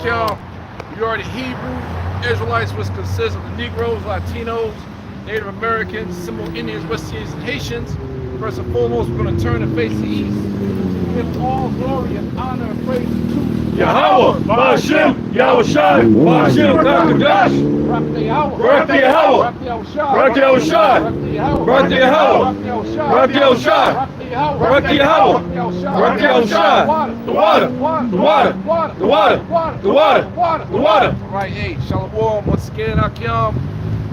Akim. You are the Hebrew Israelites, which consists of the Negroes, Latinos, Native Americans, Seminole Indians, West Indians, and Haitians. First and foremost, we're going to turn and face the east. Give all glory and honor and praise to Yahweh, Ba'ashem, Yahweh Shai, Ba'ashem, Kakadash, Barak Yahweh, Barak Yahweh, Barak Yahushua, Barak Yahushua, Barak Yahweh, Barak Yahushua, Barak Yahweh, Barak Yahushua, the water, the water, the water, the water, the water. Right, hey, Shalom, once again, Akim.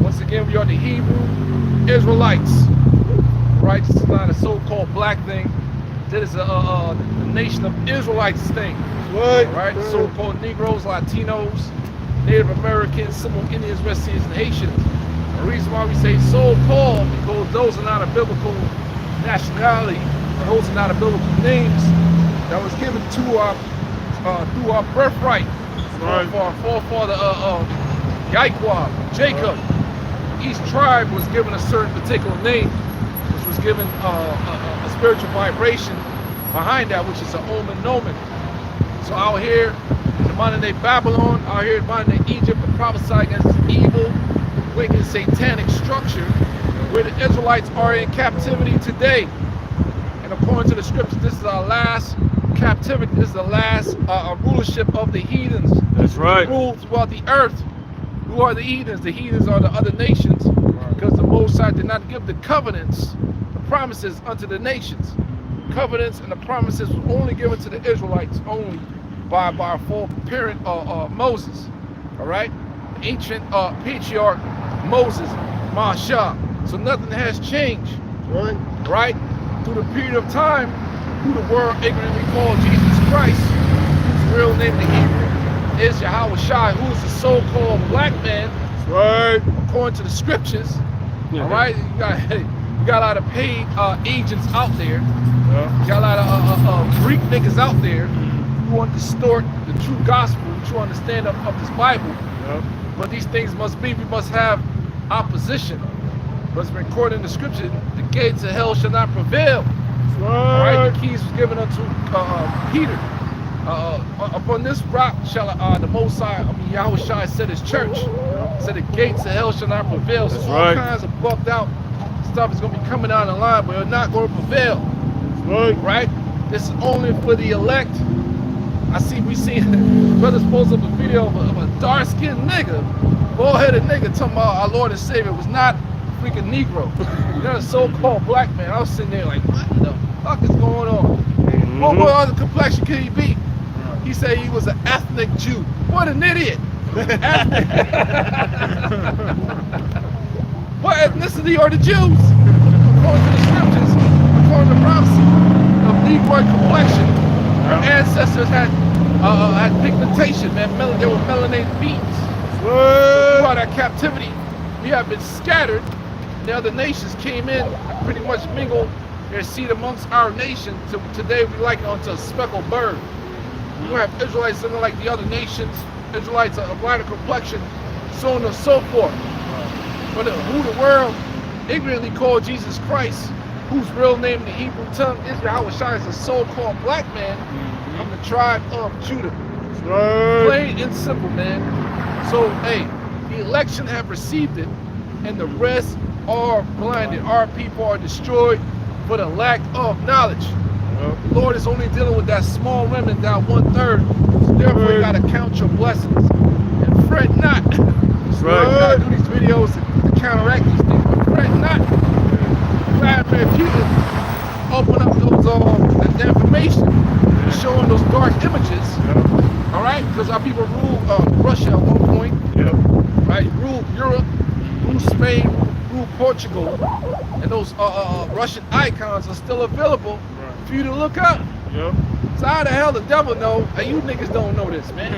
Once again, we are the Hebrew Israelites. Right, this is not a so-called black thing. This is the nation of Israelites thing. Right, so-called Negroes, Latinos, Native Americans, Seminole Indians, West Indians, and Haitians. The reason why we say so-called because those are not a biblical nationality. Those are not a biblical names that was given to our through our birthright. Right. For our forefather Yaquab, Jacob. Each tribe was given a certain particular name, which was given a spiritual vibration behind that, which is an omen nomen. So out here in the modern day Babylon, out here in modern day Egypt, the prophesy against this evil, wicked, satanic structure where the Israelites are in captivity today. And according to the scriptures, this is our last captivity. This is the last rulership of the heathens. That's right. Rule throughout the earth. Who are the heathens? The heathens are the other nations, because the Most High did not give the covenants, the promises unto the nations. Covenants and the promises were only given to the Israelites only by our foreparent Moses. All right, the ancient patriarch Moses, Masha. So nothing has changed. Right, through the period of time, who the world ignorantly called Jesus Christ, whose real name in Hebrew is Yahweh Shai, who is the so-called black man. Right. According to the scriptures. All right, you got a lot of paid agents out there. You got a lot of Greek niggas out there who want to distort the true gospel, the true understanding of this Bible. But these things must be, we must have opposition. But it's recorded in the scripture, the gates of hell shall not prevail. All right, the keys was given unto Peter. Upon this rock shall the Most High, Yahweh Shai set his church. Said the gates of hell shall not prevail. So all kinds of bugged out stuff is going to be coming down the line, but it's not going to prevail. Right? This is only for the elect. We seen brothers post up a video of a dark-skinned nigga, bald-headed nigga talking about our Lord and Savior was not freaking Negro. You're a so-called black man. I was sitting there like, what the fuck is going on? What other complexion could he be? He said he was an ethnic Jew. What an idiot! What ethnicity are the Jews? According to the scriptures, according to prophecy of Negroid complexion, our ancestors had pigmentation, man. They were melanated beings. Throughout our captivity, we have been scattered. The other nations came in and pretty much mingled their seed amongst our nation. Today we liken onto a speckled bird. We don't have Israelites looking like the other nations, Israelites of lighter complexion, so on and so forth. But who the world ignorantly called Jesus Christ, whose real name in the Hebrew tongue is Yahweh Shai, is a so-called black man from the tribe of Judah. Plain and simple, man. So, hey, the election have received it, and the rest are blinded. Our people are destroyed for the lack of knowledge. The Lord is only dealing with that small remnant, that 1/3. So therefore, you gotta count your blessings and fret not. You gotta do these videos to counteract these things, but fret not. Vladimir Putin open up those the information, showing those dark images. All right, because our people ruled Russia at one point. Right, ruled Europe, ruled Spain, ruled Portugal, and those Russian icons are still available for you to look up. So how the hell the devil know, and you niggas don't know this, man.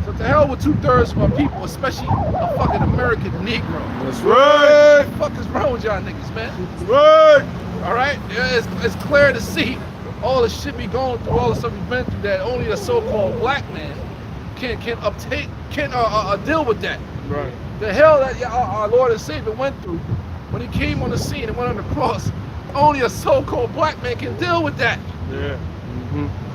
So to hell with 2/3 of our people, especially a fucking American Negro. That's right. What the fuck is wrong with y'all niggas, man? That's right. All right, it's clear to see all the shit we going through, all the stuff we've been through, that only a so-called black man can deal with that. Right. The hell that our Lord and Savior went through when he came on the scene and went on the cross, only a so-called black man can deal with that.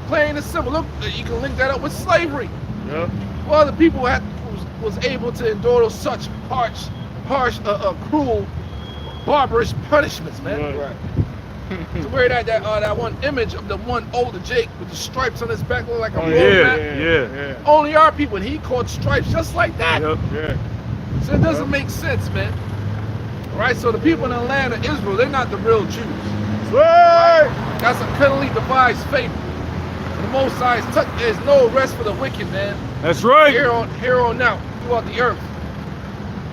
Plain and simple. Look, you can link that up with slavery. Yeah. Well, the people was able to endure such harsh, cruel, barbarous punishments, man. Right. To wear that one image of the one older Jake with the stripes on his back, look like a road yeah, map. yeah. Only our people, and he caught stripes just like that. Yep. Yeah. So it doesn't make sense, man. All right, so the people in the land of Israel, they're not the real Jews. Right. That's a cunningly devised fable. The Most High there's no rest for the wicked, man. That's right. Here on out throughout the earth.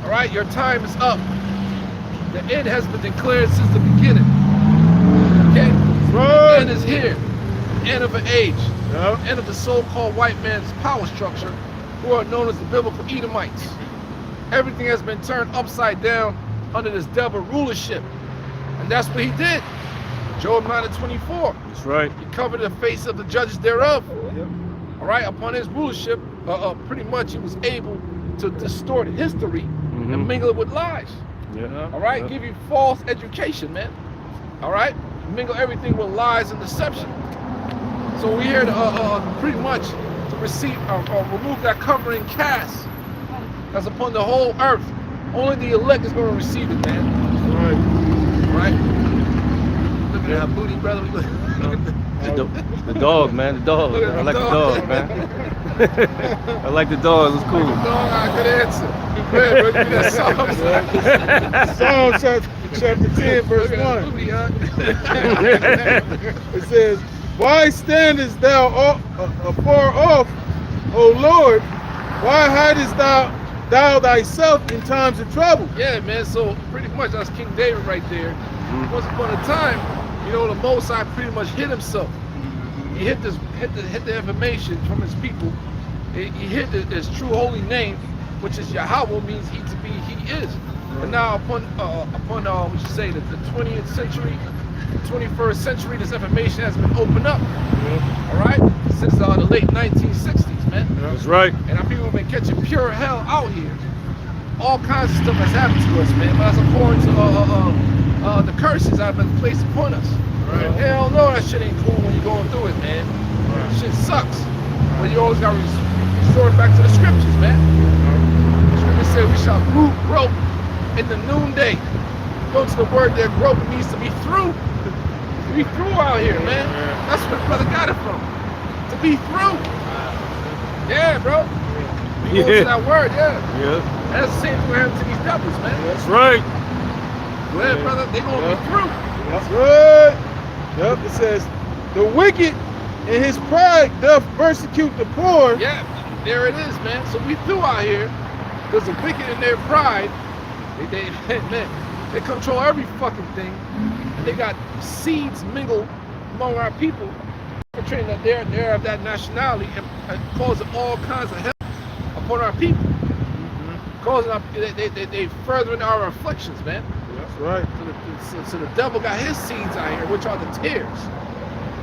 All right, your time is up. The end has been declared since the beginning. Okay? Right. The end is here. The end of an age. Yep. The end of the so-called white man's power structure, who are known as the biblical Edomites. Everything has been turned upside down under this devil rulership. And that's what he did. Job 9:24. That's right. He covered the face of the judges thereof. Yep. All right, upon his rulership, pretty much he was able to distort history and mingle it with lies. Yeah. All right, give you false education, man. All right, mingle everything with lies and deception. So we're here to pretty much to remove that covering cast that's upon the whole earth. Only the elect is going to receive it, man. Right. Right? Look at that booty, brother. The dog, man. The dog. I like the dog, man. I like the dog. It was cool. Dog, good answer. Man, bro, give me that Psalms. Psalm chapter 10, verse 1. It says, why standest thou afar off, O Lord? Why hidest thou thyself in times of trouble? Yeah, man. So pretty much that's King David right there. Once upon a time, you know, the Most High pretty much hid himself. He hid the information from his people. He hid his true holy name, which is Yahweh, means he to be, he is. And now upon what you say, the 20th century, 21st century, this information has been opened up. All right, since the late 1960s, man. That's right. And our people have been catching pure hell out here. All kinds of stuff has happened to us, man. But that's according to the curses that have been placed upon us. Right. Hell no, that shit ain't cool when you're going through it, man. Shit sucks. But you always got to resort back to the scriptures, man. The scriptures say we shall grope in the noonday. Go to the word there, grope means to be through. To be through out here, man. That's where brother got it from. To be through. Yeah, bro. You go to that word, yeah. That's the same thing we have to these devils, man. That's right. Go ahead, brother. They gonna be through. That's right. Yep, it says, the wicked in his pride doth persecute the poor. Yeah, there it is, man. So we through out here because the wicked in their pride, they control every fucking thing. And they got seeds mingled among our people, portraying that they're of that nationality and causing all kinds of hell upon our people. Causing they furthering our afflictions, man. That's right. So the devil got his seeds out here, which are the tears.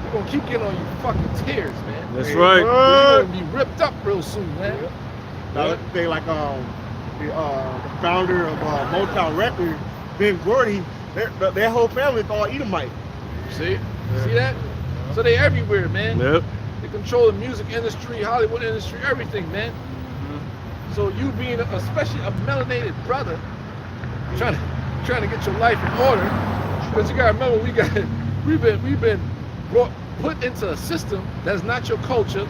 We're gonna keep getting on you fucking tears, man. That's right. We're gonna be ripped up real soon, man. Now, they like the founder of Motown Records, Ben Gordy, their whole family called Edomite. See that? So they everywhere, man. Yep. They control the music industry, Hollywood industry, everything, man. So you being especially a melanated brother, trying to get your life in order, because you gotta remember we've been put into a system that's not your culture,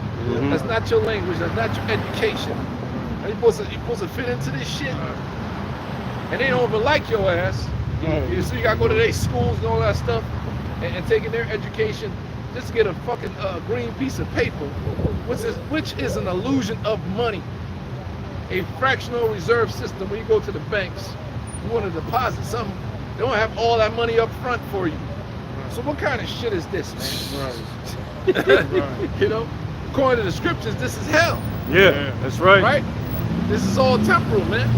that's not your language, that's not your education. And you're supposed to fit into this shit, and they don't even like your ass. So you gotta go to their schools and all that stuff, and taking their education just to get a fucking green piece of paper, which is an illusion of money. A fractional reserve system. When you go to the banks, you want to deposit something, they don't have all that money up front for you. So what kind of shit is this, man? You know, according to the scriptures, this is hell. Yeah, that's right. Right? This is all temporal, man.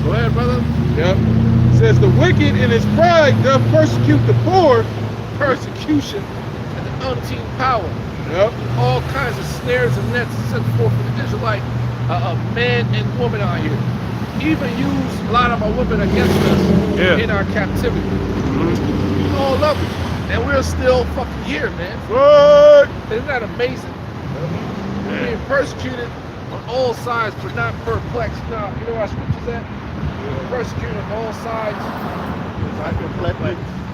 Go ahead, brother. Yep. It says the wicked in his pride doth persecute the poor. Persecution and the umpteen power. Yep. All kinds of snares and nets set forth for the Israelite man and woman out here. Even use a lot of our women against us in our captivity. All of it. And we're still fucking here, man. What? Isn't that amazing? We're being persecuted on all sides, but not perplexed. Now, you know our scriptures at? Persecuted on all sides.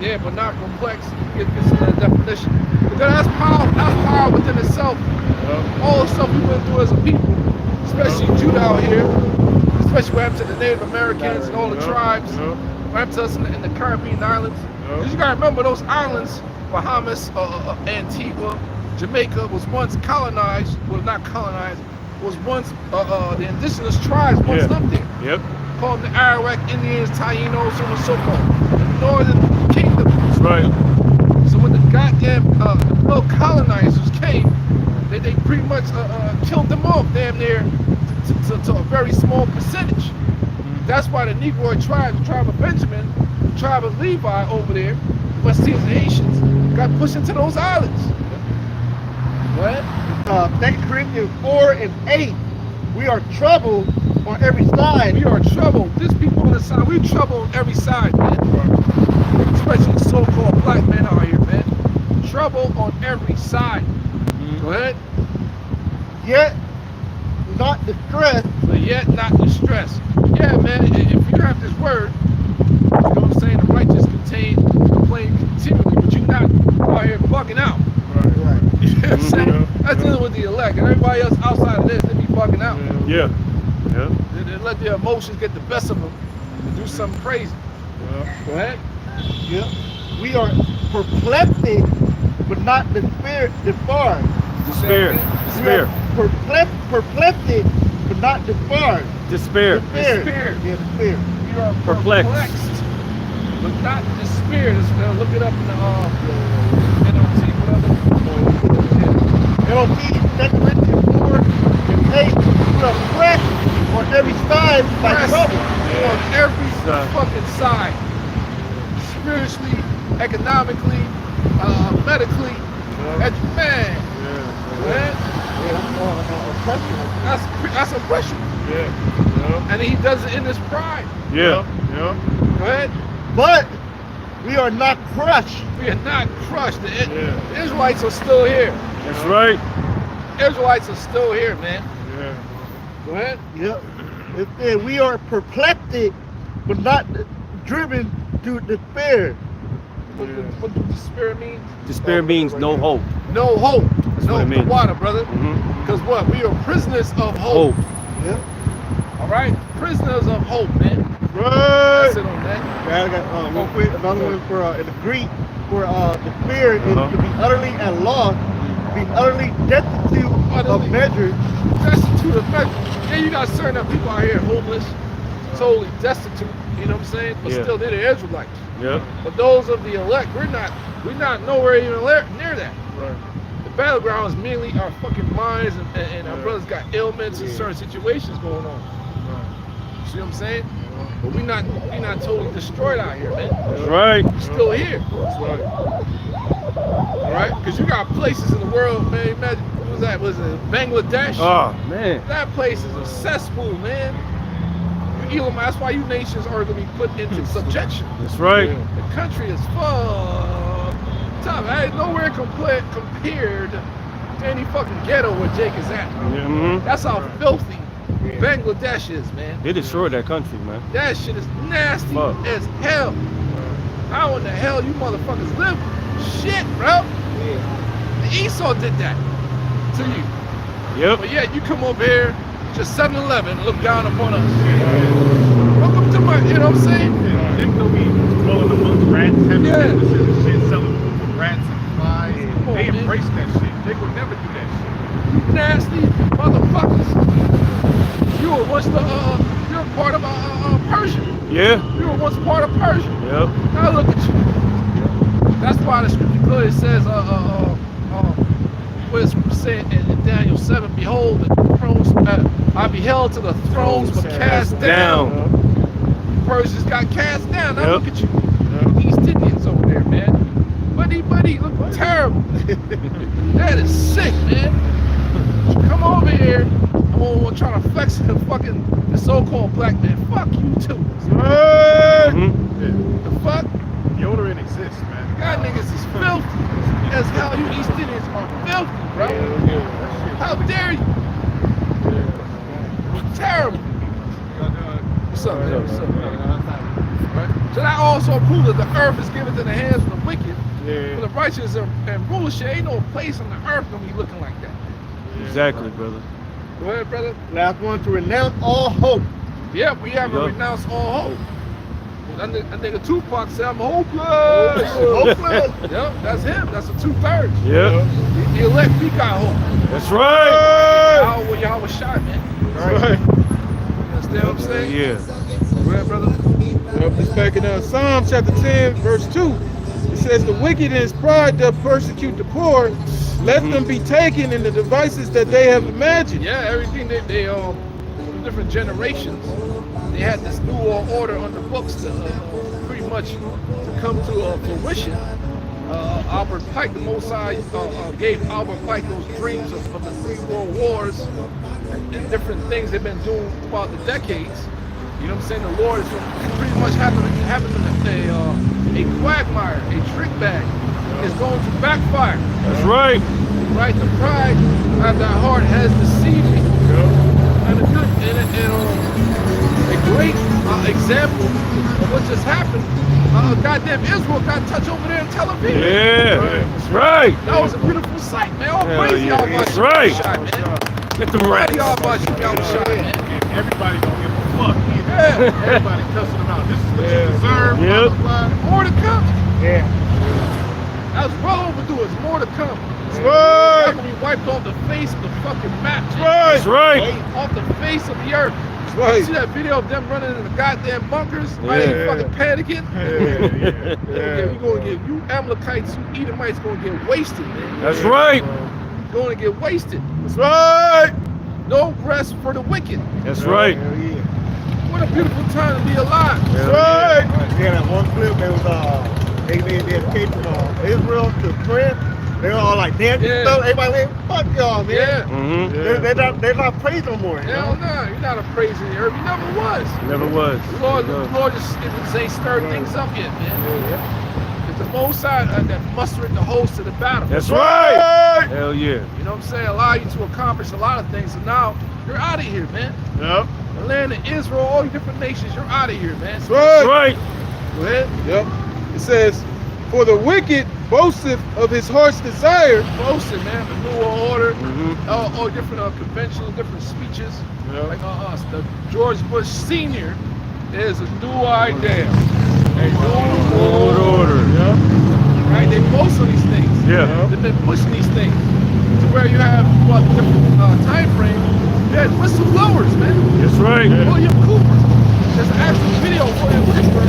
Yeah, but not perplexed. Get some of that definition. Because that's power within itself. All the stuff we went through as a people, especially Judah out here, especially what happened to the Native Americans and all the tribes, what happened to us in the Caribbean islands. Because you gotta remember those islands, Bahamas, Antigua, Jamaica was once colonized, well not colonized, was once the indigenous tribes once lived there. Yep. Called them the Arawak Indians, Tainos, so on and so forth. The Northern Kingdom. That's right. So when the goddamn little colonizers came, they pretty much killed them off damn near to a very small percentage. That's why the Negroid tribe, the tribe of Benjamin, the tribe of Levi over there, West Indians and Haitians, got pushed into those islands. What? 2 Corinthians 4 and 8. We are troubled on every side. We are troubled. This people on the side, we're troubled on every side, man. Especially the so-called black men out here, man. Trouble on every side. Go ahead. Yet not distressed. But yet not distressed. Yeah, man, if you have this word, you know what I'm saying, the righteous complain continually, but you're not out here bugging out. Right. You know what I'm saying? That's dealing with the elect, and everybody else outside of this, they be bugging out. Yeah. They let their emotions get the best of them and do something crazy. Go ahead. Yep. We are perplexed, but not deferred. Despair. Perplexed, but not deferred. Despair. Despair. Yeah, despair. We are Perplexed. but not despair. Look it up in the NLT, whatever. NLT, 2 Corinthians 4 and 8. We are pressed on every side by trouble. On every fucking side. Spiritually, economically, medically. Man. That's oppression. And he does it in his pride. Yeah. Go ahead. But we are not crushed. We are not crushed. The Israelites are still here. That's right. Israelites are still here, man. Go ahead. Yep. It said we are perplexed, but not driven to despair. What does despair mean? Despair means no hope. No hope. That's No what it means. water, brother. Because what? We are prisoners of hope. Yep. All right? Prisoners of hope, man. Right. That's it on that. Yeah, I got real quick another one for in the Greek for despair is to be utterly at loss, be utterly destitute of measure. Destitute of measure. Yeah, you got certain people out here homeless, totally destitute. You know what I'm saying? But still, they're the Israelites. Yep. But those of the elect, we're not nowhere even near that. Right. The battleground is mainly our fucking minds, and our brothers got ailments and certain situations going on. You see what I'm saying? But we not totally destroyed out here, man. That's right. We're still here. That's right. All right? Because you got places in the world, man. Imagine, what was that? Was it Bangladesh? Oh man. That place is a cesspool, man. That's why you nations are going to be put into subjection. That's right. The country is fucked tough. I ain't nowhere compared to any fucking ghetto where Jake is at. That's how filthy Bangladesh is, man. They destroyed that country, man. That shit is nasty as hell. How in the hell you motherfuckers live? Shit, bro. The Esau did that to you. Yep. But yeah, you come over here, just 7-Eleven, look down upon us. Welcome to my, you know what I'm saying? They know we rolling amongst rats, having shit, selling food for rats and flies. on, They man. embrace that shit. They would never do that shit. You nasty motherfuckers. You were once you're part of Persia. Yeah. You were once part of Persia. Yep. Now look at you. That's why the scripture clearly says, what is saying in Daniel 7, behold, the thrones, I beheld to the thrones were cast down. Persians got cast down. Now look at you. East Indians over there, man. Buddy, look terrible. That is sick, man. Come over here. I'm trying to flex the so-called black man. Fuck you too. The fuck? Deodorant exists, man. God niggas is filthy. As hell, you East Indians are filthy, bro. How dare you? terrible. What's up, man? What's up, man? Right? So that also proves that the earth is given to the hands of the wicked. For the righteous and rulership, ain't no place on the earth gonna be looking like that. Exactly, brother. Go ahead, brother. Last one, to renounce all hope. Yeah, we haven't renounced all hope. That nigga Tupac said, I'm hopeless. Hopeless. Yep, that's him. That's a 2/3. Yep. The elect, we got hope. That's right. Y'all was shot, man. Right. You understand what I'm saying? Yeah. Go ahead, brother. It's back in Psalm chapter 10, verse 2. It says, the wicked in his pride doth persecute the poor. Let them be taken in the devices that they have imagined. Yeah, everything they different generations, they had this new world order on the books to pretty much to come to fruition. Albert Pike, the Most High, gave Albert Pike those dreams of the 3 world wars and different things they've been doing throughout the decades. You know what I'm saying? The Lord is pretty much having a quagmire, a trick bag. Is going to backfire. That's right. Right? The pride of that heart has deceived me. And a great example of what just happened. Goddamn Israel got touched over there in Tel Aviv. Yeah. That's right. That was a beautiful sight, man. All Hell praise yeah. y'all about That's you, right. shot, man. Get them Praise rats. y'all about you, y'all shot, man. Everybody don't give a fuck either. Yeah. Everybody cussing them out. This is what you deserve. Yep. Blah, blah, blah. More to come. Yeah. That was well overdue. There's more to come. Right. That will be wiped off the face of the fucking map. That's right. Off the face of the earth. Right. You see that video of them running in the goddamn bunkers? Why they Yeah. fucking panicking? Yeah. You gonna get, you Amalekites, you Edomites gonna get wasted, man. That's right. You're gonna get wasted. That's right. No rest for the wicked. That's right. Hell yeah. What a beautiful time to be alive. That's right. Yeah, that one clip, there was they came from Israel to print. They were all like dancing Yeah. stuff. Everybody like, fuck y'all, man. Yeah. Mm-hmm. They're not praised no more. You Hell know? no, you're not a praising the earth. You never was. Never was. The Lord just ain't stirred things up yet, man. It's the Most High that mustered the host to the battle. That's right. Hell yeah. You know what I'm saying? Allow you to accomplish a lot of things. And now you're out of here, man. Yep. The land of Israel, all these different nations, you're out of here, man. That's That's right. right. Go ahead. Yep. It says, for the wicked boasteth of his heart's desire. Boasting, man. The New World Order, Mm-hmm. all different conventions, different speeches. Yep. Like us, the George Bush Sr. is a new idea. A new World order. Yep. Right? They boast on these things. Yeah. They've been pushing these things to where you have different time frame. You had whistleblowers, man. That's right. William Cooper. There's an actual video of William Cooper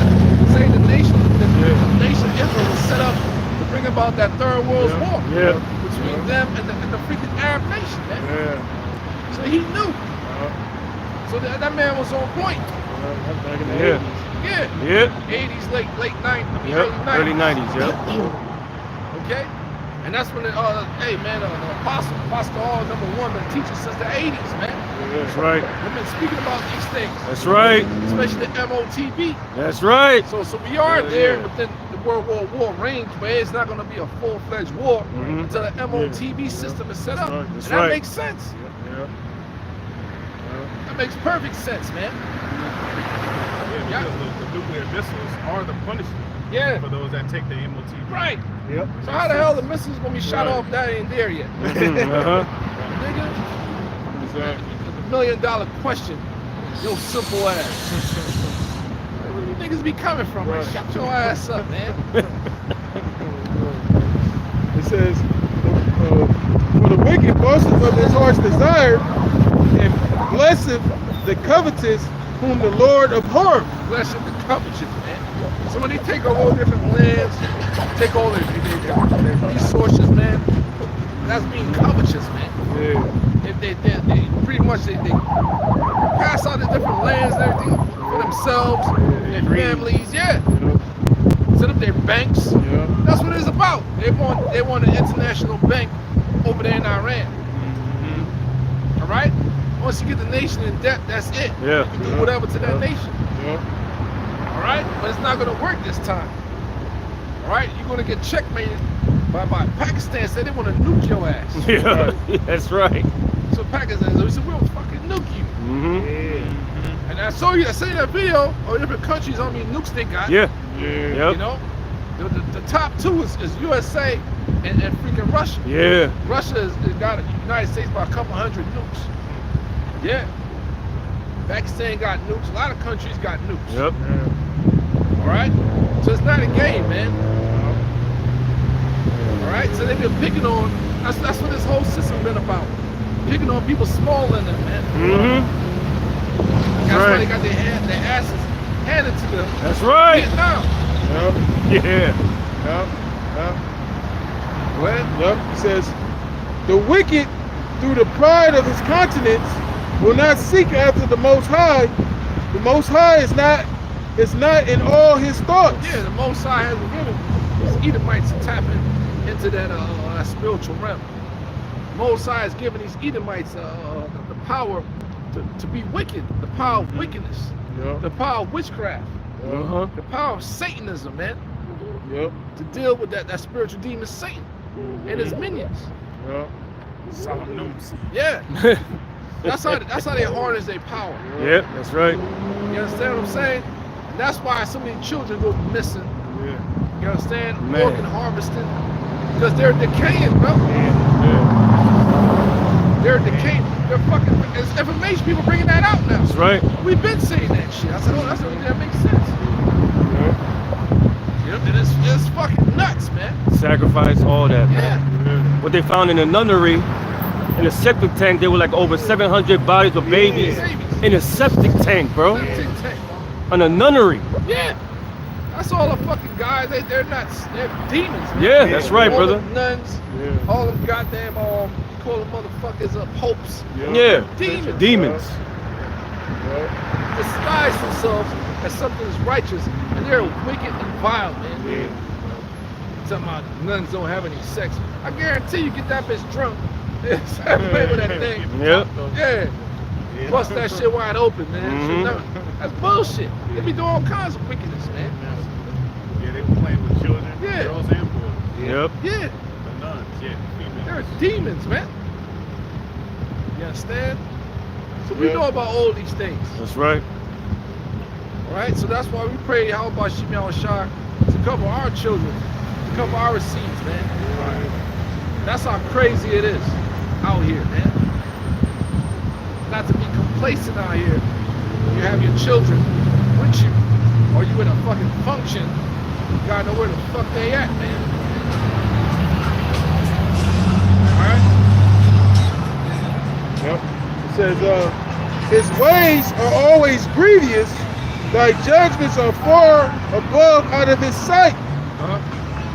saying the nation Israel was set up to bring about that Third World War Yeah. between them and the freaking Arab nation, man. Yeah. So he knew. So that man was on point. That's back in the Yeah. 80s. Yeah. Yeah. 80s, late 90s, Yep. early 90s. Early 90s. Yep. Okay? And that's when hey man, the Apostle Hall #1 been teaching since the 80s, man. That's right. We've been speaking about these things, That's right. especially the MOTB. That's right. So we are Yeah, there yeah. within the World War range, but it's not going to be a full-fledged war Mhm. until the MOTB system is set up. That's right. And That's that right. makes sense. Yeah. That makes perfect sense, man. Yeah, because the nuclear missiles are the punishment Yeah, for those that take the MOT. right. Yep. So how the hell the missiles going to be shot off? That ain't there yet. Uh-huh. Nigga, Exactly. the $1 million question, your simple ass. Where do you niggas be coming from? Like, shut your ass up, man. It says, for the wicked boasteth of his heart's desire, and blesseth the covetous whom the Lord abhorreth. Blessing the covetous, man. So when they take over all different lands, take all their resources, man, that's being covetous, man. Yeah. They pretty much they pass out the different lands and everything for themselves, their families, yeah. Set up their banks. Yeah. That's what it's about. They want an international bank over there in Iran. All right. Once you get the nation in debt, that's it. Yeah. You can do whatever to that nation. Yeah. All right, but it's not going to work this time. All right, you're going to get checkmated by Pakistan. Said they want to nuke your ass. Yeah. That's right. So Pakistan said, we'll fucking nuke you. Mm-hmm. saw that video of different countries, how many nukes they got. Yeah. Yeah. Yep. You know, the top two is USA and freaking Russia. Yeah. Russia has got the United States by a couple hundred nukes. Yeah. Pakistan got nukes. A lot of countries got nukes. Yep. All right. So it's not a game, man. All right. So they've been picking on. That's what this whole system been about. Picking on people smaller than them, man. Mm-hmm. That's why Right. they got their asses handed to them. That's right. Vietnam. Yep. Yeah. Yep. Yep. Well, Yep. It says, the wicked, through the pride of his countenance, will not seek after the Most High. The Most High is not in all his thoughts. yeah, the Most High has given these Edomites to tap into that spiritual realm. The Most High has given these Edomites the power to be wicked, the power of wickedness, Yep. the power of witchcraft, Uh-huh. the power of Satanism, man, Yep. to deal with that spiritual demon Satan and his minions. Yep. Solid news. Yeah, that's how they harness their power. Yep, that's right. You understand what I'm saying? And that's why so many children go missing. Yeah. You understand? Man. Organ harvesting, because they're decaying, bro. They're decaying. They're fucking. It's information. People bringing that out now. That's right. We've been saying that shit. I said, oh, that's the only thing that makes sense. You know, and it's fucking nuts, man. Sacrifice, all that. Yeah. What they found in the nunnery, in a septic tank, there were like over 700 bodies of babies in a septic tank, bro. Tank. On a nunnery. Yeah. That's all the fucking guys. They're nuts. They're demons, man. Yeah, that's right, all brother. Them nuns. Yeah. All them goddamn call them motherfuckers popes. Yeah. Demons. Demons. Disguise themselves as something that's righteous, and they're wicked and vile, man. Talking about nuns don't have any sex. I guarantee you get that bitch drunk. Play with that thing. Yep. Yeah. Bust that shit wide open, man. Mhm. That's bullshit. They be doing all kinds of wickedness, man. Yeah, they were playing with children, Yeah. girls and boys. Yep. Yeah. The nuns, yeah. They're demons, man. You understand? So we Yeah. know about all these things. That's right. All right, so that's why we pray how about Shimei Shah to cover our children, to cover our seeds, man. That's how crazy it is out here, man. Not to be complacent out here. You have your children with you, or you in a fucking function. You gotta know where the fuck they at, man. All right. Yep. It says, his ways are always grievous, thy judgments are far above out of his sight.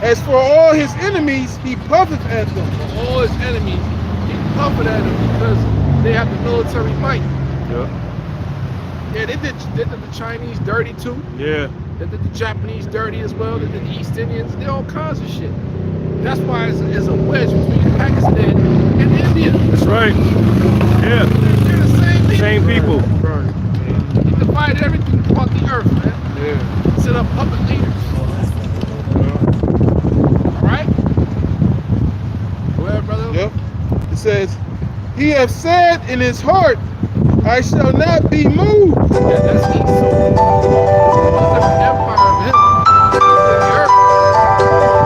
As for all his enemies, he puffeth at them. For all his enemies, he puffing at them because they have the military might. Yep. Yeah, they did the Chinese dirty too. Yeah. They did the Japanese dirty as well. They did the East Indians. They all kinds of shit. That's why it's a wedge between Pakistan and India. That's right. Yeah. They're the same people. Same people. Right. He divided everything about the earth, man. Yeah. Set up puppet leaders. All right? Go ahead, brother. Yep. It says, he hath said in his heart, I shall not be moved. Yeah, that's Esau. That's the empire of him. The earth.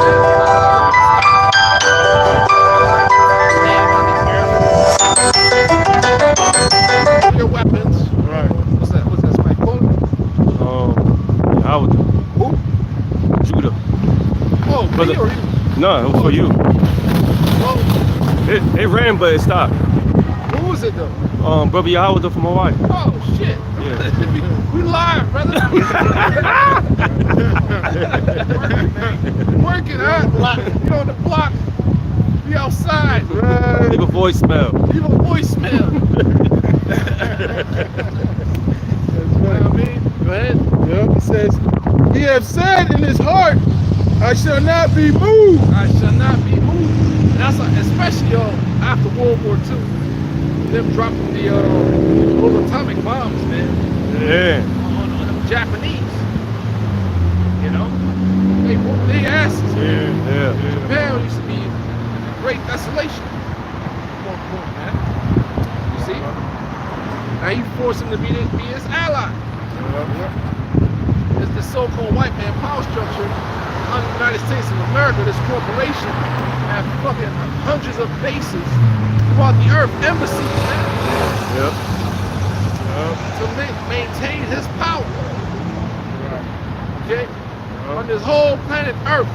Your weapons. Right. What's that? What's that? Somebody calling? How would Who? Judah? Oh, me Brother. or you? No, it was for you. Well, It ran, but it stopped. who was it though? Brother Yahweh from Hawaii. Oh shit. Yeah. We live, brother. Working, huh? You on the block. We outside. Leave a voicemail. Leave a voicemail. You know what I mean? Go ahead. Yep. It says, he hath said in his heart, I shall not be moved. I shall not be moved. And that's especially after World War II. Them dropping those atomic bombs, man. Yeah. On them Japanese. You know? They whooped their asses. Yeah. Japan used to be great desolation. Come on, man. You see? Now you forced him to be his ally. It's the so-called white man power structure under the United States of America. This corporation have fucking hundreds of bases throughout the earth, embassies, man. To maintain his power. Okay? On this whole planet Earth.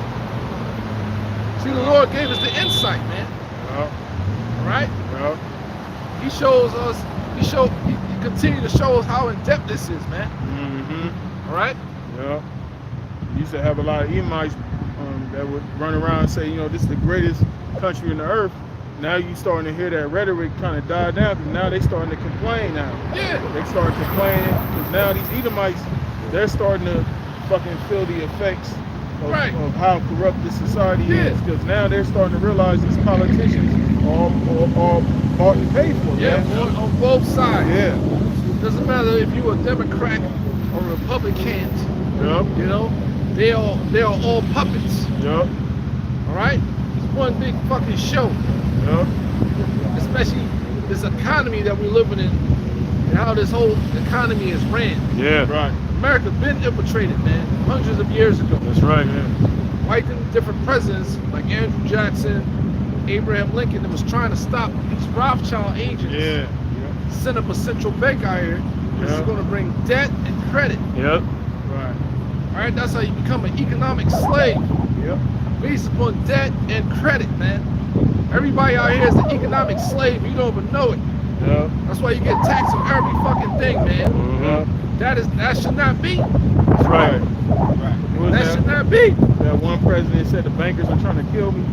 See, the Lord gave us the insight, man. Alright? He shows us, he continue to show us how in depth this is, man. Alright? Yeah. Used to have a lot of Edomites that would run around and say, you know, this is the greatest country in the earth. Now you starting to hear that rhetoric kind of die down, because now they starting to complain now. Yeah. They start complaining because now these Edomites, they're starting to fucking feel the effects of how corrupt this society is. Because now they're starting to realize these politicians are all bought and paid for. Yeah, man. on both sides. Yeah. Doesn't matter if you're a Democrat or Republican. You know, they are all puppets. All right. It's one big fucking show. Especially this economy that we're living in, and how this whole economy is ran. America been infiltrated, man, hundreds of years ago. That's right, man. White and different presidents like Andrew Jackson, Abraham Lincoln, that was trying to stop these Rothschild agents. Send up a central bank out here. This is going to bring debt and credit. All right, that's how you become an economic slave. Based upon debt and credit, man. Everybody out here is an economic slave. You don't even know it. That's why you get taxed on every fucking thing, man. That should not be. That's right. That should not be. That one president said the bankers are trying to kill me.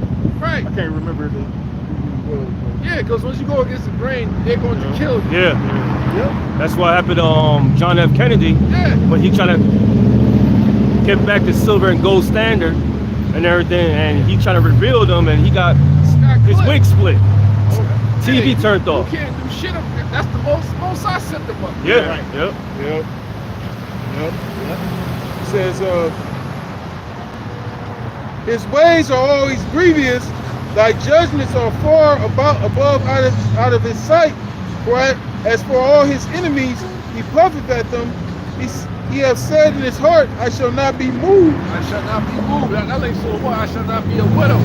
Right. I can't remember the. Yeah, because once you go against the grain, they're going to kill you. That's what happened to John F. Kennedy. When he tried to get back the silver and gold standard and everything, and he tried to reveal them, and he got his wig split. TV turned off. You can't do shit. That's the most I set them up. It says, his ways are always grievous, thy judgments are far above out of his sight. For as for all his enemies, he puffeth at them. He hath said in his heart, I shall not be moved. I shall not be moved. That links to the word, I shall not be a widow.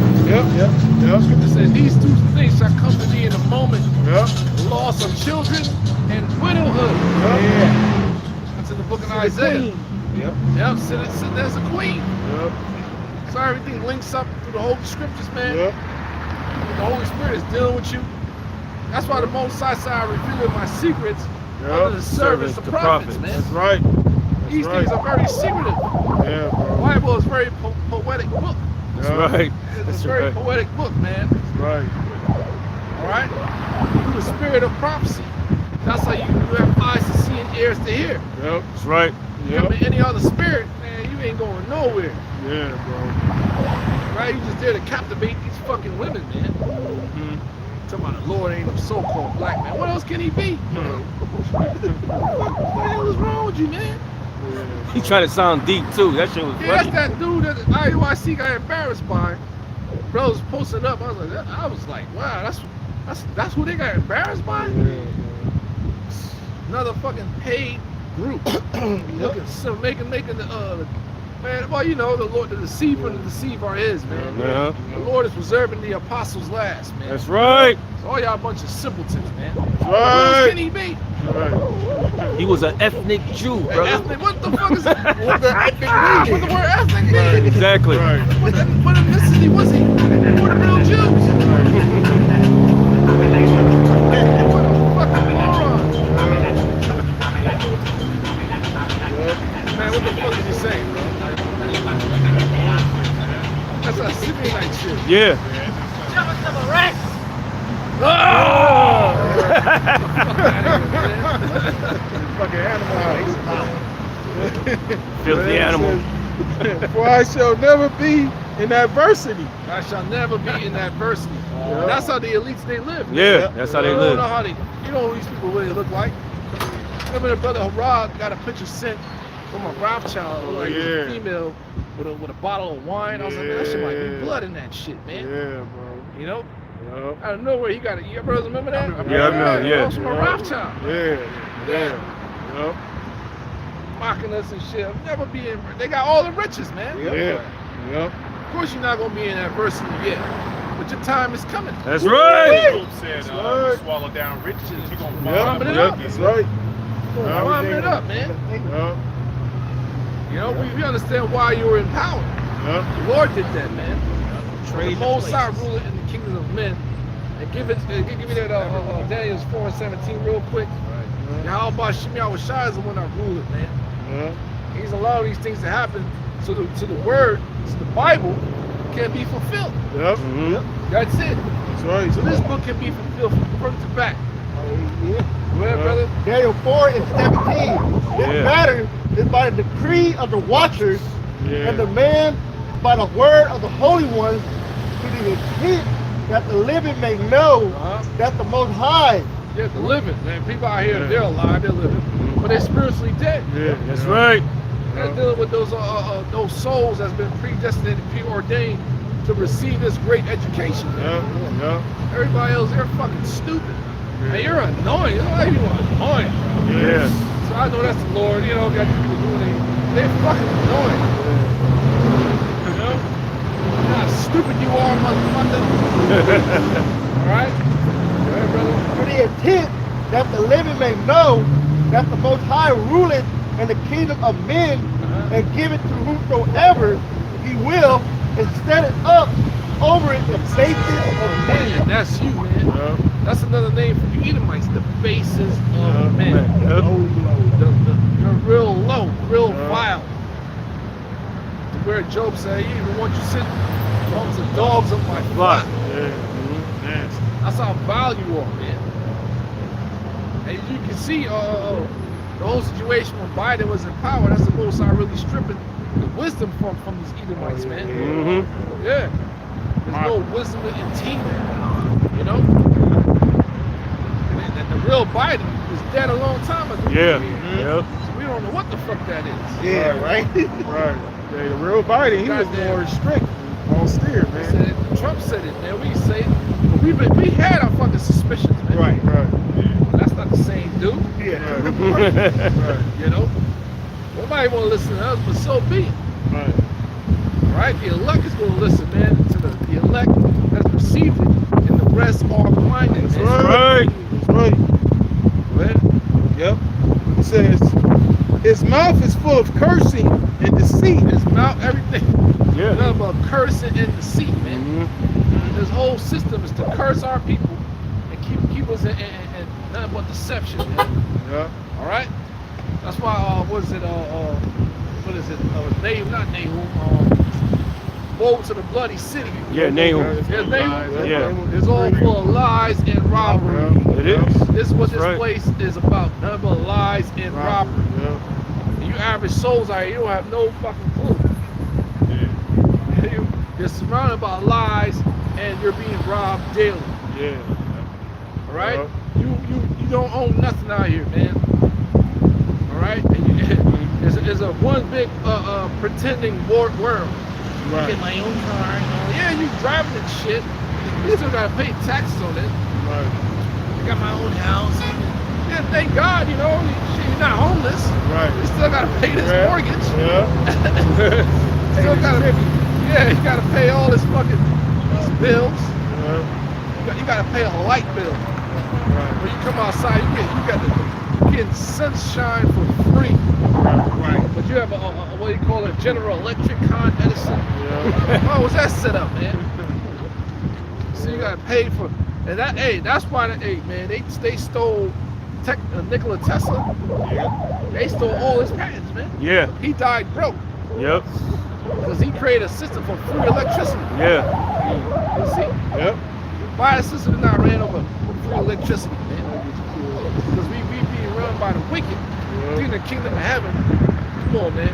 Scripture says, these two things shall come to thee in a moment. Loss of children and widowhood. That's in the book of Isaiah. Sit there's a queen. So everything links up through the whole scriptures, man. The Holy Spirit is dealing with you. That's why the Most High said I revealed my secrets under the service of prophets, man. That's right. These things are very secretive. Bro. The Bible is a very poetic book. That's right. It's a very poetic book, man. That's right. All right? Through the spirit of prophecy. That's how you have eyes to see and ears to hear. That's right. Any other spirit, man, you ain't going nowhere. Bro. Right? You just there to captivate these fucking women, man. Talking about the Lord ain't no so-called black man. What else can he be? What the hell is wrong with you, man? He tried to sound deep too. That shit was funny. That's that dude that the IUIC got embarrassed by. Brothers posted up. I was like, wow, that's who they got embarrassed by? Another fucking paid group. Making the man, well, you know, the Lord, the deceiver and the deceiver are his, man. The Lord is reserving the apostles last, man. That's right. So all y'all a bunch of simpletons, man. That's What right. else can he be? He was an ethnic Jew, brother. Ethnic, what the fuck is that? What the word ethnic mean? Exactly. What ethnicity was he? What the real Jews? What a fucking moron. Man, what the fuck is he saying, bro? That's a Sydney night shit. Yeah. Fucking animal. Filthy animal. For I shall never be in adversity. I shall never be in adversity. And that's how the elites they live. Yeah, that's how they You live. don't know how you know who these people really look like. Remember the brother Harad got a picture sent from a Rothschild, like a female with a bottle of wine. I was like, man, that shit might be blood in that shit, man. Yeah, bro. You know? Yup. Out of nowhere, he got a. You brothers remember that? Yeah, I know, yeah. From a Rothschild. Yeah. Yup. Mocking us and shit. Never be in. They got all the riches, man. Yeah. Yup. Of course, you're not gonna be in adversity yet, but your time is coming. That's right. Job said, right. swallow down riches, you're going to Yup. Vomit it Yup. up. That's right. Vomit it up, man. Yup. You know, we understand why you were in power. Yup. The Lord did that, man. The Most High ruler in the kingdom of men. And give me that Daniel's 4:17 real quick. Yahweh Shem Yahushua is the one that ruled it, man. Yup. He's allowing these things to happen so the word, so the Bible can be fulfilled. Yup. That's it. That's right. So this book can be fulfilled from front to back. Go ahead, brother. Daniel 4:17. This matter is by the decree of the watchers and the man by the word of the holy ones to the intent that the living may know that the Most High. Yeah, the living, man. People out here, they're alive, they're living, but they're spiritually dead. Yeah. That's right. They're dealing with those souls that's been predestinated, preordained to receive this great education. Man. Yup. Everybody else, they're fucking stupid. And you're annoying. You know how you are annoying. Yeah. So I know that's the Lord. You know, got people doing it. They're fucking annoying. You know? You know how stupid you are, motherfucker. All right? Go ahead, brother. To the intent that the living may know that the Most High ruleth in the kingdom of men and giveth to whomsoever he will and set it up over it the basis of And men. that's you, man. That's another name for you Edomites, the bases of men. You're real low, real vile. Where Job said, he even want you sit amongst the dogs of my flock. That's how vile you are, man. And you can see the whole situation when Biden was in power. That's the most I really stripping the wisdom from these Edomites, man. Yeah. There's no wisdom in team, you know? And the real Biden was dead a long time ago. Yeah. So we don't know what the fuck that is. Yeah, right? Right. Yeah, the real Biden, he was Goddamn. more strict, more austere, They man. said it, Trump said it, man. We say it. But we had our fucking suspicions, man. Right. Right. But that's not the same dude. Yeah. Right. You know? Nobody want to listen to us, but so be it. Right. Right? The elect is going to listen, man, to the elect that's received it, and the rest are blinded. That's man. right. That's right. Right? Yep. It says, his mouth is full of cursing and deceit. His mouth, everything. Yeah. Nothing but cursing and deceit, man. This whole system is to curse our people and keep us in nothing but deception, man. Yeah. All right? That's why, what is it? Nahum, not Nahum. Woe to the bloody city. Yeah, Nahum. Yeah, Nahum. Yeah. It's all full of lies and robbery. It is. This is what That's this right. place is about. Nothing but lies and robbery. Yeah. You average souls out here, you don't have no fucking clue. You're surrounded by lies and you're being robbed daily. Yeah. All right? Yeah. You don't own nothing out here, man. All right? And it's a one big pretending world. Right. Get my own car. Yeah, you driving and shit. You still gotta pay taxes on it. Right. I got my own house. Yeah, thank God, you know, you're not homeless. Right. You still gotta pay this mortgage. Yeah. Still gotta, you gotta pay all this fucking these bills. Yeah. You gotta pay a light bill. Right. When you come outside, you get sunshine for free. Right. But you have a what do you call it, General Electric, Con Edison. Yeah. How was that set up, man? So you gotta pay for, and that's why man, they stole Nikola Tesla. Yeah. They stole all his patents, man. Yeah. He died broke Yep. because he created a system for free electricity. Yeah. You see, Yep. why the system is not ran over free electricity, man? Because we being run by the wicked. We in the kingdom of heaven. Come on, man.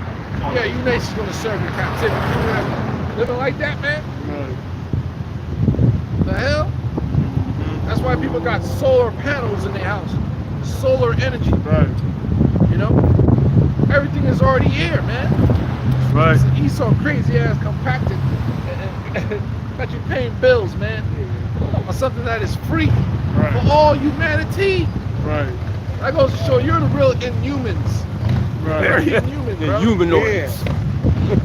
Yeah, you nations gonna serve your captivity. You have living like that, man. Right. The hell? That's why people got solar panels in their house. Solar energy. Right. You know? Everything is already here, man. Right. So Esau crazy ass compacted and got you paying bills, man. on something that is free Right. for all humanity. Right. That goes to show you're the real inhumans. Very Right. inhuman, bro. The humanoids.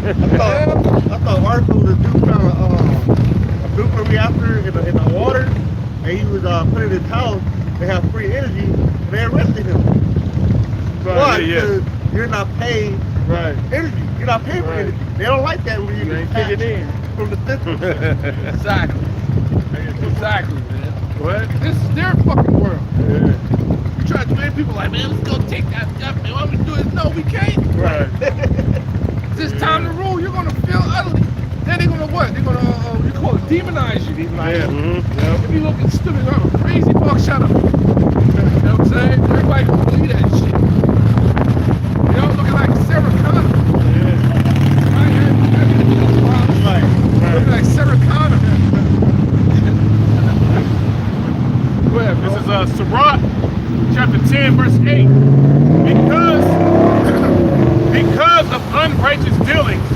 I thought Arthur was a dude found a nuclear reactor in the water, and he was put in his house. They have free energy, and they arrested him. Right. Why? yeah. Because you're not paying Right. energy. You're not paying for Right. energy. They don't like that when You you ain't get kicking in. from the system. Exactly. Exactly, man. What? This is their fucking world. Yeah. You try to make people like, man, let's go take that stuff, man. What we do is no, we can't. Right. It's time to rule. You're gonna feel ugly. Then they're gonna what? They're gonna you call it demonize you. Yeah. If you looking stupid, you're a crazy fuck, shut up. You know what I'm saying? Everybody gonna believe that shit. You know, looking like Sarah Connor. Right. Looking like Sarah Connor. Go ahead, bro. This is Sirach, chapter 10, verse 8. Because of unrighteous dealings,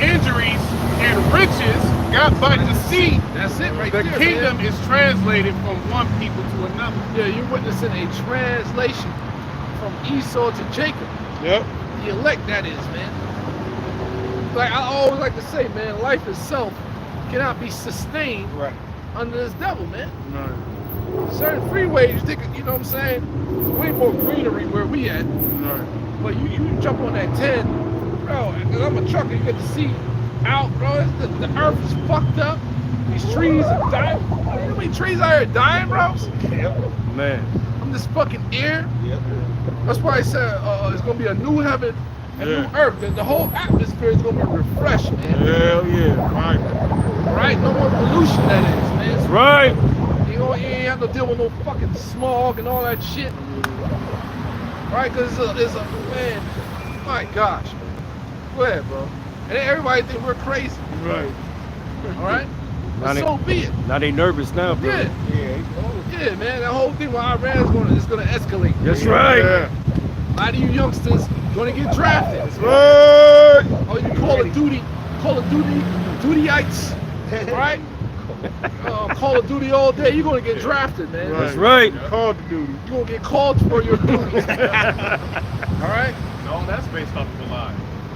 injuries, and riches got by deceit, That's it right the there. kingdom man. is translated from one people to another. Yeah, you're witnessing a translation from Esau to Jacob. Yep. The elect, that is, man. Like I always like to say, man, life itself cannot be sustained Right. under this devil, man. Right. Certain freeways, you think, you know what I'm saying? There's way more greenery where we at. Right. But you jump on that 10, bro, because I'm a trucker, you get to see out, bro. The earth is fucked up. These trees are dying. You know how many trees out here dying, bro? Man. From this fucking air. That's why I said it's gonna be a new heaven and new earth. The whole atmosphere is gonna be refreshed, man. Hell yeah. Right. Right? No more pollution, that is, man. That's right. You ain't have to deal with no fucking smog and all that shit. Right? Because it's a, man, my gosh. Go ahead, bro. And then everybody think we're crazy. Right. All right? Now But they- so be it. Now they nervous now, bro. Yeah. Yeah, man. That whole thing with Iran is gonna escalate. That's right. Yeah. A lot of you youngsters gonna get drafted. Right. Oh, you Call of Dutyites, right? Call of Duty all day. You're gonna get drafted, man. Right. That's right. Called the duty. You're gonna get called for your duties. All right? No, that's based off of a lie.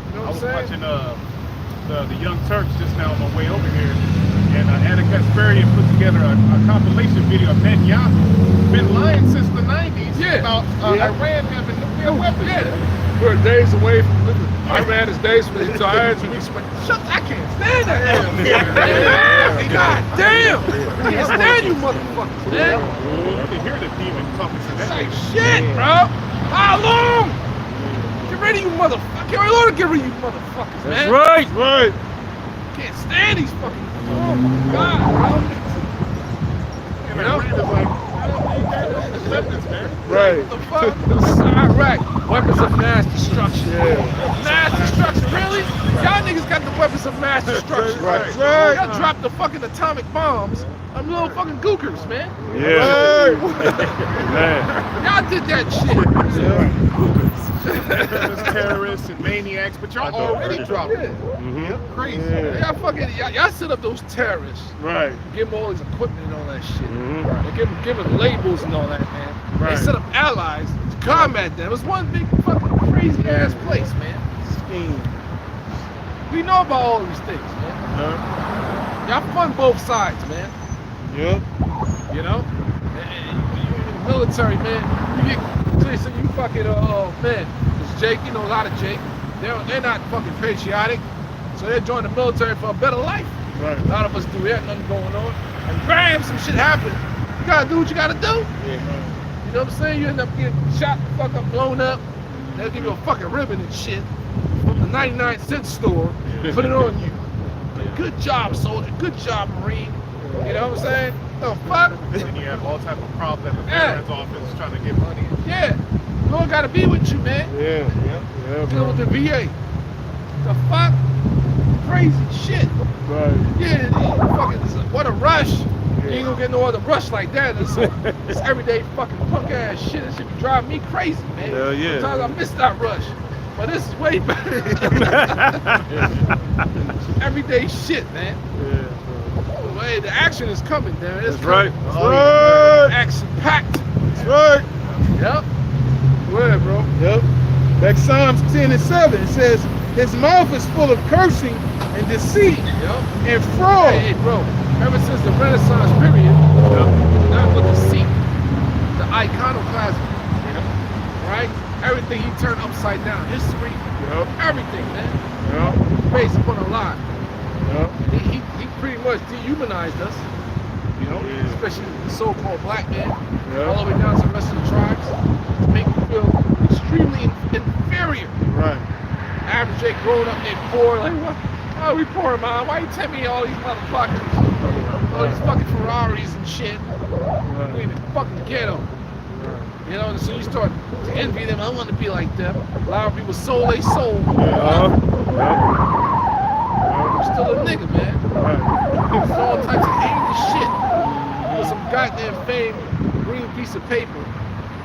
You know I what was I'm saying? watching the Young Turks just now on my way over here, and Anna Kasparian put together a compilation video of Netanyahu. Been lying since the 90s about Iran having nuclear weapons. Yeah. We're days away from Iran is days from the Irans. Shut! I can't stand that. God damn! I can't stand you motherfuckers, man. You can hear the demon talking to It's that. like shit, bro. How long? Get rid of you motherfuckers. Get rid of you motherfuckers, man. That's right. Right. Can't stand these fucking. Oh my God, bro. And You know? Iran is like, weapons, man. Right. What the fuck? Iraq, weapons of mass destruction. Yeah. Mass destruction, really? Y'all niggas got the weapons of mass destruction. Right. Right. Y'all dropped the fucking atomic bombs on little fucking gookers, man. Yeah. Right. Man. Y'all did that shit. There's terrorists and maniacs, but y'all already dropped it. Yeah. Crazy. Yeah. Y'all set up those terrorists. Right. Give them all this equipment and all that shit. Mhm. They give them labels and all that, man. Right. They set up allies to combat them. It's one big fucking crazy ass place, man. Scheme. We know about all these things, man. Y'all fund both sides, man. Yep. You know? And you in the military, man. You get, so you fucking, man. It's Jake, you know a lot of Jake. They're not fucking patriotic. So they're joining the military for a better life. Right. A lot of us do that, nothing going on. And bam, some shit happens. You gotta do what you gotta do. Yeah. You know what I'm saying? You end up getting shot, the fuck up, blown up. They'll give you a fucking ribbon and shit from the 99-cent store. Put it on you. Good job, soldier. Good job, Marine. You know what I'm saying? The fuck? And you have all type of problems at the veterans office trying to get money. Yeah. Lord gotta be with you, man. Yeah. Yeah. Dealing with Bro. the VA. The fuck? Crazy shit. Right. Yeah, fucking, what a rush. You ain't gonna get no other rush like that. It's everyday fucking punk ass shit. This shit be driving me crazy, man. Hell yeah. Sometimes I miss that rush. But this is way better. Everyday shit, man. Yeah. Hey, the action is coming, damn. It's That's right. coming. That's right. Action packed. That's right. Yep. Go ahead, bro. Yep. Back Psalms 10:7, it says, his mouth is full of cursing and deceit Yep. and fraud. Hey, bro. Ever since the Renaissance period, not with the seat, the iconoclasm, right? Everything he turned upside down. History, everything, man. Based upon a lie. He pretty much dehumanized us, especially the so-called black man, all the way down to the rest of the tribes, to make you feel extremely inferior. Right. Average Jake growing up in poor, like, what? Oh, we poor, man. Why you tell me all these motherfuckers? All these fucking Ferraris and shit. We even fucking get them. You know, and so you start to envy them. I want to be like them. A lot of people sold their soul. I'm still a nigga, man. It's all types of heinous shit. With some goddamn fame, green piece of paper,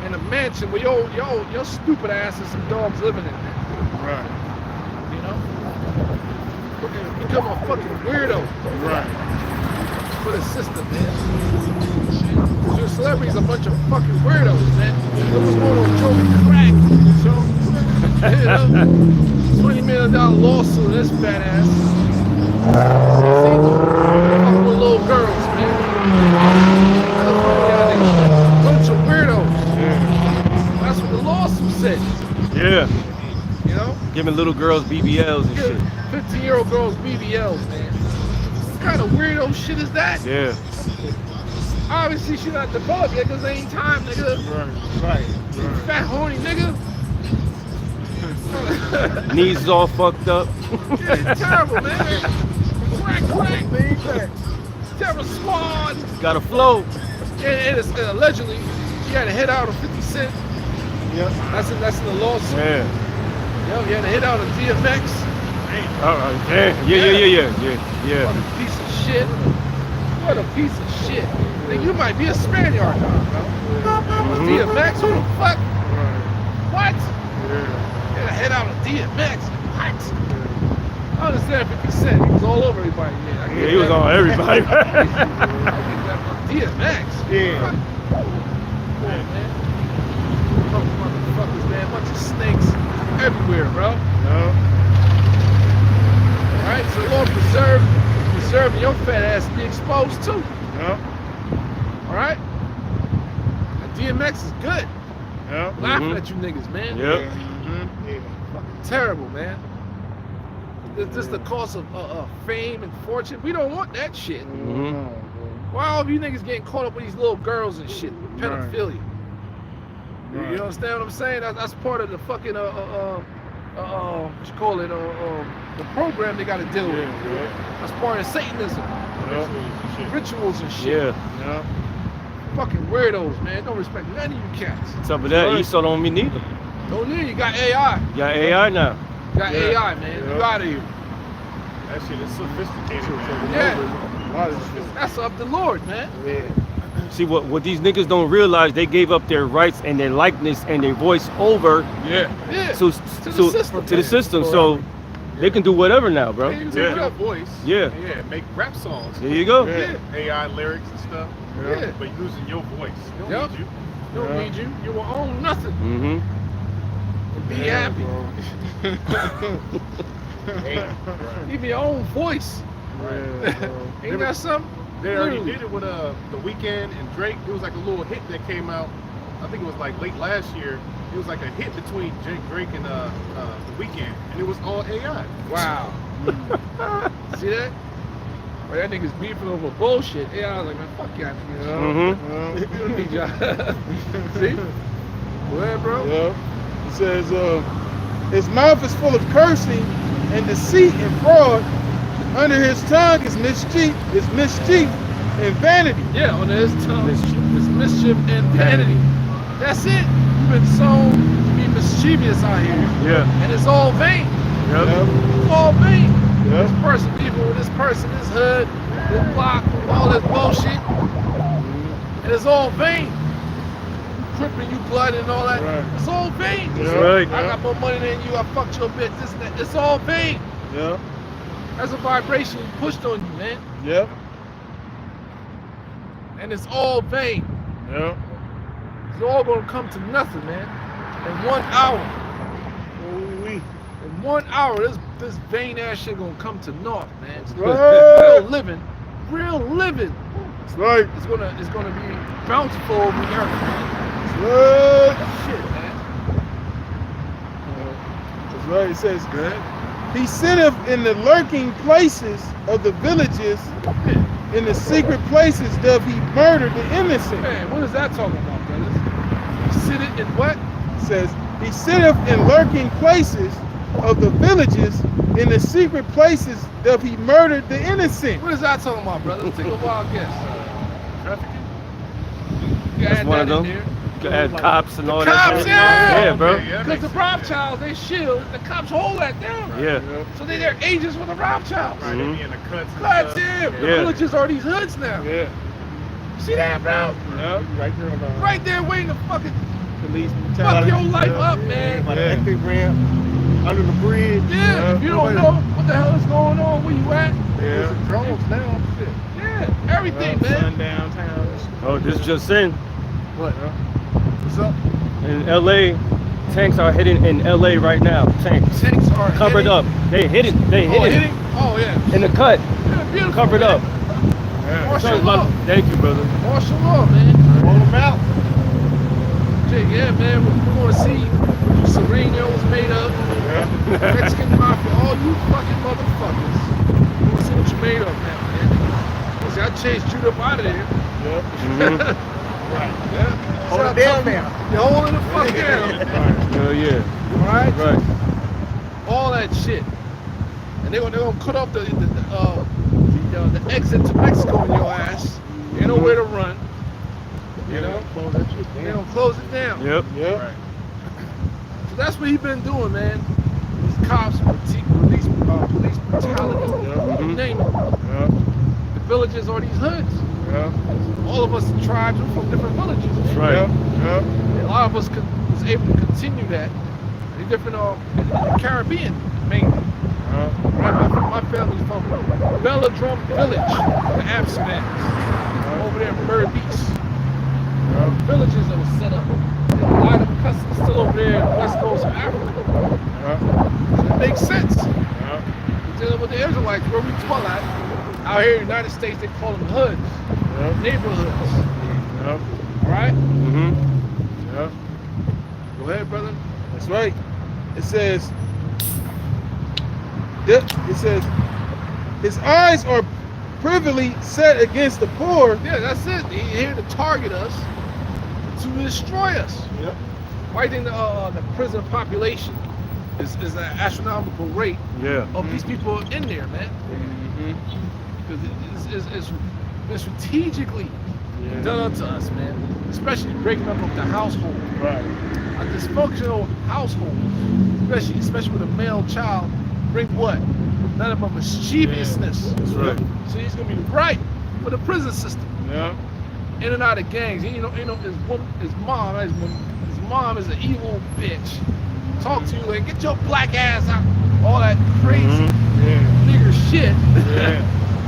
and a mansion where your stupid ass and some dogs living in there. Right. You know? Become a fucking weirdo. Right. For the system, man. Your celebrity's a bunch of fucking weirdos, man. What's going on, Joey Crack? You know? $20 million lawsuit, this fat ass. Fucking with little girls, man. Bunch of weirdos. That's what the lawsuit said. Yeah. You know? Giving little girls BBLs and shit. 15-year-old girls BBLs, man. What kind of weirdo shit is that? Yeah. Obviously, she not developed yet because there ain't time, nigga. Right. Fat horny nigga. Knees is all fucked up. Yeah, it's terrible, man. Crack, man. Terrible squad. Got a flow. And it's allegedly, she had a hit out of 50 Cent. Yep. That's in the lawsuit. Yeah. Yo, he had a hit out of DMX. Yeah. What a piece of shit. What a piece of shit. Nigga, you might be a Spaniard now, bro. DMX, who the fuck? What? Get a head out of DMX. What? I understand 50 Cent. He was all over everybody. Yeah, He was on everybody. I get that from DMX. Yeah. Come on, man. Fucking motherfuckers, man. Bunch of snakes everywhere, bro. Alright, so Lord preserve your fat ass to be exposed too. Alright? DMX is good. Laughing at you niggas, man. Yep. Fucking terrible, man. It's just the cost of fame and fortune. We don't want that shit. Why all of you niggas getting caught up with these little girls and shit? Pedophilia. You understand what I'm saying? That's part of the fucking what you call it? The program they got to deal with. That's part of Satanism. Rituals and shit. Fucking weirdos, man. Don't respect none of you cats. Top of that, Esau don't mean neither. Don't need it. You got AI. You got AI now. You got AI, man. You out of here. That shit is sophisticated, man. Yeah. That's up the Lord, man. See what these niggas don't realize, they gave up their rights and their likeness and their voice over Yeah. to To the system. So they can do whatever now, bro. They can do Take whatever. your voice. Yeah. Yeah, make rap songs. There you go. Yeah. AI lyrics and stuff. Yeah. But using your voice. They don't Yep. need you. Don't need you. You will own nothing. Mm-hmm. And be happy. Give me your own voice. Ain't that something? They already did it with The Weeknd and Drake. It was like a little hit that came out. I think it was like late last year. It was like a hit between Drake and The Weeknd, and it was all AI. Wow. See that? Well, that nigga's beefing over bullshit. Yeah, I was like, man, fuck y'all niggas. We don't need y'all. See? Go ahead, bro. It says, his mouth is full of cursing and deceit and fraud. Under his tongue is mischief and vanity. Yeah, on his tongue is mischief and vanity. That's it. You've been sown to be mischievous out here. Yeah. And it's all vain. Yep. It's all vain. Yep. This person, people with this person, this hood, this block, all this bullshit. And it's all vain. Cripping you blood and all that. Right. It's all vain. That's right. I got more money than you, I fucked your bitch, this and that. It's all vain. Yep. That's a vibration pushed on you, man. Yep. And it's all vain. Yeah. It's all gonna come to nothing, man. In 1 hour. Ooh-wee. In 1 hour, this vain ass shit gonna come to naught, man. Right. Real living. That's right. It's gonna be bountiful over the earth, man. That's right. Shit, man. That's right. It says, he sitteth in the lurking places of the villages. In the secret places doth he murder the innocent. Man, what is that talking about, brothers? Sit it in what? It says, he sitteth in lurking places of the villages. In the secret places doth he murder the innocent. What is that talking about, brother? Take a wild guess. Trafficking? You That's add one of that in them. there. You add cops and all Cops, that shit. yeah. Yeah, bro. Because the Rothschilds, they shield, the cops hold that down. Yeah. So they're agents for the Rothschilds. Right, they be in the cuts. and Cuts, stuff. yeah. The Yeah. villages are these hoods now. Yeah. See that, bro? Yeah. Right there on the Right there waiting to fucking police fuck brutality. your life up, man. By the exit ramp, under the bridge. Yeah, if you don't know what the hell is going on, where you at, Yeah. There's drones now. Shit. yeah, everything, man. Sundown town. Oh, this just in. What? What's up? In LA, tanks are hitting in LA right now. Tanks. Tanks are Covered hitting. up. They hit it. They Oh, hit it. hitting? Oh, yeah. In the cut. Yeah, beautiful. Covered man. up. Martial law. Thank you, brother. Martial law, man. Roll them out. Jay, yeah, man. We're going to see what Sereno was made of. Mexican mafia. All you fucking motherfuckers. We're going to see what you're made of now, man. See, I chased you up out of there. Mhm. Right. Yeah. Hold it down now. You're holding the fuck down. Hell yeah. All right? Right. All that shit. And they're gonna cut off the exit to Mexico in your ass. Ain't nowhere to run. You know? They're gonna close it down. Yep. Yep. Right. So that's what he's been doing, man. These cops, police brutality, you name it. Yeah. The villages are these hoods. Yeah. All of us tribes are from different villages. That's right. Yeah. A lot of us was able to continue that in different Caribbean, mainly. Right, my family's from Belladrum Village, the Amsterdams, over there in Bird Beach. Villages that was set up. And a lot of customs still over there in the west coast of Africa. So it makes sense. We're dealing with the Israelites, where we dwell at. Out here in the United States, they call them hoods, neighborhoods. All right? Mhm. Yeah. Go ahead, brother. That's right. It says, his eyes are privily set against the poor. Yeah, that's it. He's here to target us, to destroy us. Yep. Why do you think the prison population is an astronomical rate Yeah. of these people in there, man? Because it's been strategically done unto us, man. Especially breaking up of the household. Right. A dysfunctional household, especially with a male child, bring what? None of mischievousness. That's right. So he's gonna be right for the prison system. Yeah. In and out of gangs. You know, his mom is an evil bitch. Talk to you like, get your black ass out. All that crazy nigger shit.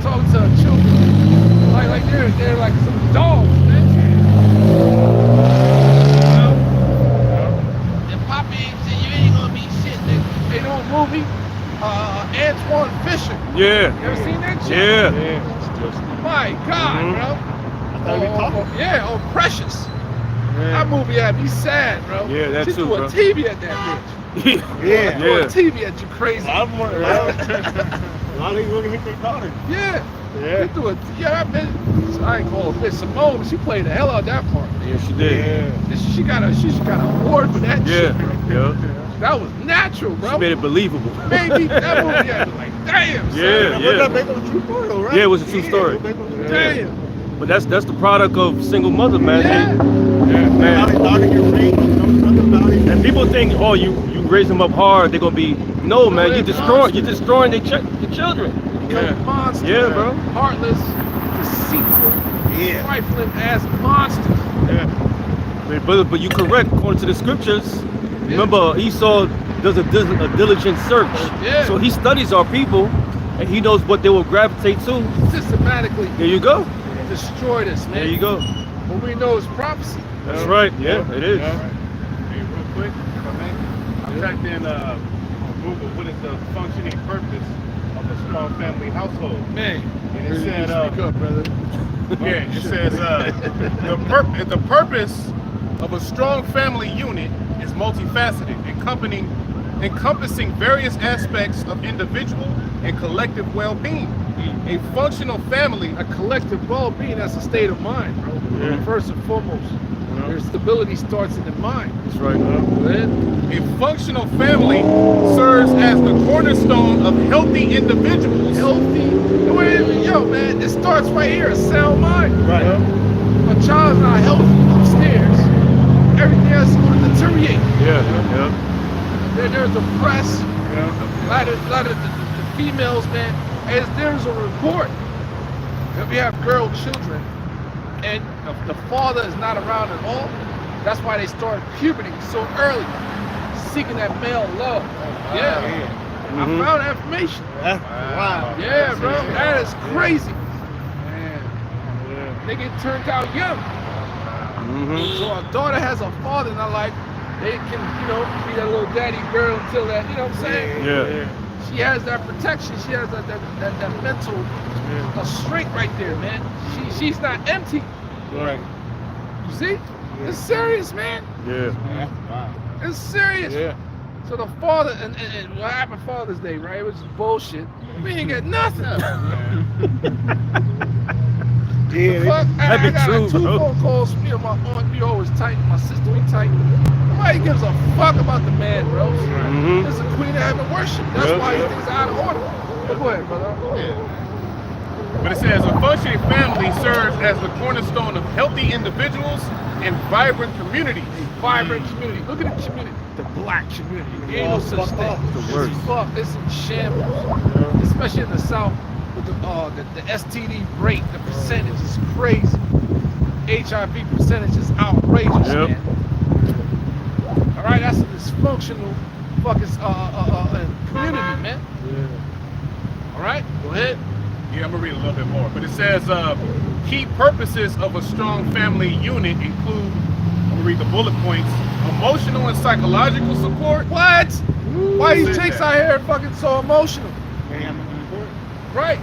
Talk to her children like they're like some dogs, man. And Poppy said you ain't gonna be shit, nigga. They know a movie, Antoine Fisher. Yeah. You ever seen that shit? Yeah. My God, bro. Oh, Precious. That movie had me sad, bro. Yeah, that she too, threw a bro. TV at that bitch. Yeah. Threw a TV at you, crazy. A lot of these women hit their daughters. Yeah. She threw a, that bitch. I ain't call her bitch Simone, but she played the hell out of that part. Yeah, she did. And she got an award for that shit. Yeah. That was natural, bro. She made it believable. Baby, that movie had me like, damn, son. Yeah. Was that based on a true story, though, right? Yeah, it was a true story. Damn. But that's the product of single mother, man. Yeah. Man. And people think, oh, you raise them up hard, they're gonna be. No, man, you're destroying the children. Monsters. Yeah, bro. Heartless, deceitful, trifling ass monsters. But you're correct, according to the scriptures. Remember, Esau does a diligent search. Yeah. So he studies our people, and he knows what they will gravitate to. Systematically. There you go. destroyed us, man. There you go. But we know it's prophecy. That's right. Yeah, it is. Hey, real quick, if I may, I typed in on Google, what is the functioning purpose of a strong family household? Man, And it said, speak up, brother. yeah, it says the purpose of a strong family unit is multifaceted, encompassing various aspects of individual and collective well-being. A functional family, A collective well-being, that's a state of mind, bro. Yeah. First and foremost, your stability starts in the mind. That's right. a functional family serves as the cornerstone of healthy individuals. Healthy. Yo, man, it starts right here, a sound mind. Right. If a child's not healthy upstairs, everything else is going to deteriorate. Yeah. They're depressed. A lot of the females, man, as there's a report that we have girl children and the father is not around at all. That's why they start puberty so early, seeking that male love. Yeah. I found that information. Wow. Yeah, bro, that is crazy. Man. They get turned out young. So our daughter has a father in her life. They can, be that little daddy girl until that, you know what I'm saying? Yeah. She has that protection. She has that mental strength right there, man. She's not empty. Right. You see? It's serious, man. Yeah. Wow. It's serious. Yeah. So the father, and what happened Father's Day, right? It was just bullshit. We ain't get nothing. Fuck, I That'd be got true, two bro. phone calls from me and my aunt. We always tight. My sister, we tight. Nobody gives a fuck about the man, bro. This is the queen of heaven worship. That's Yep. why things are out of order. But go ahead, brother. But it says a functioning family serves as the cornerstone of healthy individuals and vibrant communities. A vibrant community. Look at the community. The black community. There ain't no such thing. The worst. It's in shambles. Especially in the South. With the STD rate, the percentage is crazy. HIV percentage is outrageous, Yep. man. All right, that's a dysfunctional fucking community, man. All right, go ahead. Yeah, I'm gonna read a little bit more. But it says key purposes of a strong family unit include, I'm gonna read the bullet points, emotional and psychological support. What? Why Who these said chicks that? out here fucking so emotional? Right.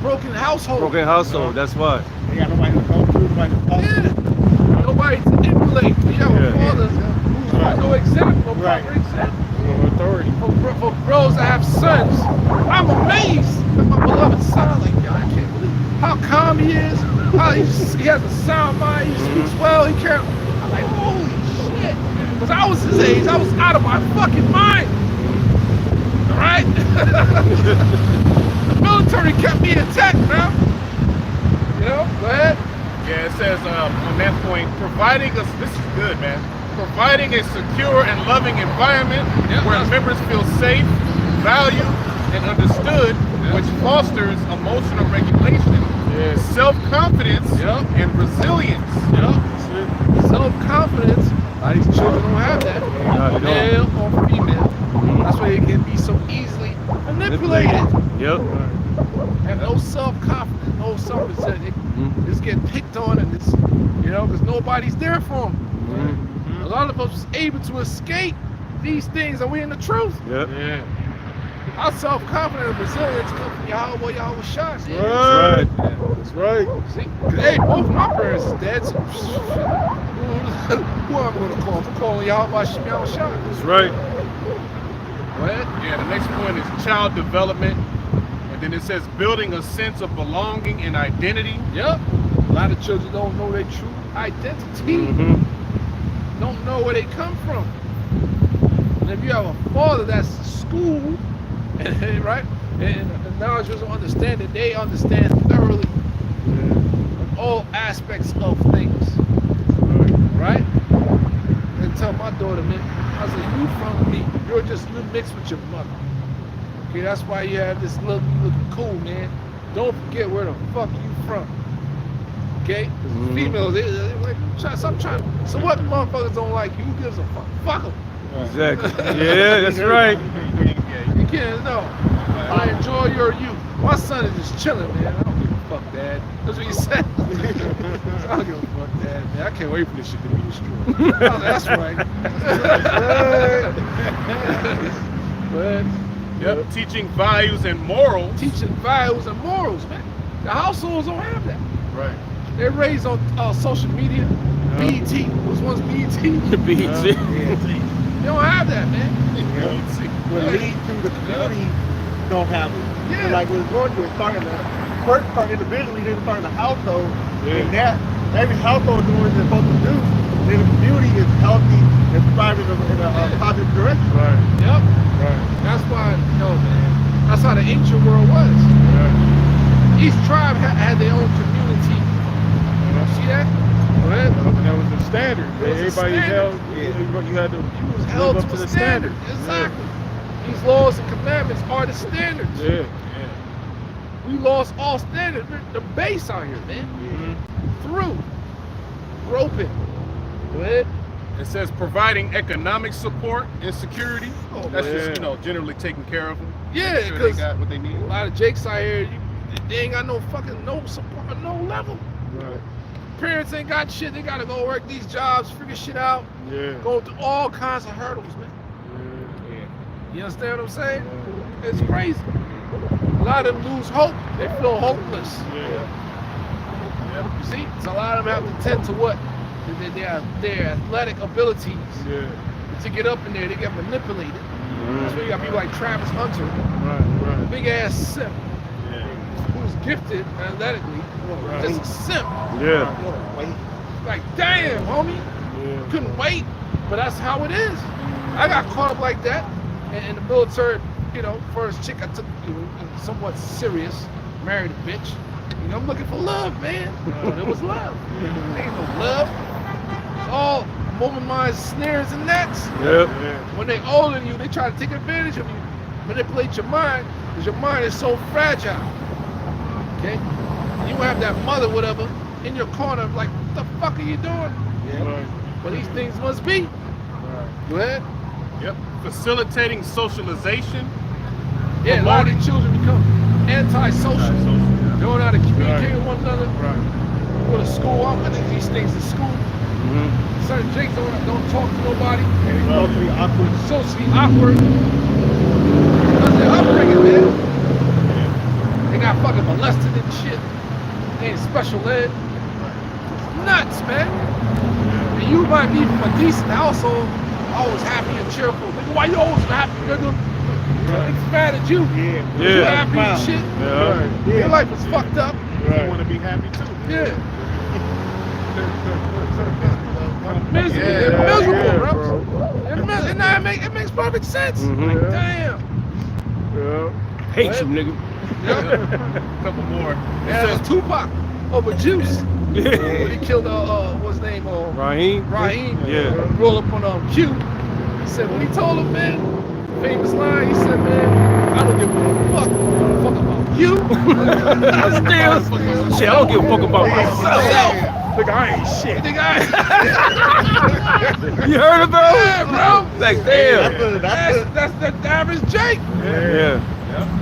Broken household. Broken household. That's why. They got nobody to go to, nobody to talk to. Yeah. Nobody to emulate. We have a Yeah. father who's no example, no proper example. Authority. For bros that have sons, I'm amazed at my beloved son. Like, yo, I can't believe how calm he is. How he has a sound mind. He speaks well. He cares. I'm like, holy shit. Because I was his age. I was out of my fucking mind. All right? The military kept me intact, man. Go ahead. Yeah, it says on that point, providing us, this is good, man. Providing a secure and loving environment where members feel safe, valued, and understood, which fosters emotional regulation, self-confidence, and resilience. Self-confidence. These children don't have that. Male or female. That's why they can be so easily manipulated. Yep. And no self-confidence, no self-respect. They just get picked on and it's, because nobody's there for them. A lot of us was able to escape these things and we're in the truth. Yep. Our self-confidence and resilience come from Yahweh Shah. Right. That's right. See? 'Cause, hey, both my parents is dead. So who I'm going to call? I'm calling Yahweh Shah. That's right. Go ahead. Yeah, the next point is child development. And then it says building a sense of belonging and identity. Yep. A lot of children don't know their true identity. Don't know where they come from. And if you have a father that's school, right, and knowledge and understanding, they understand thoroughly all aspects of things, right? And tell my daughter, man, I said, you from me. You're just mixed with your mother. Okay, that's why you have this look, you looking cool, man. Don't forget where the fuck you from. Okay? Females, they're like, stop trying. So what motherfuckers don't like you? Who gives a fuck? Fuck them. Exactly. Yeah, that's right. You can't know. I enjoy your youth. My son is just chilling, man. I don't give a fuck, Dad. That's what he said. I don't give a fuck, Dad, man. I can't wait for this shit to be destroyed. I was like, that's right. But, Yep. Teaching values and morals. teaching values and morals, man. The households don't have that. Right. They're raised on social media. BET. Which one's BET? BT. They don't have that, man. Will lead to the community don't have it. Yeah. So like we're going to it, starting the first start individually, then starting the household, and that every household doing what they're supposed to do, then the community is healthy and thriving in a positive direction. Right. Yep. Right. That's why, man. That's how the ancient world was. Right. Each tribe had their own community. You see that? Go ahead. That was the standard. It was a Everybody standard. held. You had to. You was held live to up a the standard. Exactly. These laws and commandments are the standards. Yeah. We lost all standards. We're the base out here, man. Through groping. Go ahead. It says providing economic support and security. Oh, That's man. just generally taking care of them. Yeah, Make sure they because got what they need. a lot of Jakes out here, they ain't got no support, no level. Right. Parents ain't got shit. They gotta go work these jobs, figure shit out, Yeah. go through all kinds of hurdles, man. You understand what I'm saying? It's crazy. A lot of them lose hope. They feel hopeless. You see? So a lot of them have to tend to what? Their athletic abilities. Yeah. To get up in there, they get manipulated. That's why you got people like Travis Hunter, Right. big ass simp, Yeah. who's gifted athletically, just a simp. Yeah. Like, damn, homie, couldn't wait. But that's how it is. I got caught up like that in the military. First chick I took somewhat serious, married a bitch. I'm looking for love, man. There was love. Ain't no love. It's all moment-mind snares and nets. Yep. When they older than you, they try to take advantage of you, manipulate your mind, because your mind is so fragile. Okay? You have that mother, whatever, in your corner, like, what the fuck are you doing? But these things must be. Go ahead. Yep. Facilitating socialization. Yeah, a lot of these children become anti-social. They don't know how to communicate with one another. Go to school, I think these things in school. Certain Jakes don't talk to nobody. Socially awkward. Socially awkward. Because they're upbringing, man. They got fucking molested and shit. They ain't special ed. Nuts, man. And you might be from a decent household, always happy and cheerful. Nigga, why you always happy, nigga? Niggas mad at you. You happy and shit. Your life is fucked up. You want to be happy too. Yeah. They're miserable, bro. It makes perfect sense. Damn. Hate you, nigga. Couple more. Yeah, it was Tupac over Juice. When he killed what's his name? Raheem. Yeah. Roll up on Q. He said when he told him, man, famous line. He said, man, I don't give a fuck about you. Shit, I don't give a fuck about myself. Nigga, I ain't shit. Nigga, You heard it, bro? Yeah, bro. Like, damn. That's the average Jake. Yeah.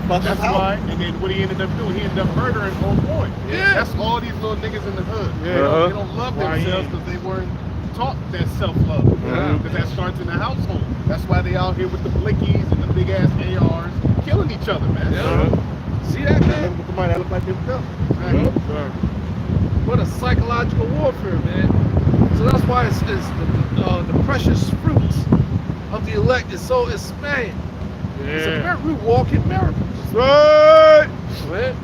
That's why. And then what he ended up doing, he ended up murdering old boy. Yeah. That's all these little niggas in the hood. They don't love themselves because they weren't taught that self-love. Because that starts in the household. That's why they out here with the blickies and the big ass ARs killing each other, man. See that, man? Somebody that look like themselves. What a psychological warfare, man. So that's why it's the precious fruits of the elect is so, man. It's a we walk in miracles. Right. Man.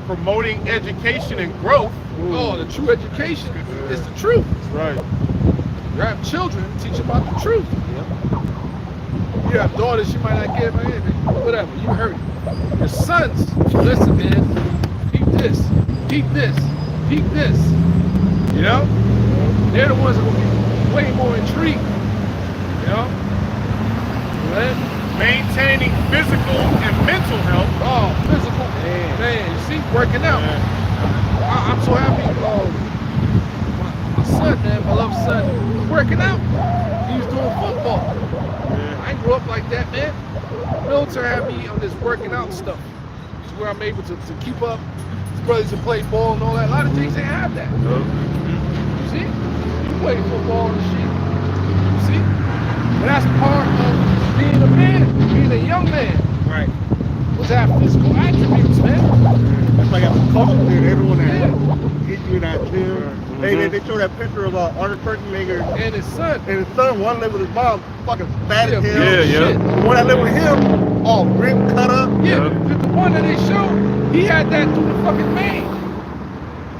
Promoting education and growth. Oh, the true education is the truth. Right. You have children, teach them about the truth. You have daughters, you might not get, man, whatever, you heard it. Your sons, listen, man, peep this, peep this, peep this. You know? They're the ones that will be way more intrigued. You know? Man. Maintaining physical and mental health. Oh, physical. Man, you see, working out. I'm so happy. My son, man, my beloved son, was working out. He was doing football. I ain't grew up like that, man. The military had me on this working out stuff. It's where I'm able to keep up, brothers that play ball and all that. A lot of things ain't have that. You see? You play football and shit. You see? And that's part of being a man, being a young man. Right. Was have physical attributes, man. That's like a culture there. Everyone that hit you in that gym. They show that picture of Arnold Schwarzenegger And his son. and his son. One lived with his mom, fucking fat as hell. Yeah. The one that lived with him, all ripped, cut up. Yeah, the one that they showed, he had that through the fucking maid.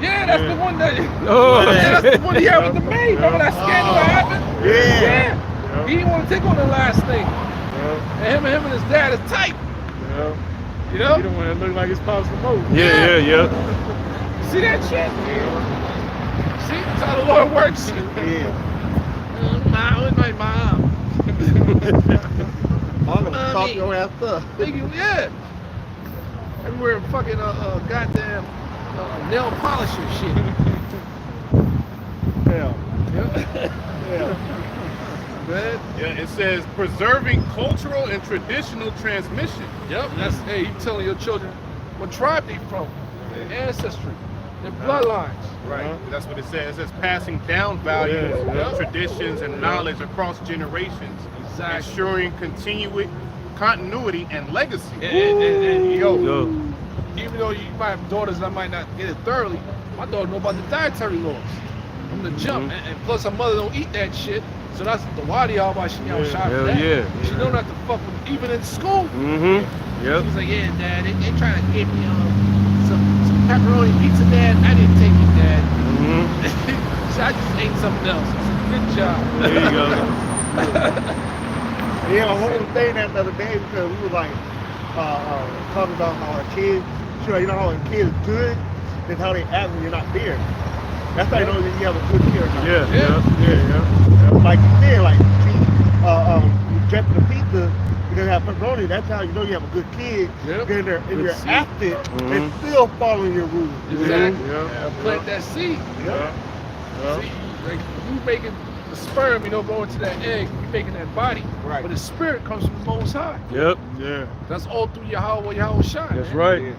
Yeah, that's the one that. Oh, Yeah, that's the one he had with the maid. Remember that scandal that happened? Yeah. He didn't want to take on the last thing. And him and his dad is tight. You know? You don't want to look like his pops the most. Yeah. See that shit? See? That's how the Lord works. Yeah. My mom. I'm gonna talk your ass up. Yeah. Everywhere fucking goddamn nail polish and shit. Yeah. Man. Yeah, it says preserving cultural and traditional transmission. Yep, that's, hey, you telling your children what tribe they from, their ancestry, their bloodlines. Right. That's what it says. It says passing down values, Yeah. traditions, and knowledge across generations, Exactly. ensuring continuity and legacy. And yo, Yo. even though you might have daughters that might not get it thoroughly, my daughter know about the dietary laws from the jump. And plus her mother don't eat that shit. So that's the wadi all why she shot Hell that. yeah. She don't have to fuck with even in school. Yep. She's like, yeah, Dad, they trying to give me some pepperoni pizza, Dad. I didn't take it, Dad. So I just ate something else. Good job. There you go. Yeah, a whole thing that the other day because we were like talking about how our kids, sure, you know how a kid is good, is how they act when you're not there. That's how you know that you have a good kid or not. Yeah. Like you said, like you reject the pizza because you have pepperoni. That's how you know you have a good kid. Yep. If you're seed. active, they're still following your rules. Exactly. Plant that seed. See, like you making the sperm, going to that egg, you making that body. Right. But the spirit comes from the Most High. Yep. That's all through Yahweh Shine. That's man. right.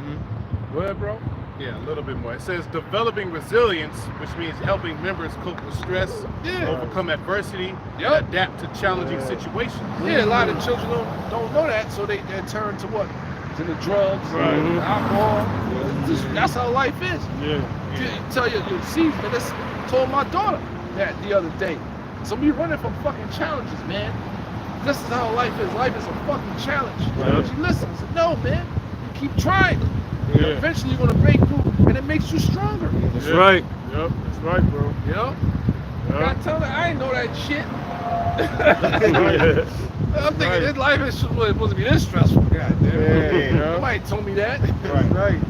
Go ahead, bro. Yeah, a little bit more. It says developing resilience, which means helping members cope with stress, overcome adversity, and adapt to challenging situations. Yeah, a lot of children don't know that, so they turn to what? To the drugs, the alcohol. That's how life is. Tell your seeds, man. I told my daughter that the other day. So we running from fucking challenges, man. This is how life is. Life is a fucking challenge. She listens. No, man. You keep trying. Eventually you're gonna break through, and it makes you stronger. That's right. Yep, that's right, bro. You know? I gotta tell her I ain't know that shit. I'm thinking this life is supposed to be this stressful. Goddamn. Nobody told me that. Right.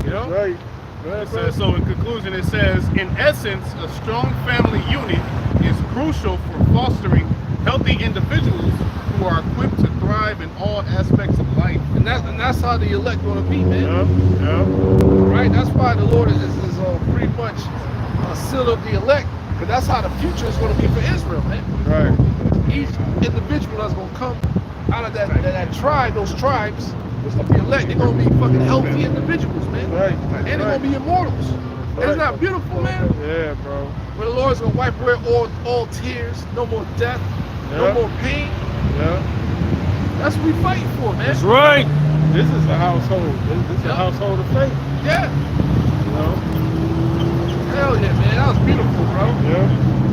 You know? Right. It says, so in conclusion, it says, in essence, a strong family unit is crucial for fostering healthy individuals who are equipped to thrive in all aspects of life. And that's how the elect gonna be, man. Right? That's why the Lord is pretty much a seal of the elect, because that's how the future is gonna be for Israel, man. Right. Each individual that's gonna come out of that tribe, those tribes, of the elect, they're gonna be fucking healthy individuals, man. And they're gonna be immortals. Isn't that beautiful, man? Yeah, bro. Where the Lord's gonna wipe away all tears, no more death, no more pain. That's what we fighting for, man. That's right. This is a household. This is a household of faith. Yeah. You know? Hell yeah, man. That was beautiful, bro.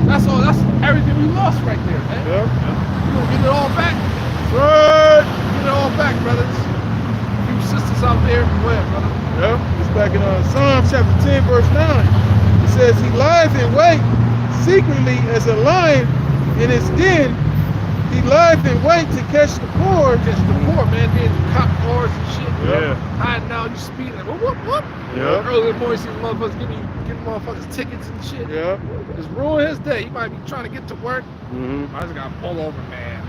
That's all. That's everything we lost right there, man. We're gonna get it all back. Get it all back, brothers. You sisters out there, go ahead, brother. It's back in Psalm chapter 10, verse 9. It says, he lies in wait secretly as a lion in his den. He lies in wait to catch the poor. Catch the poor, man. Being cop cars and shit. Hiding out, you speeding. Like, whoop, whoop. Early in the morning, see the motherfuckers giving motherfuckers tickets and shit. Just ruin his day. He might be trying to get to work. I just got pulled over, man.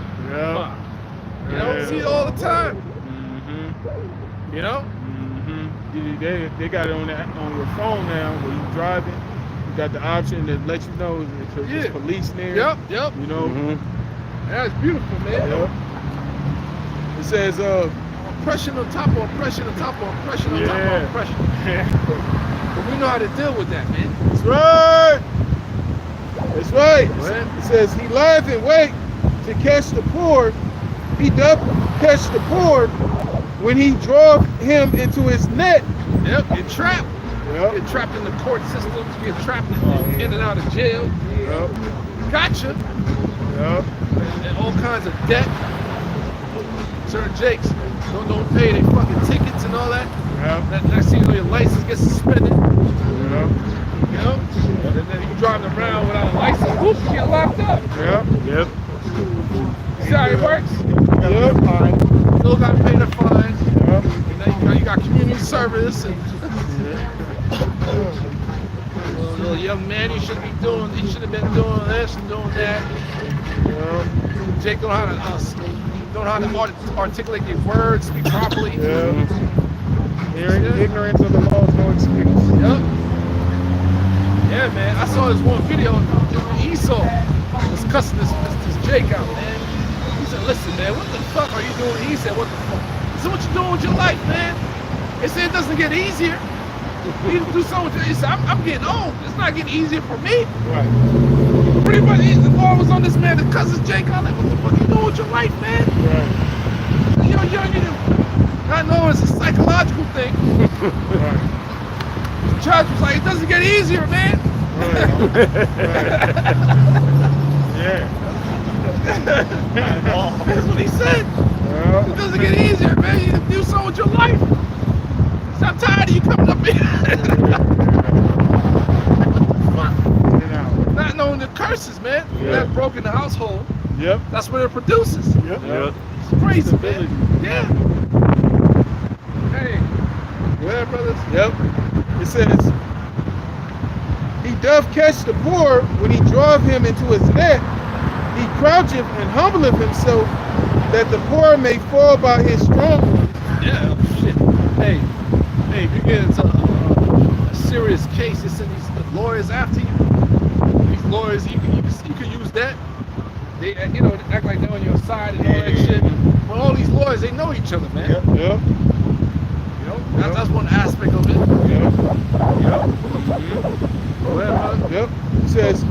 You know, see it all the time. You know? They got it on your phone now where you're driving. You got the option to let you know if there's police there. Yep. You know? That's beautiful, man. It says, oppression on top of oppression on top of oppression on top of oppression. But we know how to deal with that, man. That's right. That's right. It says he lieth in wait to catch the poor. He doth catch the poor when he drove him into his net. Yep, get trapped. Yep. Get trapped in the court systems. Get trapped in and out of jail. Yep. Gotcha. Yep. And all kinds of debt. Certain Jakes don't pay their fucking tickets and all that. Yep. That next thing you know, your license gets suspended. Yep. You know? And then you driving around without a license, whoop, you get locked up. Yep. Yep. See how it works? Yep. Still got to pay the fines. Yep. And then you got community service and little young man, you should have been doing this and doing that. Jake don't know how to articulate their words, speak properly. Ignorance of the law is no excuse. Yep. Yeah, man. I saw this one video. Esau was cussing this Jake out, man. He said, "Listen, man, what the fuck are you doing?" He said, "What the fuck?" He said, "What you doing with your life, man?" He said, "It doesn't get easier. You need to do something with it." He said, I'm getting old. It's not getting easier for me." Right. Pretty much, the law was on this man to cuss his Jake out. Like, what the fuck you doing with your life, man? Right. You know, I know it's a psychological thing. Right. The judge was like, "It doesn't get easier, man." Right. Yeah. That's what he said. Yeah. It doesn't get easier, man. You do something with your life. So I'm tired of you coming up here. What the fuck? Not knowing the curses, man. That broke in the household. Yep. That's what it produces. Yep. It's crazy, man. Yeah. Hey. Go ahead, brothers. Yep. It says, he doth catch the poor when he draweth him into his net. He croucheth and humbleth himself, that the poor may fall by his strong ones. Yeah. Shit. Hey, if you get into a serious case, they send these lawyers after you. These lawyers, you can use that. They, act like they're on your side and all that shit. But all these lawyers, they know each other, man. Yep. Yep. That's one aspect of it. Yep. Go ahead, brother. Yep. It says,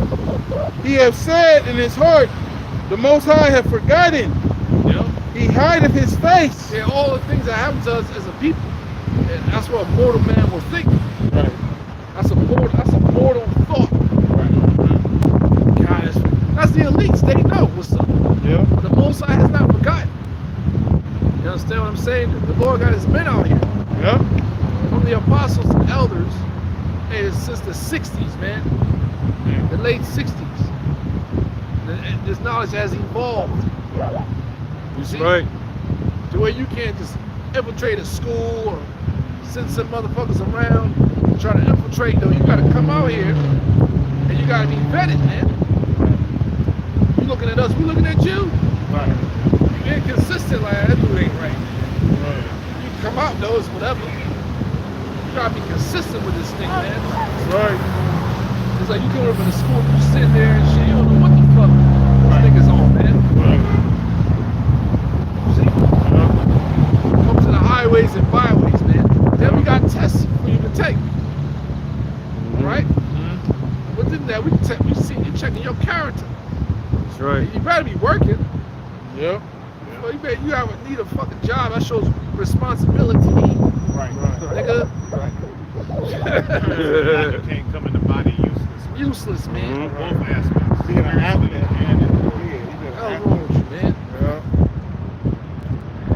he hath said in his heart, the Most High have forgotten. Yep. He hideth his face. Yeah, all the things that happen to us as a people. And that's what a mortal man will think. Right. That's a mortal thought. Right. God, that's the elites. They know what's up. Yep. The Most High has not forgotten. You understand what I'm saying? The Lord got his men out here. Yep. From the apostles and elders, since the 60s, man. The late 60s. This knowledge has evolved. You see? Right. To where you can't just infiltrate a school or send some motherfuckers around and try to infiltrate. Though you gotta come out here and you gotta be vetted, man. You looking at us, we looking at you. Right. You inconsistent, like that dude ain't right. You come out though, it's whatever. You gotta be consistent with this thing, man. Right. It's like you go over to school, you sit there and shit, you don't know what the fuck this nigga's on, man. Right. See? Come to the highways and byways, man. Then we got tests for you to take. Right? Within that, we see you checking your character. That's right. You better be working. Yep. Well, you need a fucking job. That shows responsibility. Right. Right. Nigga. You can't come in the body useless. Useless, man. Both aspects. Being an athlete. Hell wrong with you, man. Yep.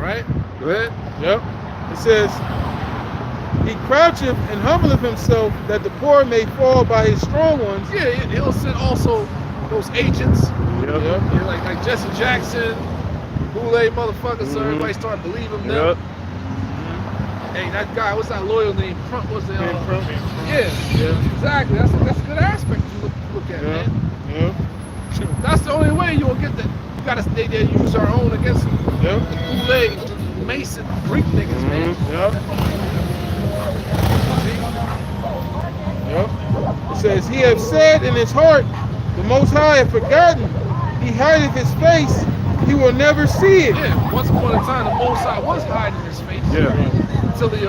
Right? Go ahead. Yep. It says, he croucheth and humbleth himself, that the poor may fall by his strong ones. Yeah, he'll send also those agents. Yep. Yeah, like Jesse Jackson, Boule motherfuckers, so everybody started believing them. Yep. Hey, that guy, what's that lawyer name? Crump was the Crump. Yeah, exactly. That's a good aspect to look at, man. Yep. That's the only way you'll get that. You gotta stay there, use our own against them. Yep. Boule, Mason, Greek niggas, man. Yep. Yep. It says, he hath said in his heart, the Most High hath forgotten. He hideth his face. he will never see it. Yeah, once upon a time, the Most High was hiding his face. Yeah. Until the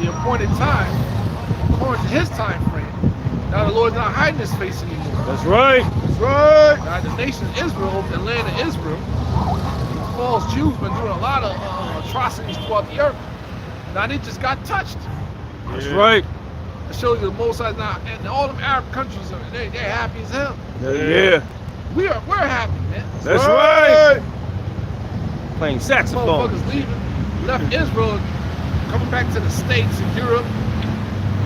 appointed time, according to his time frame. Now the Lord's not hiding his face anymore. That's right. That's right. Now the nation of Israel, the land of Israel, false Jews been doing a lot of atrocities throughout the earth. Now they just got touched. That's right. It shows you the Most High now, and all them Arab countries, they're happy as hell. Yeah. We're happy, man. That's right. Playing saxophone. Motherfuckers leaving, left Israel, coming back to the States and Europe.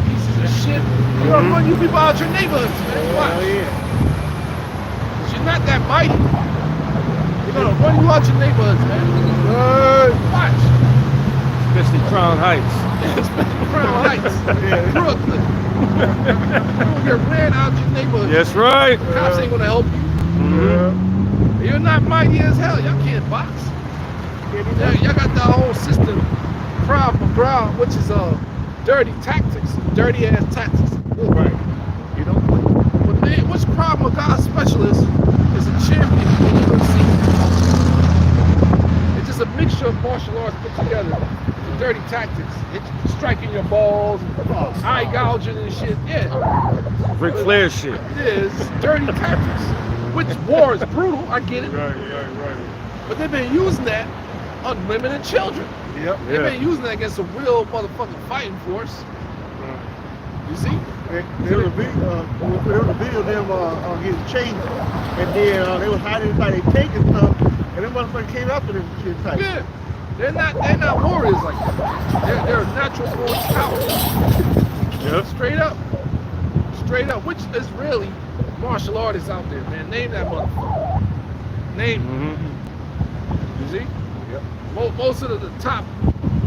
Pieces of shit. You're gonna run you people out your neighborhoods, man. Watch. Oh, yeah. 'Cause you're not that mighty. They're gonna run you out your neighborhoods, man. Watch. Especially Crown Heights. Especially Crown Heights, Brooklyn. You're gonna get ran out your neighborhood. That's right. Cops ain't gonna help you. You're not mighty as hell. Y'all can't box. Y'all got the whole system, Krav McGraw, which is dirty tactics, dirty ass tactics. Right. You know, but man, which Krav McGraw specialist is a champion in the UFC? It's just a mixture of martial arts put together. The dirty tactics, it's striking your balls, eye gouging and shit. Yeah, Ric Flair shit. it is dirty tactics. Which war is brutal, I get it. Right. But they've been using that on women and children. Yep. They've been using that against a real motherfucking fighting force. You see? There was a video of them getting chased, and then they was hiding inside their tank and stuff, and them motherfuckers came after them shit tight. Yeah. They're not warriors like that. They're natural born cowards. Yep. Straight up. Which Israeli martial artists out there, man? Name that motherfucker. Name. You see? Yep. Most of the top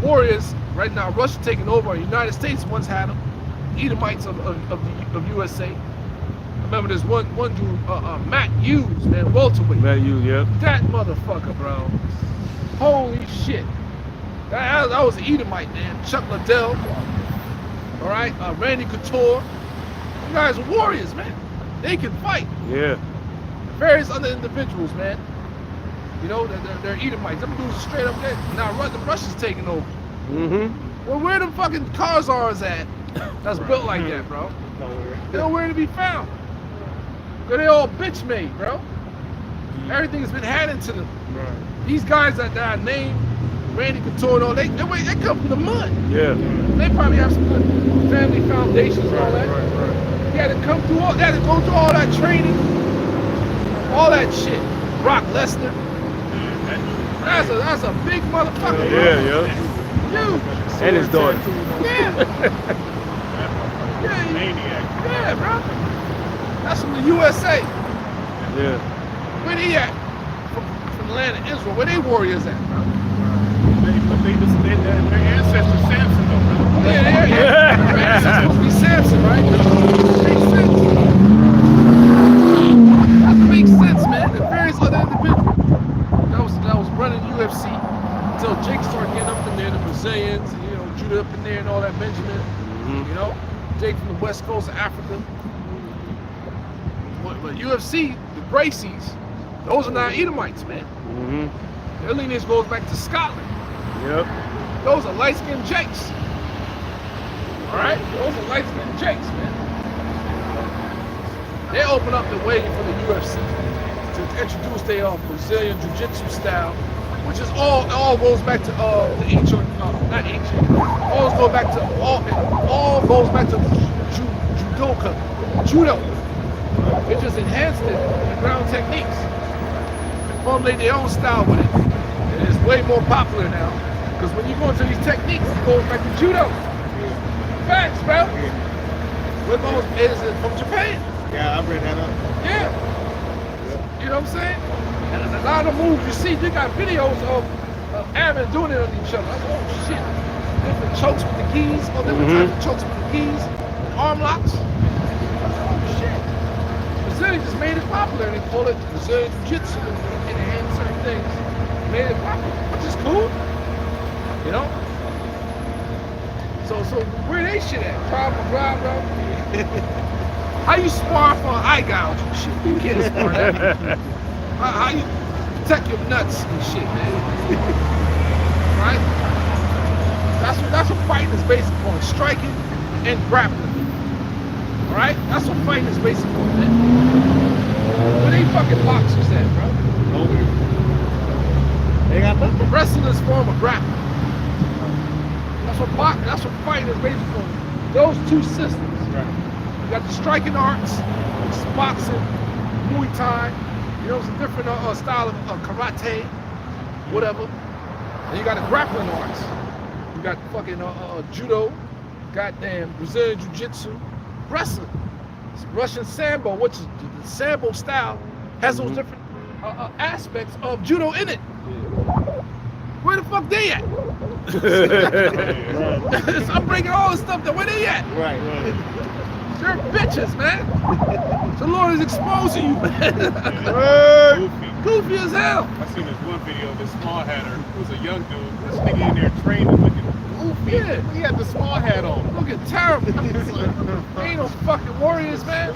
warriors right now, Russia taking over. United States once had them. Edomites of USA. I remember there's one dude, Matt Hughes, man, welterweight. Matt Hughes, yep. That motherfucker, bro. Holy shit. That was an Edomite, man. Chuck Liddell. All right, Randy Couture. You guys are warriors, man. They can fight. Yeah. Various other individuals, man. You know, they're Edomites. Them dudes are straight up there. Now the Russians taking over. Well, where the fucking cars are at? That's built like that, bro. They're nowhere to be found. Cause they all bitch made, bro. Everything has been handed to them. These guys that I named, Randy Couture and all, they come from the mud. Yeah. They probably have some good family foundations and all that. They had to come through all, they had to go through all that training, all that shit. Brock Lesnar. That's a big motherfucker. Yeah. Huge. And his daughter. Yeah, bro. That's from the USA. Yeah. Where they at? From the land of Israel. Where they warriors at, bro? Their ancestor Samson, though, bro. Yeah. Their ancestors supposed to be Samson, right? Makes sense. That makes sense, man. And various other individuals that was running UFC until Jake started getting up in there, the Brazilians, and, you know, Judah up in there and all that, Benjamin. You know, Jake from the west coast of Africa. But UFC, the Gracies, those are not Edomites, man. Their lineage goes back to Scotland. Yep. Those are light-skinned Jakes. All right? Those are light-skinned Jakes, man. They open up the way for the UFC to introduce their Brazilian Jiu-Jitsu style, which is all goes back to the ancient, not ancient, all goes back to judo. They just enhanced it with ground techniques, formulate their own style with it, and it's way more popular now. Because when you go into these techniques, it goes back to judo. Facts, bro. What goes is it from Japan? Yeah, I read that up. Yeah. You know what I'm saying? And a lot of moves you see, they got videos of Aaron doing it on each other. Like, oh shit. Different chokes with the keys, or different types of chokes with the keys, arm locks. Oh shit. Brazilian just made it popular. They call it Brazilian Jiu-Jitsu and enhance certain things. Made it popular, which is cool. You know? So where they shit at? Krav McGraw, bro? How you spar for an eye gouge and shit? You can't spar that. How you protect your nuts and shit, man. Right? That's what fighting is based upon. Striking and grappling. Alright? That's what fighting is based upon, man. Where they fucking boxers at, bro? Nowhere. They got nothing. Wrestling is a form of grappling. That's what fighting is based upon. Those two systems. Right. You got the striking arts, which is boxing, Muay Thai, you know, it's a different style of karate, whatever. And you got the grappling arts. You got fucking judo, goddamn Brazilian jiu-jitsu, wrestling. It's Russian sambo, which is the sambo style, has those different aspects of judo in it. Where the fuck they at? I'm breaking all this stuff down. Where they at? Right. They're bitches, man. The Lord is exposing you, man. Goofy as hell. I seen this one video of this small hatter. It was a young dude. This nigga in there training looking goofy. Yeah. He had the small hat on. Looking terrible. They ain't no fucking warriors, man.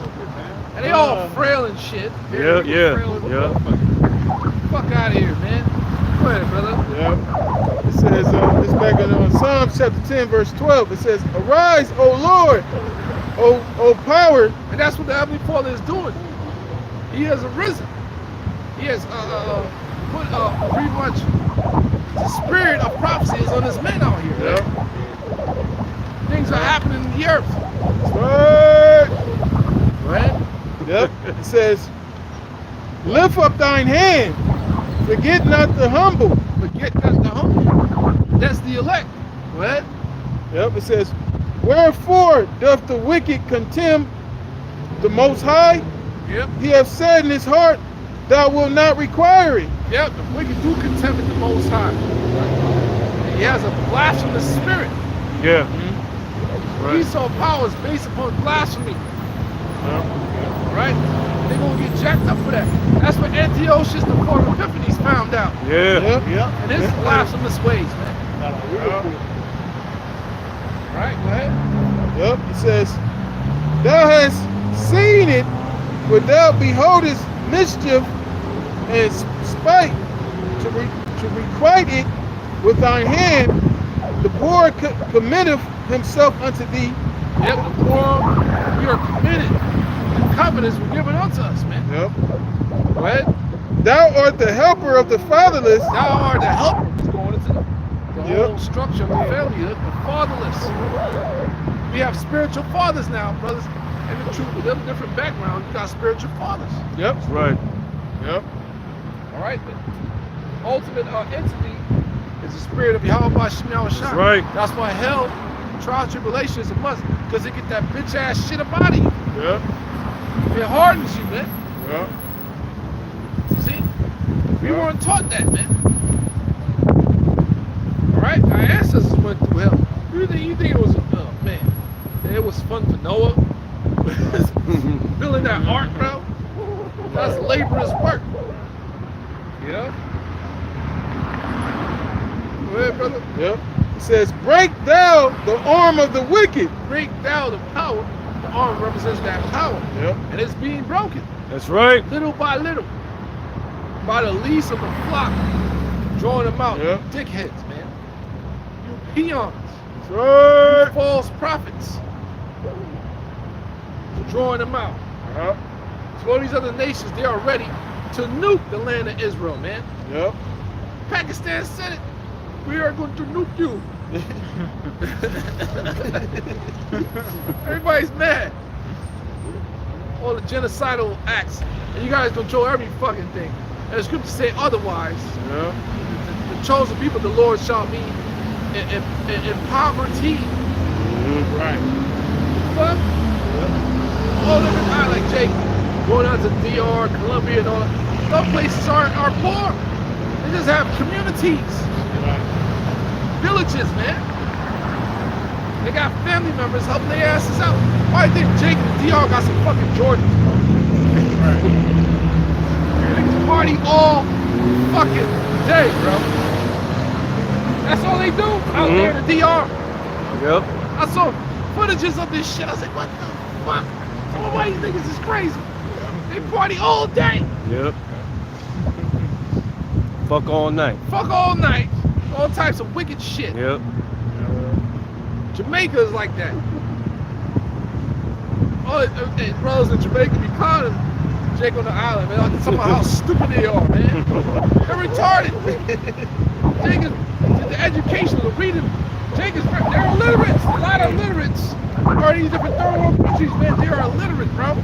And they all frail and shit. Yeah. Fuck out of here, man. Go ahead, brother. Yep. It says, it's back in Psalms chapter 10, verse 12. It says, arise, O Lord, O power. And that's what the Heavenly Father is doing. He has arisen. He has put pretty much the spirit of prophecy is on his men out here. Yep. Things are happening in the earth. Right. Right? Yep. It says, lift up thine hand. Forget not the humble. Forget not the humble. That's the elect. Right? Yep. It says, wherefore doth the wicked contemn the Most High? Yep. He hath said in his heart, thou wilt not require it. Yep. The wicked do contempt the Most High. He has a blasphemous spirit. Yeah. Right. Esau power is based upon blasphemy. Right? They're going to get jacked up for that. That's what Antiochus the fourth Epiphanes found out. Yeah. Yep. And his blasphemous ways, man. Right? Go ahead. Yep. It says, thou hast seen it, but thou beholdest mischief and spite to requite it with thine hand. The poor committeth himself unto thee. Yep, the poor, we are committed. The covenants were given unto us, man. Yep. Go ahead. Thou art the helper of the fatherless. Thou art the helper. It's going into the Yep. whole structure of the family, the fatherless. We have spiritual fathers now, brothers. And the truth, with them different background, you got spiritual fathers. Yep. Right. Yep. All right? The ultimate entity is the spirit of Yahweh Shemel Shah. Right. That's why hell, trial, tribulation is a must, because they get that bitch ass shit up out of you. Yep. It hardens you, man. Yep. See? We weren't taught that, man. All right? Our ancestors went through hell. You think it was, man, it was fun for Noah? Building that ark, bro? That's laborer's work. Yeah? Go ahead, brother. Yep. It says, break thou the arm of the wicked. Break down the power. The arm represents that power. Yep. And it's being broken. That's right. Little by little. By the least of the flock. Drawing them out. Yep. Dickheads, man. You peons. That's right. False prophets. Drawing them out. Yep. So all these other nations, they are ready to nuke the land of Israel, man. Yep. Pakistan said it. We are going to nuke you. Everybody's mad. All the genocidal acts. And you guys control every fucking thing. And the scriptures say otherwise. Yep. The chosen people, the Lord shall be in poverty. Right. Fuck. All different kind like Jake, going out to DR, Colombia, and all that. Some places are poor. They just have communities, villages, man. They got family members helping their asses out. Why do you think Jake and DR got some fucking Jordans? They party all fucking day, bro. That's all they do out there in the DR. Yep. I saw footages of this shit. I was like, what the fuck? Some of these niggas is crazy. They party all day. Yep. Fuck all night. Fuck all night. All types of wicked shit. Yep. Jamaica is like that. Oh, and brothers in Jamaica be calling Jake on the island, man. Talking about how stupid they are, man. They're retarded. Jake is, the education, the reading. Jake is, they're illiterates. A lot of illiterates. All these different third world countries, man, they are illiterate, bro.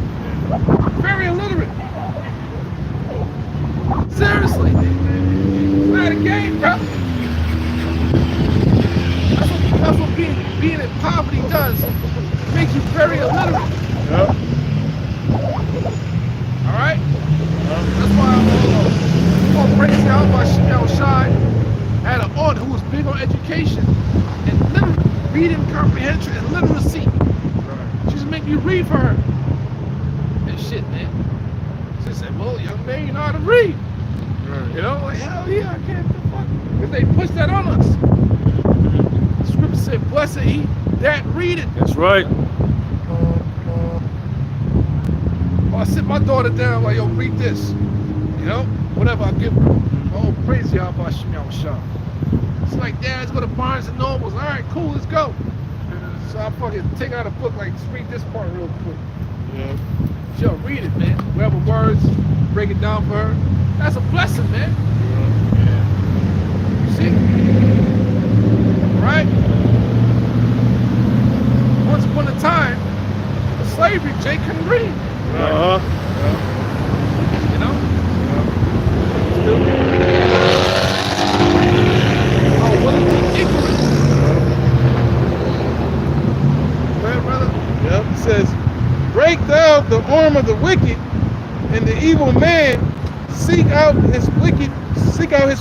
Very illiterate. Seriously. It's not a game, bro. That's what being in poverty does. It makes you very illiterate. Yep. Alright? That's why I'm all crazy out by Chanel Shy. Had an aunt who was big on education and reading comprehension and literacy. She just make me read for her. And shit, man. She said, well, young man, you know how to read. You know, like, hell yeah, I can't do fuck. Because they push that on us. The scripture said, blessed he that read it. That's right. I sit my daughter down like, yo, read this. You know, whatever I give her. Oh, praise Yahweh Shemel Shah. It's like, Dad, let's go to Barnes and Nobles. All right, cool, let's go. So I fucking take out a book, like, just read this part real quick. Yeah. Yo, read it, man. Whatever words, break it down for her. That's a blessing, man. You see? Right? Once upon a time, slavery, Jake couldn't read. Uh-huh. You know? Oh, what is ignorant? Go ahead, brother. Yep. It says, break thou the arm of the wicked, and the evil man seek out his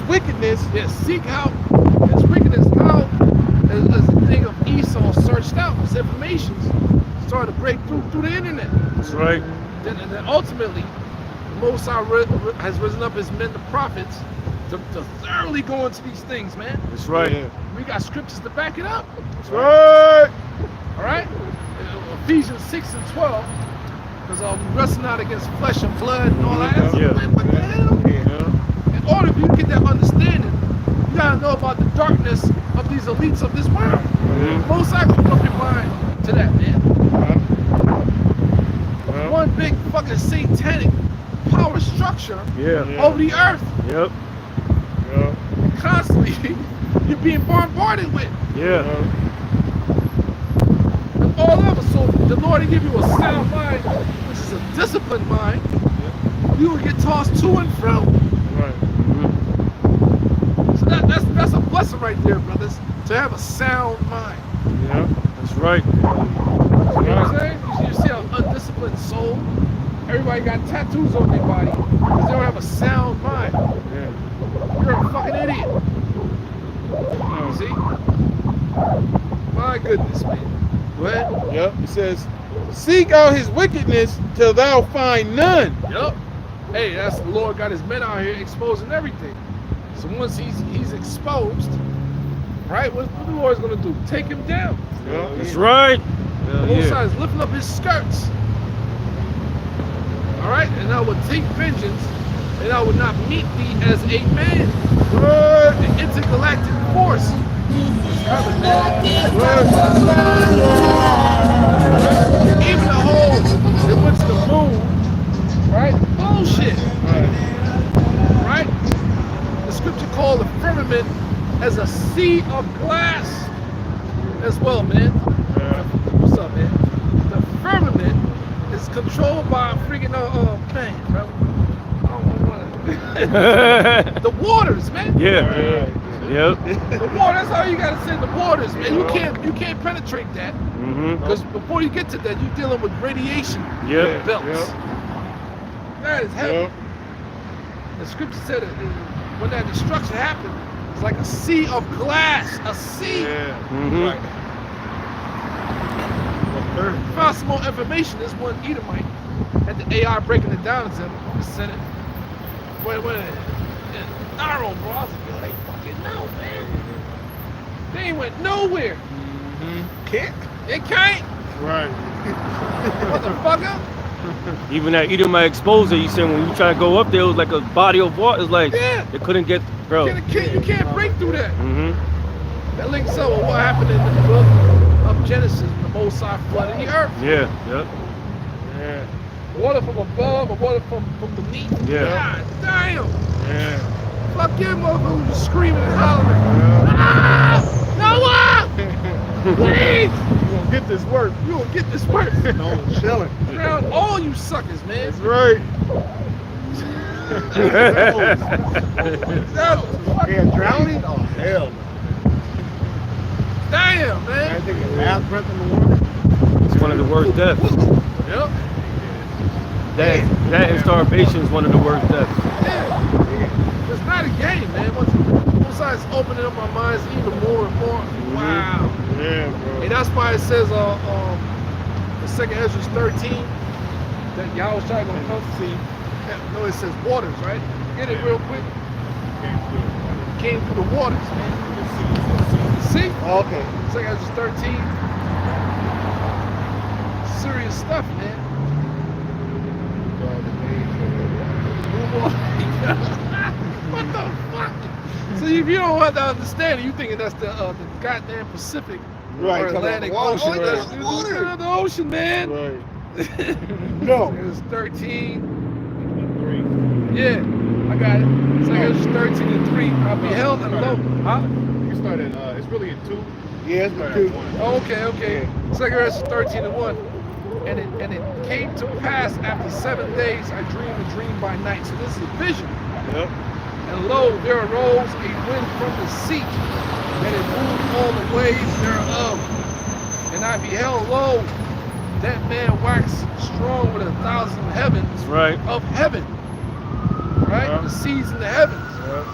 wickedness. Yeah, seek out his wickedness. How as the thing of Esau searched out his information, started to break through the internet. That's right. Then ultimately, the Most High has risen up his men, the prophets, to thoroughly go into these things, man. That's right. Yeah. We got scriptures to back it up. That's right. All right? Ephesians 6 and 12. Because we wrestle not against flesh and blood and all that. Yeah. Man, what the hell? Yeah. In order for you to get that understanding, you gotta know about the darkness of these elites of this world. Most High can open up your mind to that, man. One big fucking satanic power structure over the earth. Yep. Yeah. Constantly, you're being bombarded with. Yeah. And all of us. So the Lord will give you a sound mind, which is a disciplined mind. You will get tossed to and fro. Right. So that's a blessing right there, brothers. To have a sound mind. Yeah. That's right. You know what I'm saying? You see an undisciplined soul. Everybody got tattoos on their body because they don't have a sound mind. Yeah. You're a fucking idiot. You see? My goodness, man. Go ahead. Yep. It says, seek out his wickedness till thou find none. Yup. Hey, that's the Lord got his men out here exposing everything. So once he's exposed, right? What the Lord's gonna do? Take him down. Yeah. That's right. Both sides lifting up his skirts. All right, and I will take vengeance, and I will not meet thee as a man. Right. The intergalactic force is coming, man. Even the whole that went to the moon, right? Bullshit. Right? The scripture called the firmament as a sea of glass as well, man. What's up, man? The firmament is controlled by a freaking man, bro. I don't want to. The waters, man. Yeah. Yep. The water. That's how you gotta say the waters, man. You can't penetrate that because before you get to that, you're dealing with radiation belts. That is heavy. The scripture said that when that destruction happened, it's like a sea of glass. A sea. Right. Found some more information. This one Edomite had the AI breaking it down and said, I'm gonna send it. Wait, thorough, bro. I was like, yo, they fucking know, man. They ain't went nowhere. Can't? They can't. Right. Motherfucker. Even that Edomite exposure, you said when you try to go up there, it was like a body of water. It's like Yeah. they couldn't get, bro. You can't break through that. Mm-hmm. That links up with what happened in the book of Genesis, when the Most High flooded the earth. Yeah, yep. Yeah. Water from above or water from beneath. Yeah. God damn. Yeah. Fuck yeah, motherfuckers just screaming and hollering. Ah! Noah! Please! You gonna get this work. You gonna get this work. No, chilling. Drown all you suckers, man. That's right. Yeah, drowning? Oh, hell no. Damn, I man. think a last breath in the water. It's one of the worst deaths. Yep. That and starvation is one of the worst deaths. Yeah. It's not a game, man. Once I open it up my minds even more and more. Wow. Yeah, bro. And that's why it says in 2nd Ezra 13 that Yahweh Shai gonna come see. No, it says waters, right? Get it real quick. Came through the waters, man. See? Okay. 2nd Ezra 13. Serious stuff, man. What the fuck? So if you don't want to understand it, you thinking that's the goddamn Pacific Right, or Atlantic water. Ocean. Oh, That's that's water. the ocean, man. Right. No. It's 13. Yeah, I got it. It's like it's 13 and 3. I beheld and lo. Huh? You started, it's really in 2. Yeah, it's Started two. at 1. Oh, okay. Second verse is 13 and 1. And it came to pass after 7 days I dreamed a dream by night. So this is a vision. Yep. And lo, there arose a wind from the sea, and it moved all the waves thereof. And I beheld, lo, that man waxed strong with 1,000 heavens Right. of heaven. Right? Yeah. The seas in the heavens. Yep.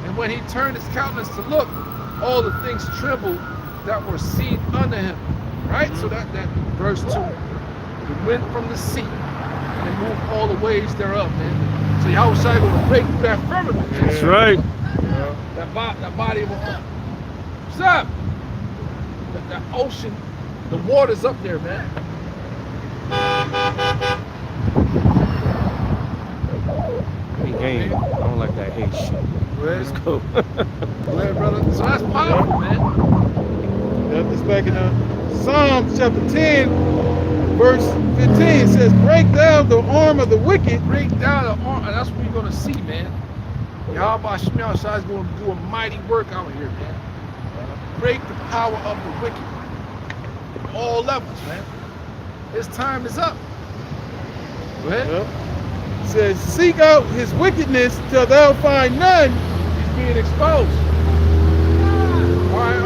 And when he turned his countenance to look, all the things trembled that were seen under him. Right? So that verse 2. The wind from the sea, and it moved all the waves thereof, man. So Yahweh Shai gonna break through that firmament. man. That's right. Yeah. That body of a what's up? That ocean, the water's up there, man. Hey, game. I don't like that hate shit. Let's go. Yeah, brother. So that's powerful, man. Yep, it's back in Psalms chapter 10, verse 15. It says, break down the arm of the wicked. Break down the arm, and that's what you're gonna see, man. Yahweh Shai is gonna do a mighty work out here, man. Break the power of the wicked. All levels, man. His time is up. Go ahead. Yep. It says, seek out his wickedness till thou find none. He's being exposed. All right.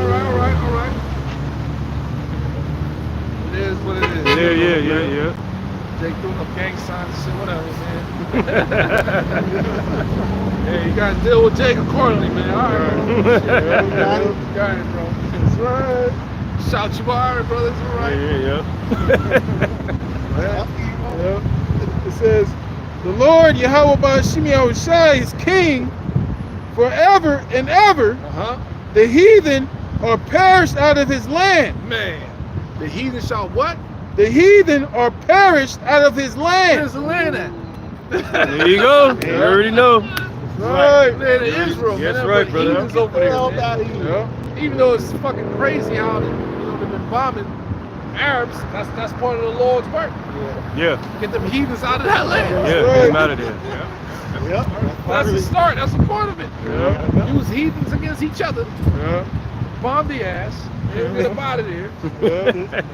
It is what it is. Yeah. Jake doing up gang signs and shit, whatever, man. Yeah, you gotta deal with Jake accordingly, man. All right, bro. Got it, bro. That's right. Shout you all right, brothers. All right. Yep. It says, the Lord Yahweh Ba'ashim Yahweh Shai is king forever and ever. The heathen are perished out of his land. Man, the heathen shall what? The heathen are perished out of his land. Where's the land at? There you go. You already know. Right. Man, in Israel, That's man. right, But brother. heathens over there, man. Yep. Even though it's fucking crazy how they've been bombing Arabs, that's part of the Lord's work. Yeah. Get them heathens out of that land. Yeah. Get them out of there. Yep. That's the start. That's a part of it. Yep. Use heathens against each other. Yep. Bomb the ass. And get them out of there. Yep.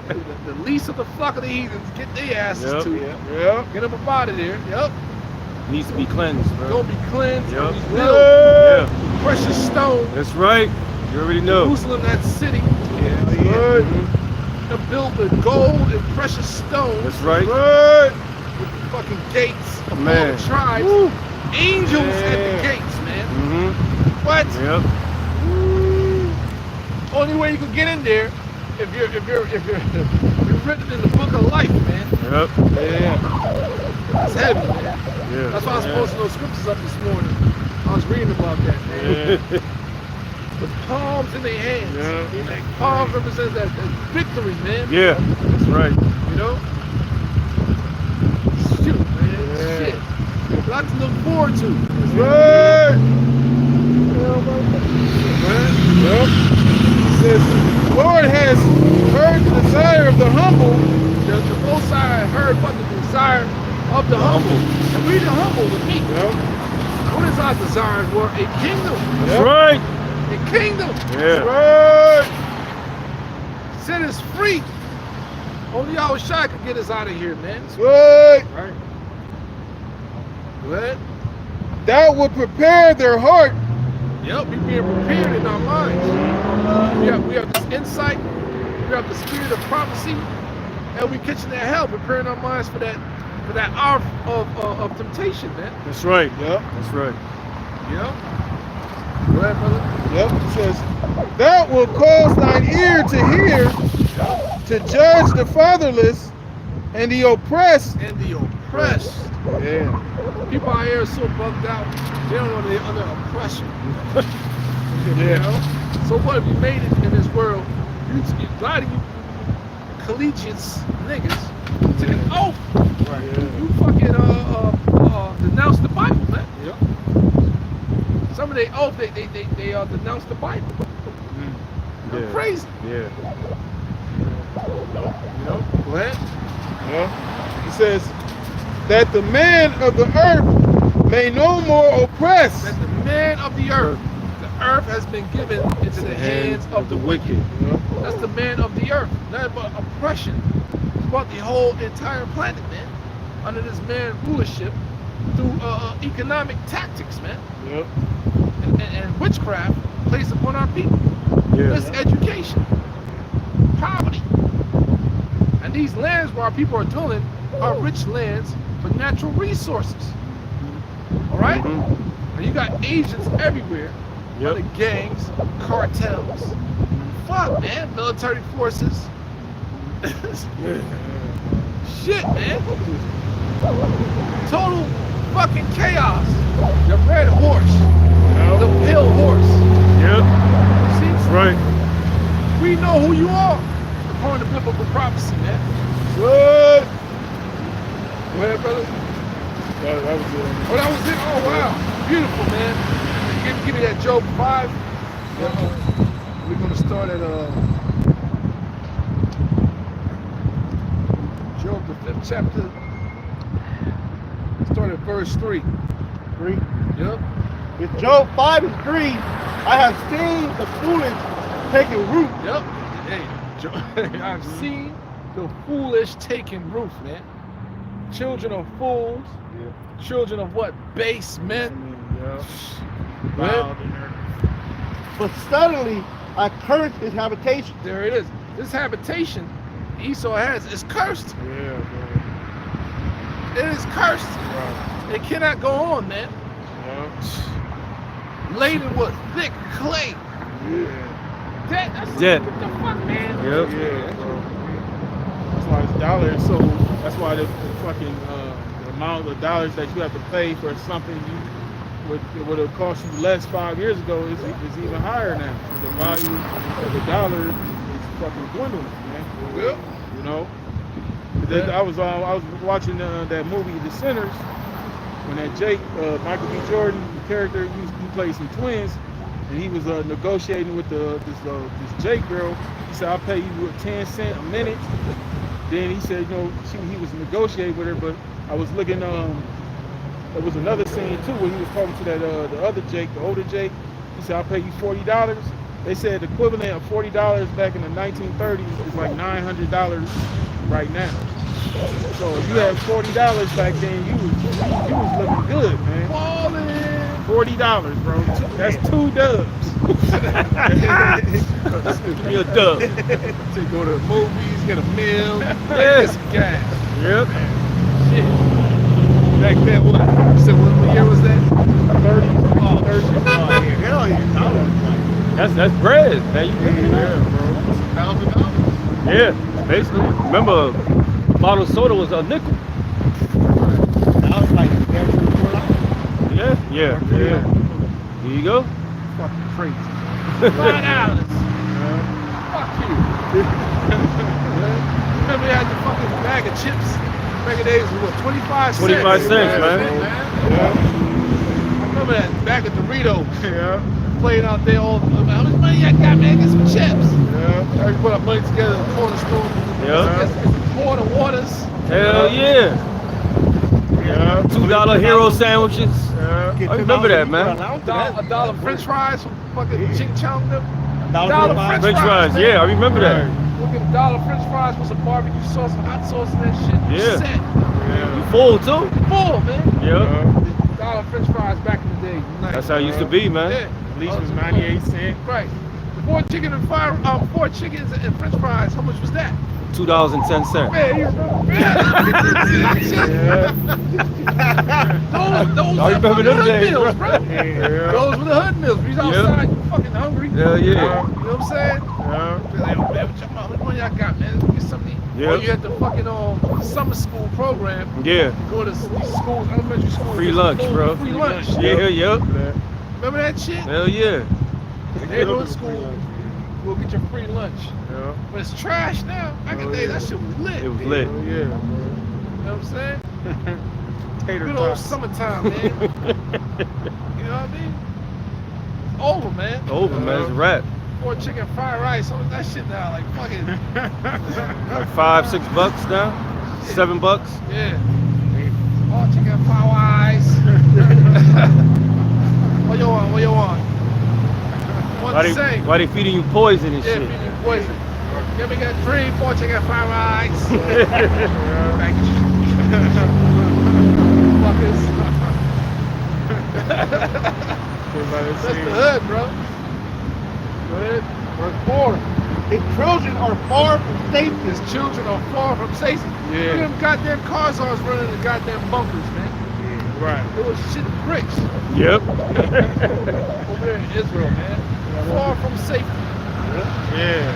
The least of the flock of the heathens get their asses Yep. to it. Yep. Get them up out of there. Yep. Needs to be cleansed, bro. Don't be cleansed. Yep. Be built. Yeah. Precious stone. That's right. You already know. Jerusalem, that city. Right. To build with gold and precious stones. That's right. Right. With the fucking gates of all Man. the tribes. Woo. Angels at the Yeah. gates, man. Mm-hmm. What? Yep. Only way you can get in there if you're written in the book of life, man. Yep. Yeah. That's heavy, man. Yeah. That's why I was posting those scriptures up this morning. I was reading about that, man. Yeah. With palms in their hands. Yeah. Like, palms represent that victory, man. Yeah. That's right. You know? lot to look forward to. Right. Yep. It says, Lord has heard the desire of the humble. The Most High heard what the desire of the humble. And we the humble, the meek. Yep. What is our desire for? A kingdom. That's right. A kingdom. Yeah. Right. Sin is free. Only Yahushua could get us out of here, man. Right. Right. Go ahead. That would prepare their heart. Yep, we being prepared in our minds. We have this insight. We have the spirit of prophecy, and we catching that hell, preparing our minds for that hour of temptation, man. That's right. Yep. That's right. You know? Go ahead, brother. Yep. It says, that will cause thine ear to hear, to judge the fatherless and the oppressed. And the oppressed. Yeah. People out here are so bugged out. They don't know they're under oppression. Yeah. You know? So what if you made it in this world? A lot of you collegiates niggas took an oath. Right. You fucking denounce the Bible, man. Yep. Some of they oath they denounce the Bible. Yeah. Crazy. Yeah. You know? Go ahead. Yeah. He says that the man of the earth may no more oppress. That the man of the earth has been given into the hands of the wicked. Yeah. That's the man of the earth. Nothing but oppression. It's about the whole entire planet, man. Under this man rulership through economic tactics, man. Yep. And witchcraft placed upon our people. Yeah. Miseducation, poverty. And these lands where our people are dwelling are rich lands for natural resources. All right? And you got agents everywhere. Yep. The gangs, cartels. Fuck, man. Military forces. Shit, man. Total fucking chaos. The red horse. The pale horse. Yep. See? That's right. We know who you are. According to biblical prophecy, man. Good. Go ahead, brother. That was good. Oh, that was it? Oh, wow. Beautiful, man. Give me that Job 5. We're going to start at Job, the 5th chapter. Start at verse 3. 3. Yep. With Job 5 and 3, I have seen the foolish taking root. Yep. Hey, I've seen the foolish taking root, man. Children of fools. Yeah. Children of what? Base men. Yeah. Well, But suddenly I cursed his habitation. there it is. This habitation Esau has is cursed. Yeah, It is cursed. Right. It cannot go on, man. Yeah. Laden with thick clay. Yeah. That's Dead. What the fuck, man? Yep. Yeah, bro. That's why it's dollars. So that's why the fucking the amount of dollars that you have to pay for something would have cost you less 5 years ago is even higher now. The value of the dollar is fucking dwindling, man. Well, You know. I was watching that movie The Sinners when that Jake Michael B. Jordan the character he played some twins. And he was negotiating with this Jake girl. He said, "I'll pay you 10 cents a minute." Then he said, he was negotiating with her, but I was looking. There was another scene too where he was talking to that the other Jake, the older Jake. He said, "I'll pay you $40." They said the equivalent of $40 back in the 1930s is like $900 right now. So if you had $40 back then, you was looking good, man. Ballin'. $40, bro. That's 2 dubs. Give me a dub. To go to the movies, get a meal, Yeah. get some gas. Yep. Shit. Back then, what? You said what year was that? 30. Oh, 30. Hell yeah. That's bread, man. You $1,000. Yeah, basically. Remember, a bottle of soda was a nickel. Now it's like Yeah. Here you go. Fucking crazy. $5. Fuck you. Remember you had the fucking bag of chips Mega Days was what, 25 cents? 25 cents, man. I remember that back at Doritos. Yeah. Playing out there all how much money I got, man? Get some chips. Yeah. Everybody put our money together in the corner store. Yeah. Get some quarter waters. Hell yeah. Yeah. $2 hero sandwiches. Yeah. I remember that, man. A dollar French fries from fucking Ching Chong them. Dollar French fries, man. yeah, I remember that. Look at a dollar French fries with some barbecue sauce and hot sauce and that shit. Yeah. Set. You full too? Full, man. Yeah. Dollar French fries back in the day. Nice. That's how it used to be, man. Yeah. At least it was 98 cents. Right. Four chickens and French fries. How much was that? $2.10. Man, you remember? Those I remember them days, meals, bro. bro. Those were the hood meals. We was outside, you fucking hungry. Yeah, yeah. You know what I'm saying? Yeah. Like, oh, man, how much money I got, man? Let's get something to eat. Yeah. Or you had the fucking summer school program. Yeah. Go to these schools, elementary schools. Free lunch, bro. Free lunch. Yeah, yep. Remember that shit? Hell yeah. They go to school, we'll get your free lunch. Yeah. But it's trash now. Back in the day, that shit was lit. It was man. lit. Yeah. You know what I'm saying? Tater Good old tots. summertime, man. You know what I mean? It's over, man. Over, man. It's a wrap. 4 chicken fried rice. Some of that shit now, like fucking. Like $5, $6 now. $7. Yeah. All chicken fried rice. What you want? What you want? What to say? Why they feeding you poison and Yeah, shit? feeding you poison. Give me get 3, 4 chicken fried rice. Thank you. Fuckers. That's the hood, bro. Go ahead. We're poor. His children are far from safety. His children are far from safety. Yeah. Look at them goddamn cars I was running in the goddamn bunkers, man. Right. It was shit bricks. Yep. Over there in Israel, man. Far from safety. Yeah.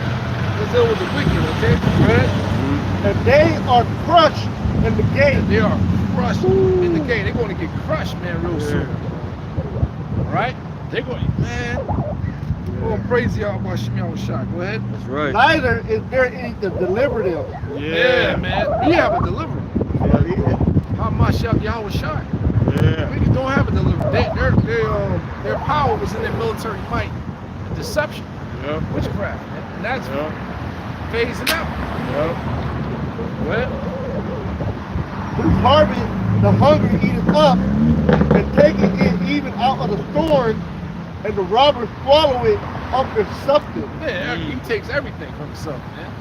Brazil was the wicked, okay? Right? And they are crushed in the game. They are crushed in the game. They're going to get crushed, man, real soon. All right? They're going, man. Oh, praise y'all about Shimon shot. Go ahead. That's right. Neither is there any to deliver them. Yeah, man. We have a delivery. How much Yahweh shot? Yeah. We don't have a delivery. Their power was in their military might and deception. Yeah. Witchcraft, man. And that's phasing out. Yeah. Well, Whose harvest the hungry eateth up, and taketh it even out of the thorn, and the robbers swallow it up their substance. yeah, he takes everything from himself, man.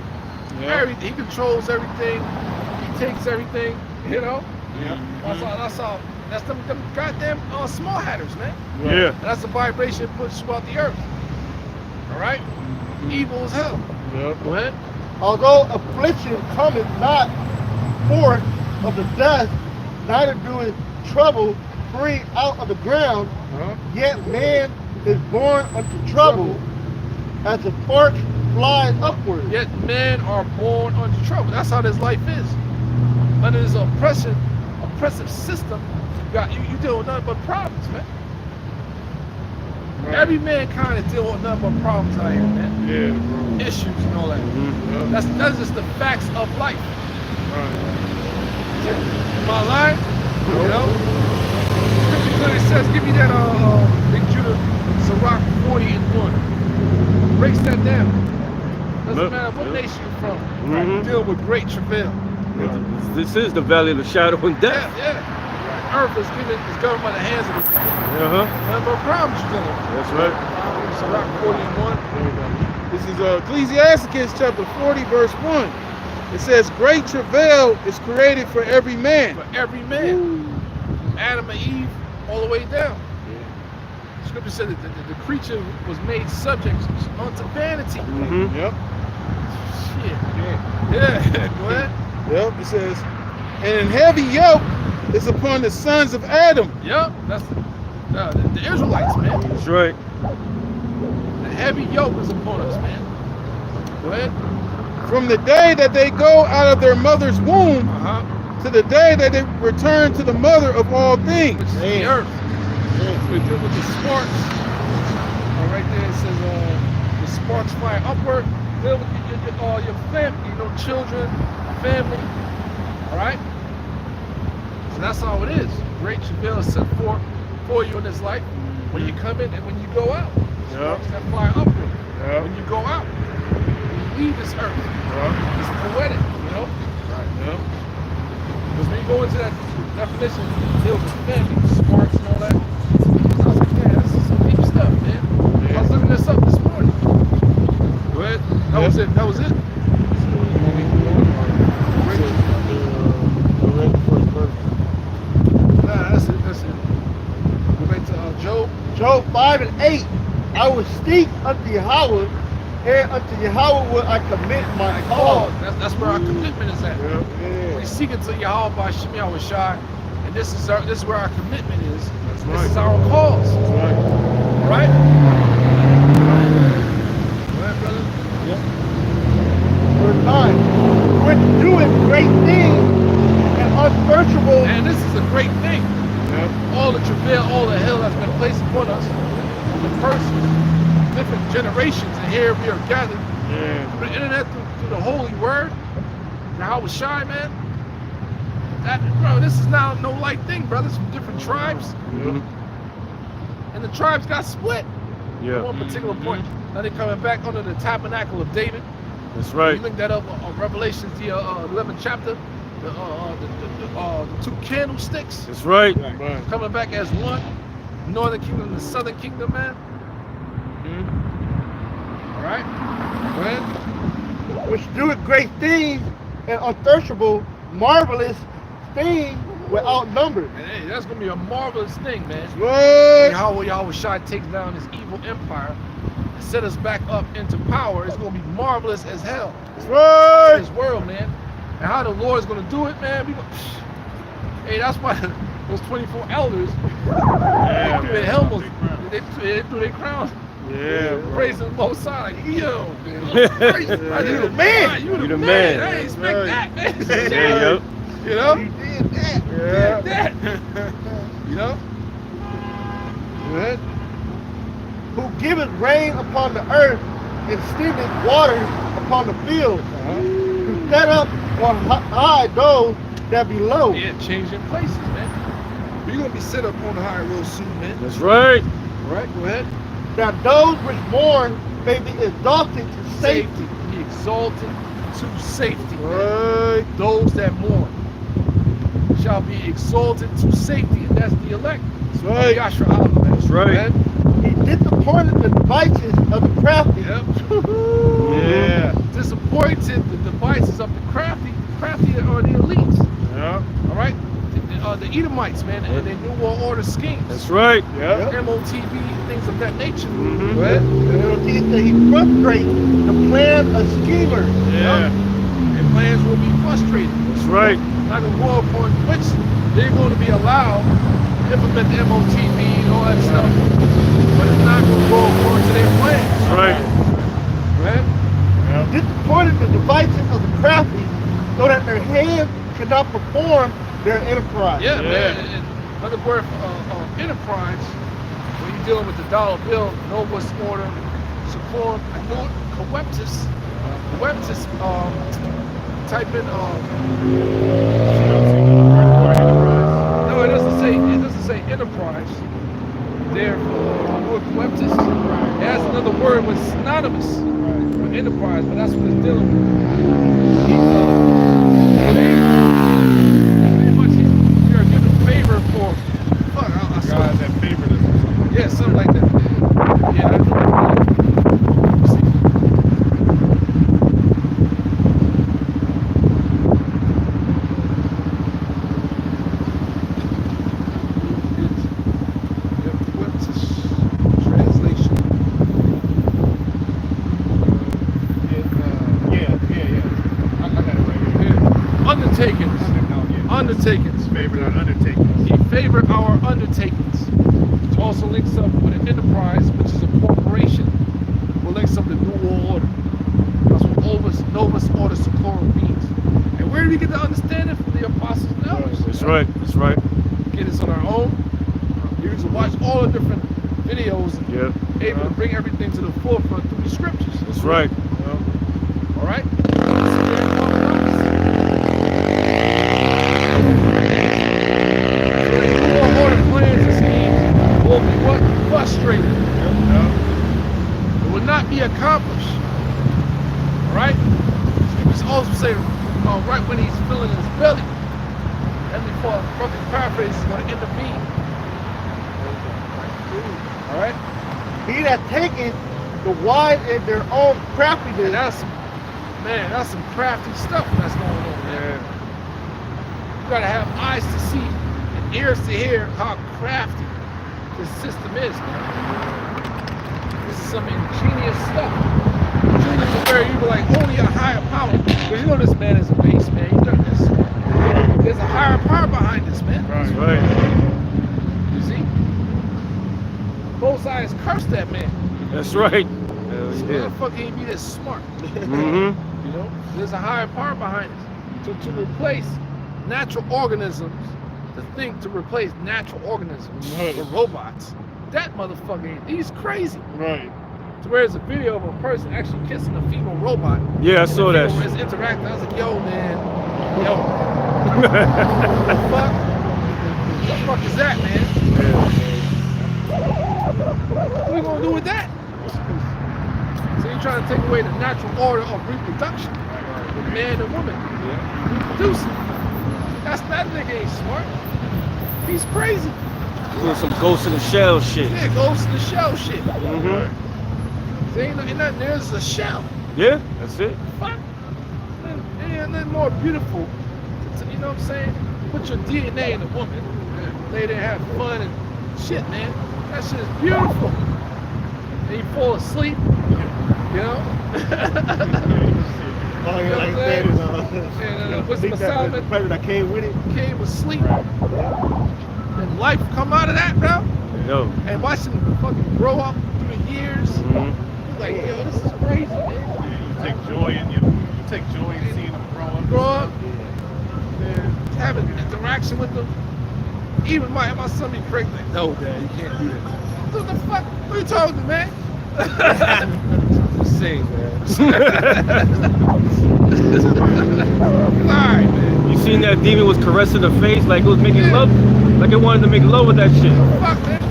Yeah. Everything. He controls everything. He takes everything, you know? Yeah. That's them goddamn small hatters, man. Yeah. And that's the vibration it puts throughout the earth. All right? Evil as hell. Yeah. Go ahead. Although affliction cometh not forth of the dust, neither doeth trouble spring out of the ground, yet man is born unto trouble, as the spark flies upward. Yet men are born unto trouble. That's how this life is. Under this oppressive system, you deal with nothing but problems, man. Right. Every mankind is dealing with nothing but problems out here, man. Yeah, bro. Issues and all that. Yeah. That's just the facts of life. Right. Am I lying? You know? Scripture clearly says, give me that Big Judah Sirach 40:1. Breaks that down. Doesn't matter what nation you're from. Mhm. Deal with great travail. This is the valley of the shadow and death. Yeah. Earth is governed by the hands of the people. Uh-huh. Nothing but problems you're dealing with. That's right. Sirach 40:1. This is Ecclesiasticus chapter 40, verse 1. It says, great travail is created for every man. For every man. From Adam and Eve all the way down. Scripture said that the creature was made subject unto vanity. Mm-hmm. Yep. Shit. Yeah. Go ahead. Yep. It says, and an heavy yoke is upon the sons of Adam. Yep. That's the Israelites, man. That's right. The heavy yoke is upon us, man. Go ahead. From the day that they go out of their mother's womb to the day that they return to the mother of all things. Which is the earth. We deal with the sparks. Right there it says the sparks fly upward. Deal with your family, children, family. All right? that's how it is. Great travail is set for you in this life. When you come in and when you go out. Sparks that fly upward. When you go out, when you leave this earth. It's poetic, you know? Because when you go into that definition, it deals with family, sparks and all that. I was like, man, this is some deep stuff, man. I was looking this up this morning. Go ahead. That was it. That was it. Nah, that's it. That's it. Go back to Job. Job 5 and 8. I will seek unto Yahweh, and unto Yahweh will I commit my cause. That's where our commitment is at. We seek unto Yahweh by Shem Yahweh Shai, and this is where our commitment is. This is our cause. All right? Go ahead, brother. Verse 9. Which doeth great things and unsearchable. And this is a great thing. All the travail, all the hell that's been placed upon us, the persons, different generations, and here we are gathered through the internet, through the holy word. Yahweh Shai, man. Bro, this is now no light thing, brothers, from different tribes. And the tribes got split at one particular point. Now they're coming back under the tabernacle of David. That's right. You link that up on Revelations, the 11th chapter. The two candlesticks. That's right. Coming back as one. Northern kingdom and the southern kingdom, man. All right. Go ahead. Which doeth great things and unsearchable, marvelous things without number. And hey, that's gonna be a marvelous thing, man. What? Yahweh Shai takes down this evil empire and set us back up into power. It's gonna be marvelous as hell. What? This world, man. And how the Lord's gonna do it, man. Hey, that's why those 24 elders, they helmets, they threw their crowns. Praising the Most High, like, yo, man. You the man. You the man. I ain't expect that, man. You know? He did that. Did that. You know? Good. Who giveth rain upon the earth and steameth waters upon the field. Who set up on high those that be low. Yeah, changing places, man. We're gonna be set up on the high real soon, man. That's right. All right, go ahead. That those which mourn may be exalted to safety. Be exalted to safety. Right. Those that mourn shall be exalted to safety, and that's the elect. That's right. Yashra Allah, man. That's right. He disappointed the devices of the crafty. Yep. Disappointed the devices of the crafty or the elites. All right. The Edomites, man, and their New World Order schemes. That's right. MOTV, things of that nature. Go ahead. He frustrates the plan of schemers. And plans will be frustrated. That's right. Not a war upon which they're going to be allowed to implement the MOTV and all that stuff. But it's not going to go according to their plans. That's right. Right? Disappointed the devices of the crafty so that their hands cannot perform their enterprise. Yeah, man. Another word for enterprise, when you're dealing with the dollar bill, Novus Order, Seclorum, Coeptus. Coeptus, type in, no, it doesn't say enterprise. There, Coeptus. It has another word with synonymous with enterprise, but that's what it's dealing with. We are given favor for guys that favor us. yeah, something like that. Translation. I got it right here. Undertakings. Undertakings. Favored our undertakings. He favored our undertakings. Which also links up with an enterprise, which is a corporation. What links up with the New World Order. That's what Novus Order Seclorum means. And where do we get to understand it? From the apostles and elders. That's right. That's right. Get this on our own. You can watch all the different videos and able to bring everything to the forefront through the scriptures. That's right. All right? accomplish. All right? He was also saying, right when he's feeling his belly, and before fucking paraphrase is going to intervene. All right? He that taken the wise in their own craftiness. And that's some crafty stuff that's going on there. You gotta have eyes to see and ears to hear how crafty this system is, man. This is some ingenious stuff. To where you be like, only a higher power. Because you know this man is a beast, man. You done this. There's a higher power behind this, man. That's right. You see? Both sides cursed that man. That's right. This motherfucker ain't be this smart. Mm-hmm. You know, there's a higher power behind it. To replace natural organisms, to replace natural organisms with robots. That motherfucker ain't, he's crazy. Right. So where's a video of a person actually kissing a female robot? Yeah, I saw that It's shit. interacting. I was like, yo, man. Yo. What the fuck? What the fuck is that, man? What are we gonna do with that? So you're trying to take away the natural order of reproduction. The man and woman. Reproducing. That nigga ain't smart. He's crazy. Doing some Ghost in the Shell shit. Yeah, Ghost in the Shell shit. Mm-hmm. There ain't nothing, there's a shell. Yeah, that's it. Fuck. Ain't nothing more beautiful. You know what I'm saying? Put your DNA in a woman. Lay there, have fun and shit, man. That shit is beautiful. And you fall asleep, you know? Oh, yeah, like that. What's the Solomon? pleasure that came with it. Came with sleep. And life come out of that, bro. Yo. And watch him fucking grow up through the years. Mm-hmm. Like, yo, this is crazy, man. You take joy in seeing them grow up. Grow up, and having interaction with them. Even my son be pregnant. Like, no, Dad, you can't do that. What the fuck? What are you talking to, man? Just saying, man. Alright, man. You seen that demon was caressing her face like it was making love? Like it wanted to make love with that shit. Fuck, man.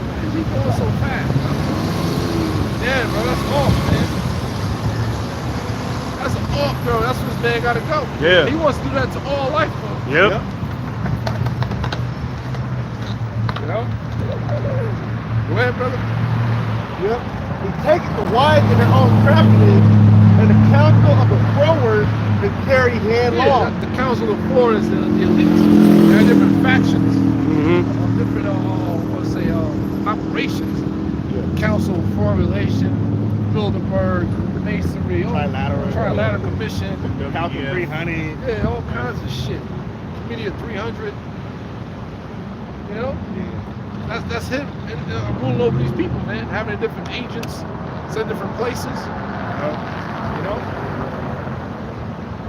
Why is he going so fast? Yeah, bro, that's off, man. That's an off, bro. That's where this man gotta go. Yeah. He wants to do that to all life, bro. Yep. You know? Go ahead, brother. Yep. He taketh the wise in their own craftiness, and the counsel of the froward is carried headlong. The Council of Four is the elites. There are different factions. Mm-hmm. Different, operations. Council of Formulation, Bilderberg, Masonry, Trilateral Commission, Council 300. yeah, all kinds of shit. Committee of 300. You know? That's him ruling over these people, man. Having different agents, sent different places. You know?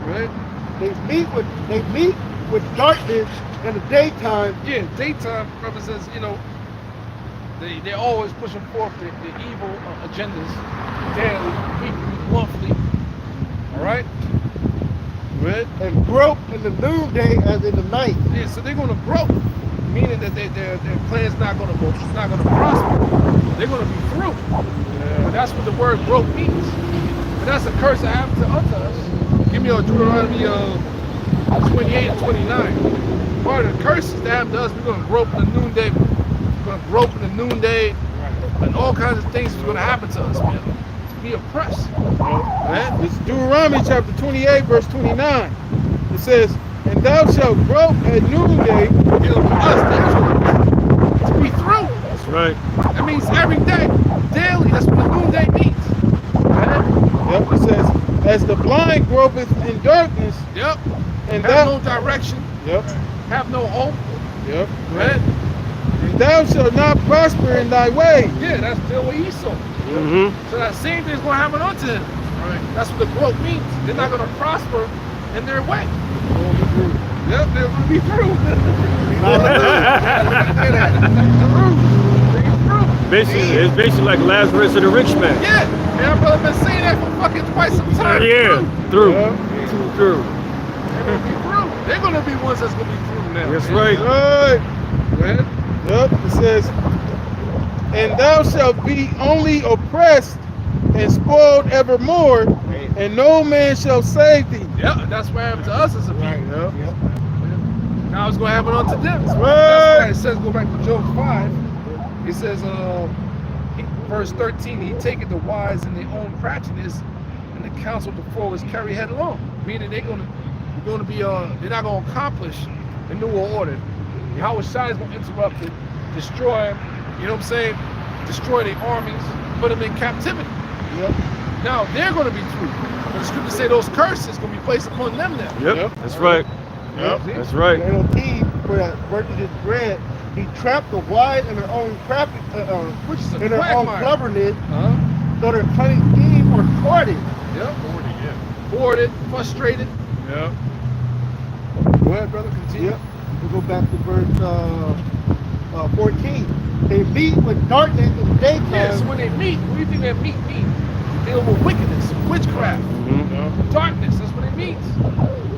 Right? They meet with darkness in the daytime. Yeah, daytime represents, you know, they're always pushing forth the evil agendas daily, weekly, monthly. All right? Right? And grope in the noonday as in the night. Yeah, so they're gonna grope, meaning that their plan's not gonna go, it's not gonna prosper. They're gonna be through. But that's what the word grope means. But that's a curse that happened unto us. Give me a Deuteronomy 28 and 29. Part of the curses that happened to us, we're gonna grope in the noonday. We're gonna grope in the noonday, and all kinds of things is gonna happen to us, man. Be oppressed. Right? It's Deuteronomy chapter 28, verse 29. It says, and thou shalt grope at noonday. It'll be us, that's to be through. That's right. That means every day, daily. That's what the noonday means. Right? Yep, it says, as the blind gropeth in darkness, Yep. and Have thou, no direction. yep, Have no hope. yep, Right? and thou shalt not prosper in thy way. Yeah, that's still what Esau. Mm-hmm. So that same thing's gonna happen unto him. Right. That's what the growth means. They're not gonna prosper in their way. Yep, they're gonna be through. Basically, it's basically like Lazarus and the rich man. Yeah, yeah, brother been saying that for fucking quite some time. Yeah, through. Through. They're gonna be through. They're gonna be ones that's gonna be through now. That's man. right. Right. Right? Yep, it says, and thou shalt be only oppressed and spoiled evermore, and no man shall save thee. Yeah, that's what happened to us as a people. Yep. Now it's going to happen unto them. Right. That's why it says, go back to Job 5. It says, verse 13, he taketh the wise in their own craftiness, and the counsel of the foolish carry headlong. Meaning they're not going to accomplish the new world order. Yahweh Shai is going to interrupt it, destroy them, you know what I'm saying? Destroy their armies, put them in captivity. Yep. Now they're going to be free. But the scripture say those curses going to be placed upon them now. Yep. That's right. Yep. That's right. The NLT, for that working his bread, he trapped the wise in their own crafty, Which is a in their own quagmire. cleverness, so their cunning scheme or thwarted. Yep. Boarded, frustrated. Yeah. Go ahead, brother. Continue. Yep. We go back to verse 14. They meet with darkness in the daytime. Yeah, so when they meet, what do you think that meet means? Dealing with wickedness, witchcraft, darkness. That's what it means.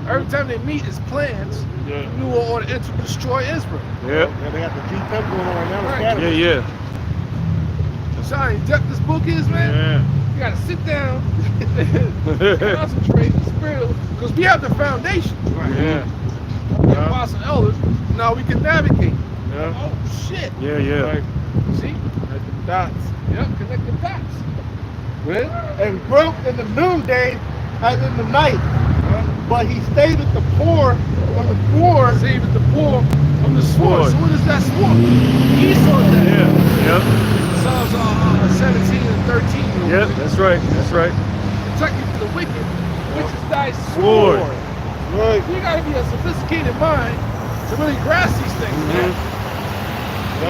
Every time they meet, it's plans. Yeah. New World Order to destroy Israel. Yep. Yeah, they got the G temple going on right now. Right. Yeah. See how in depth this book is, man? Yeah. You gotta sit down, concentrate, spiritual, because we have the foundation. Right. Yeah. The apostles and elders. Now we can navigate. Yeah. Oh shit. Yeah. Like, See? At the dots. Yep, connect the dots. Well, And broke in the noonday as in the night. But he stayed with the poor on the poor. saving the poor from the sword. So what is that sword? Esau's that. Yep. Psalms 17 and 13. Yep. That's right. That's right. Protect you from the wicked, which is thy Sword. sword. Right. You gotta be a sophisticated mind to really grasp these things, man.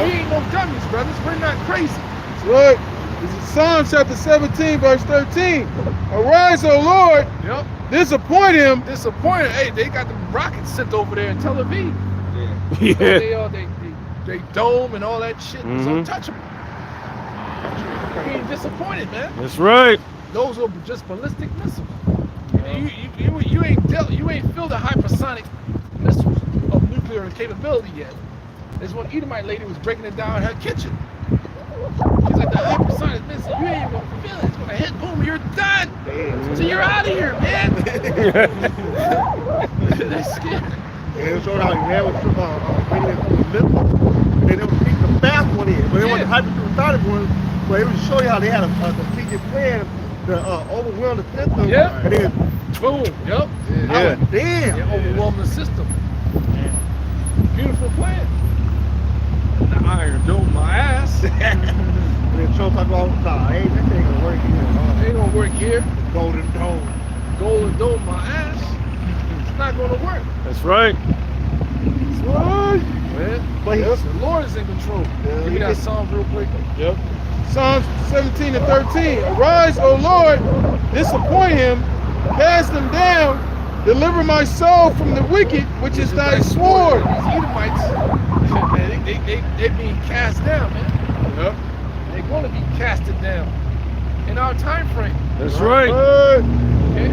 We ain't no dummies, brothers. We're not crazy. That's right. This is Psalm chapter 17, verse 13. Arise, O Lord, Yep. disappoint him. Disappointed. Hey, they got the rockets sent over there in Tel Aviv. Yeah. They dome and all that shit is Mhm. untouchable. Being disappointed, man. That's right. Those are just ballistic missiles. You ain't filled the hypersonic missiles of nuclear capability yet. There's one Edomite lady was breaking it down in her kitchen. She's like, the hypersonic missile, you ain't even gonna feel it. It's gonna hit boom, you're done. So you're out of here, man. They're scared. And it showed how he had was bringing it from the missile. And they would take the fast one in. But they want the hypersonic one. But it would show you how they had a strategic plan to overwhelm the system. Yeah. And then, Boom. Yep. Yeah. damn. They overwhelm the system. Beautiful plan. The iron dome my ass. And then Trump talk about, nah, hey, this ain't gonna work here. Ain't gonna work here. Golden Dome. Golden dome my ass. It's not gonna work. That's right. Man. But he, The Lord is in control. Give me that psalm real quick. Yep. Psalms 17 and 13. Arise, O Lord, disappoint him, cast him down, deliver my soul from the wicked, which is thy sword. These Edomites, man, they being cast down, man. Yep. They're gonna be casted down in our time frame. That's right. Okay?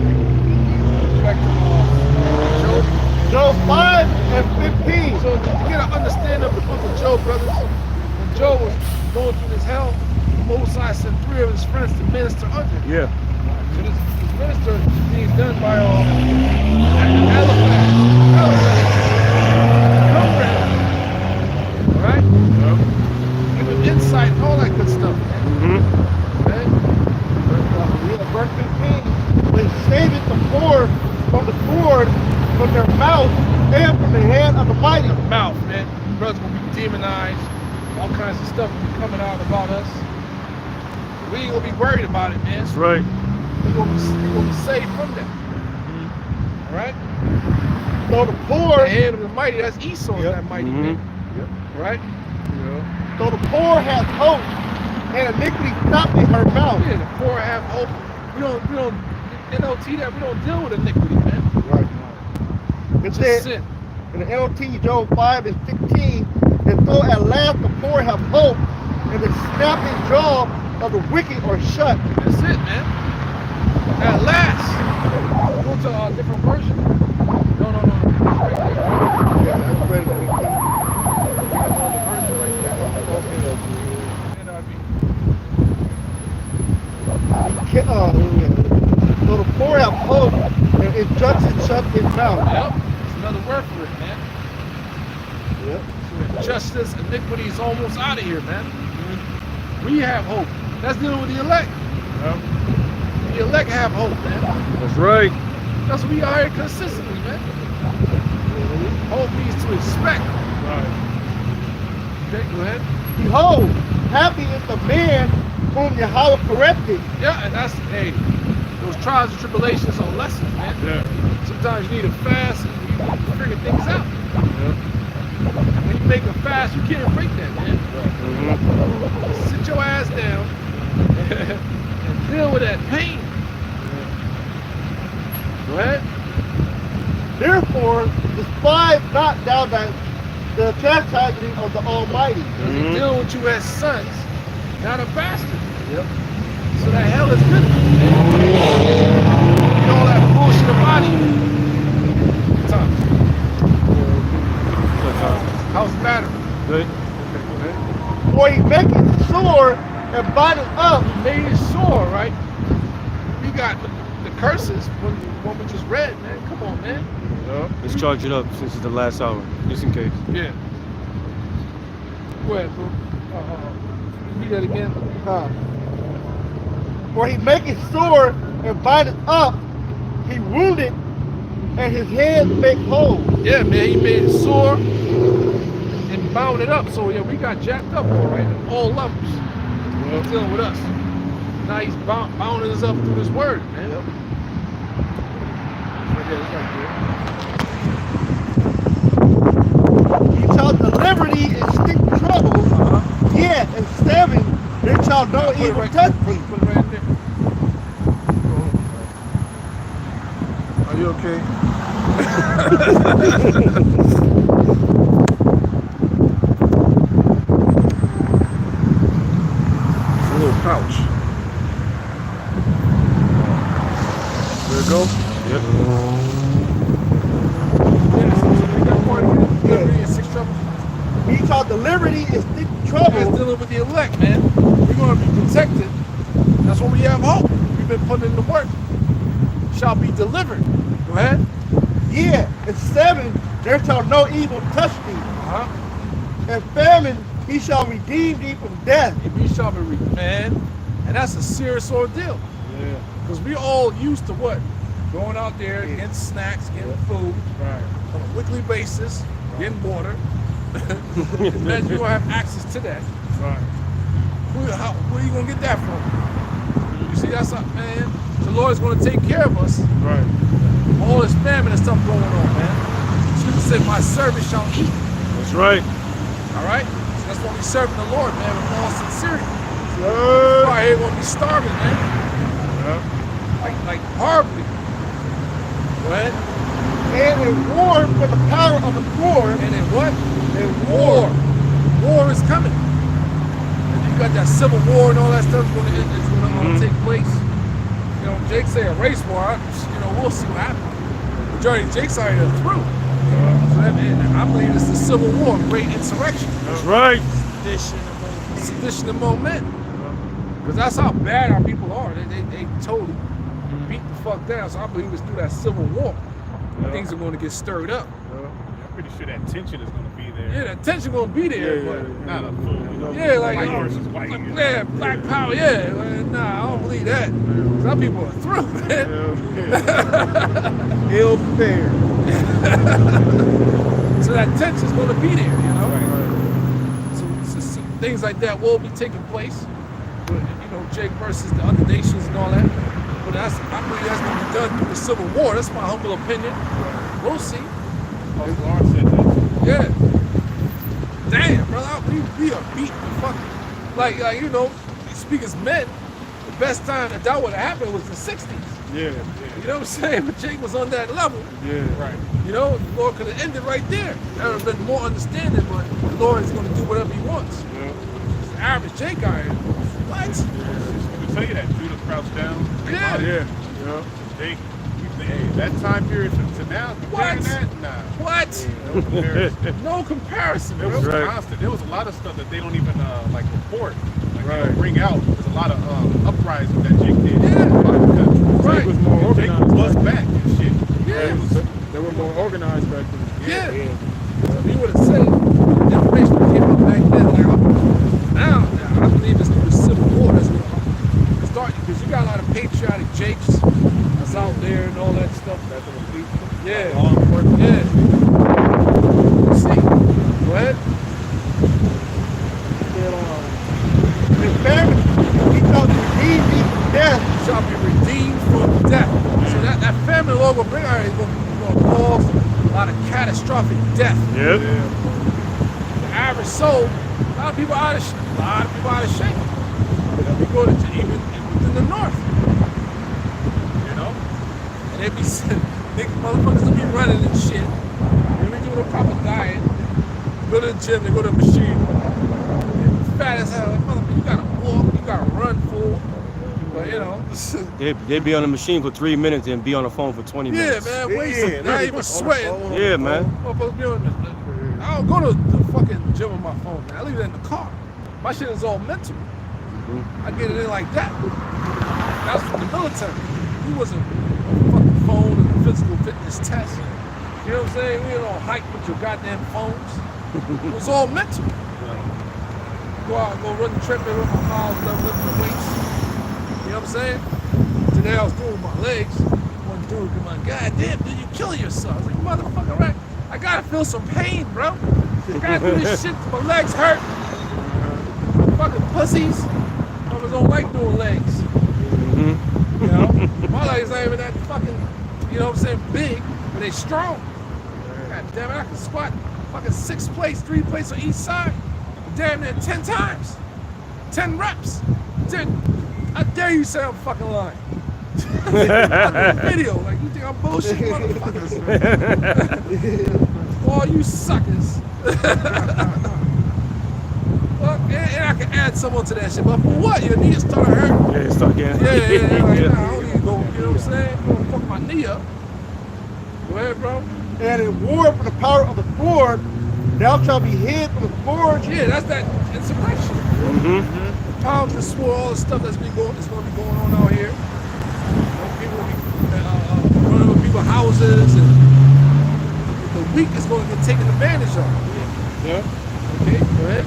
Back to Job 5 and 15. So to get an understanding of the book of Job, brothers, when Job was going through this hell, Moses sent 3 of his friends to minister unto him. Yeah. So this minister being done by all right? Give him insight and all that good stuff. Okay? Verse 15. They saved the poor from the sword, from their mouth, and from the hand of the mighty. Mouth, man. Brothers gonna be demonized. All kinds of stuff will be coming out about us. We ain't gonna be worried about it, man. That's right. We're gonna be saved from that. All right? So the The poor, hand of the mighty, that's Esau, Yep. that mighty man. Right? so the poor has hope, and iniquity stopped in her mouth. Yeah, the poor have hope. We don't NLT that, we don't deal with iniquity, man. Right. It It's said just sin. in the NLT, Job 5 and 16, and so at last the poor have hope, and the snapping jaw of the wicked are shut. That's it, man. At last. Go to a different version. No. Right there. Yeah, that's ready to be. On the version right there. In So the poor have hope, and injustice shut his mouth. Yep. It's another word for it, man. Yep. So justice, iniquity is almost out of here, man. We have hope. That's dealing with the elect. Yep. The elect have hope, man. That's right. That's what we are here consistently, man. Hope means to expect. Right. Okay, go ahead. Behold, happy is the man whom Yahweh corrected. Yeah, and that's, hey, those trials and tribulations are lessons, man. Yeah. Sometimes you need a fast and you figure things out. When you make a fast, you can't break that, man. Sit your ass down and deal with that pain. Go ahead. Therefore, despise not thou the chastising of the Almighty. He's dealing with you as sons, not a bastard. Yep. So that hell is good. You know all that bullshit about you. Tom. How's the battery? Good. Okay, go ahead. For he maketh sore and bindeth up. He made it sore, right? We got the curses, one we just read, man. Come on, man. Let's charge it up since it's the last hour, just in case. Yeah. Go ahead, bro. Read that again. For he maketh sore and bindeth up. He wounded and his hands make whole. Yeah, man, he made it sore and bound it up. So yeah, we got jacked up, all right, at all levels. He's dealing with us. Now he's bounding us up through this word, man. Yep. Right there, it's right there. He shall deliver thee in stick trouble. Yet in 7 there shall no evil touch thee. Put it right there. Are you okay? A little pouch. There it go? Yep. He shall deliver thee in stick It's trouble. dealing with the elect, man. We're going to be protected. That's when we have hope. We've been putting in the work. Shall be delivered. Go ahead. Yet in 7 there shall no evil touch thee. Uh-huh. And famine he shall redeem thee from death. And we shall be man. And that's a serious ordeal. Yeah. Because we all used to what? Going out there, getting snacks, getting food Right. on a weekly basis, getting water. Imagine you don't have access to that. Right. Where are you going to get that from? You see, that's not, man. The Lord is going to take care of us. Right. All this famine and stuff going on, man. Scripture said, my servant shall eat. That's right. All right? So that's why we serving the Lord, man, with all sincerity. We're out here going to be starving, man. Like horribly. Go ahead. And in war for the power of the poor. And in what? In war. War is coming. And you got that civil war and all that stuff is going to take place. You know, Jake say a race war. We'll see what happens. Majority of Jake's already through. So that, man, I believe it's the civil war, great insurrection. That's right. Sedition among men. Because that's how bad our people are. They totally beat the fuck down. So I believe it's through that civil war. Things are going to get stirred up. I'm pretty sure that tension is going to be there. Yeah, that tension going to be there. But Not a fool. yeah, like white versus white. yeah, black power. Yeah, nah, I don't believe that. Some people are through, man. Ill fair. So that tension's going to be there, you know. So things like that will be taking place. But, Jake versus the other nations and all that. But I believe that's going to be done through the Civil War. That's my humble opinion. We'll see. Lawrence said that. Yeah. Damn, brother, we are beating the fucking, like speak as men, the best time that would have happened was the 60s. Yeah. You know what I'm saying? But Jake was on that level. Yeah. Right. The Lord could have ended right there. That would have been more understanding, but the Lord is going to do whatever he wants. Yeah. The average Jake guy, what? I can tell you that Judah crouched down. Yeah. Jake, that time period to now, What? that, nah. What? No comparison. No comparison, It bro. was Right. constant. There was a lot of stuff that they don't even report. Like they Right. don't bring out. There's a lot of uprisings that Jake did. Yeah. Right. Jake was more Jake organized. bust back and shit. Yeah. They were more organized back then. Yeah. If he would have said the information that came up back then, like now I believe it's through the Civil War that's going to start, because you got a lot of patriotic Jakes that's out there and all that stuff. That's what we. Yeah. Yeah. Let's see. Go ahead. His family, he thought to redeem me from death. Shall be redeemed from death. So that family law will bring our, is going to cause a lot of catastrophic death. Yep. The average soul, a lot of people out of shape. You know, we go to even in the north. You know? And they be motherfuckers don't be running and shit. They be doing a proper diet. Go to the gym, they go to the machine. Fat as hell. Like, motherfucker, you gotta walk, you gotta run, fool. But you know. They'd be on the machine for 3 minutes and be on the phone for 20 minutes. Yeah, man, wasting. Not even sweating. Yeah, man. Motherfuckers be on the, I don't go to the fucking gym with my phone, man. I leave it in the car. My shit is all mental. I get it in like that. That's from the military. He wasn't a fucking phone and a physical fitness test. You know what I'm saying? We don't hike with your goddamn phones. It was all mental. Go out and go run the treadmill with my miles, lifting the weights. You know what I'm saying? Today I was doing with my legs. One dude come on, God damn, dude, you killing yourself. I was like, motherfucker, right? I gotta feel some pain, bro. I gotta do this shit till my legs hurt. Fucking pussies. Motherfuckers don't like doing legs. You know? My legs ain't even that fucking, you know what I'm saying, big, but they strong. God damn it, I can squat fucking 6 plates, 3 plates on each side. Damn near 10 times. 10 reps. I dare you say I'm fucking lying. Video, like you think I'm bullshit, motherfuckers. All you suckers. Well, and I can add someone to that shit, but for what? Your knee start hurting. Yeah, start getting. Yeah. Like, nah, I don't need to go, you know what I'm saying? I'm gonna fuck my knee up. Go ahead, bro. And in war for the power of the sword, thou shalt be hid from the forge. Yeah, that's that insurrection. The power of the sword, all the stuff that's going to be going on out here. People will be running over people's houses, and the weak is going to get taken advantage of. Yeah. Okay, go ahead.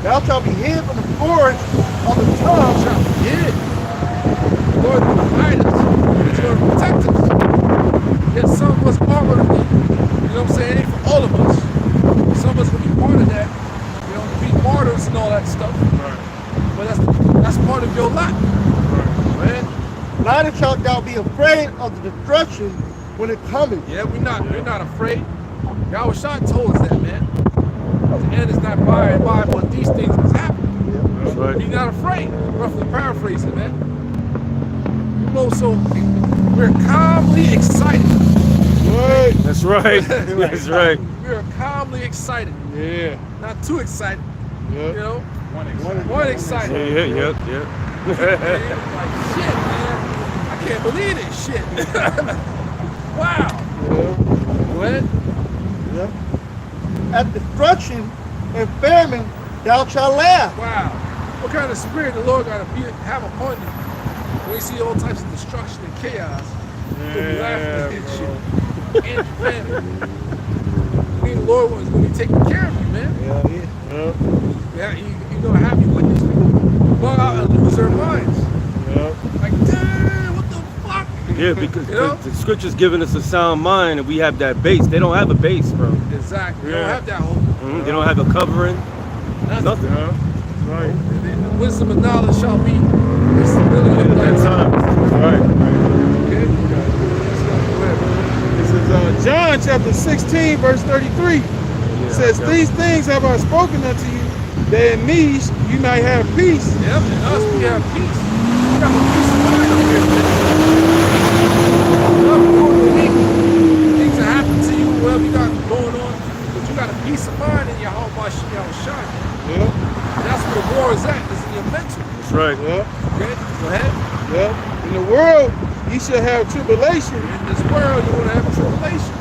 Thou shalt be hid from the forge of the tongue. Yeah. The Lord will guide us. He's going to protect us. Yet some of us are going to be, you know what I'm saying? It ain't for all of us. Some of us will be part of that. You know, be martyrs and all that stuff. Right. But that's part of your lot. Right. Neither shalt thou be afraid of the destruction when it cometh. Yeah, we're not afraid. Yahweh Shah told us that, man. The end is not by and by, but these things must happen. That's right. Be not afraid. Roughly paraphrasing, man. You know, so we're calmly excited. Right. That's right. That's right. We're calmly excited. Yeah. Not too excited. Yeah. You know? One excited. One excited. Yeah. Like, shit, man. I can't believe this shit. Wow. Yeah. Go ahead. Yeah. At destruction and famine thou shalt laugh. Wow. What kind of spirit the Lord got to have upon you when you see all types of destruction and chaos? You'll be laughing at shit. And famine. I mean, the Lord was going to be taking care of you, man. Yeah, you're going to have you witness people bug out and lose their minds. Like, damn, what the fuck? Yeah, because you know? the scripture's giving us a sound mind and we have that base. They don't have a base, bro. Exactly. They don't have that hope. They don't have a covering. Nothing. Right. The wisdom and knowledge shall be stability of that time. Right. Okay? Let's go. Go ahead. This is John chapter 16, verse 33. It says, these things have I spoken unto you, that in me you might have peace. Yep, in us we have peace. We got a peace of mind up here, man. Whatever going on, things that happen to you, whatever you got going on, but you got a peace of mind in your heart by shine. Yeah. That's where the war is at, is in your mental. That's right. Yeah. Okay, go ahead. Yeah. In the world, you shall have tribulation. In this world, you're going to have tribulation.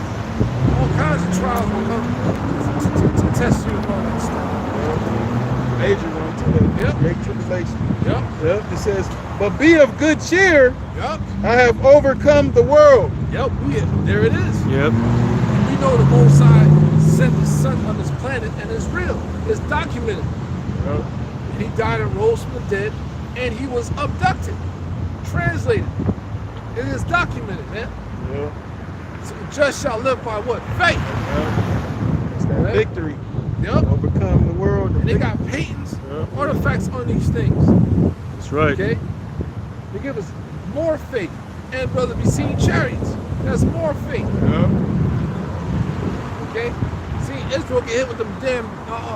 All kinds of trials will come to test you and all that stuff. Major one too. Yep. Great tribulation. Yep. Yep. It says, But be of good cheer. Yep. I have overcome the world. Yep. There it is. Yep. We know the Most High sent His Son on this planet, and it's real. It's documented. Yep. And He died and rose from the dead, and He was abducted, translated. It is documented, man. Yep. So the just shall live by what? Faith. It's that Right? victory. Yep. Overcome the world. And they got patents, artifacts on these things. That's right. Okay? They give us more faith. And brother, we seen chariots. That's more faith. Yep. Okay? See, Israel get hit with them damn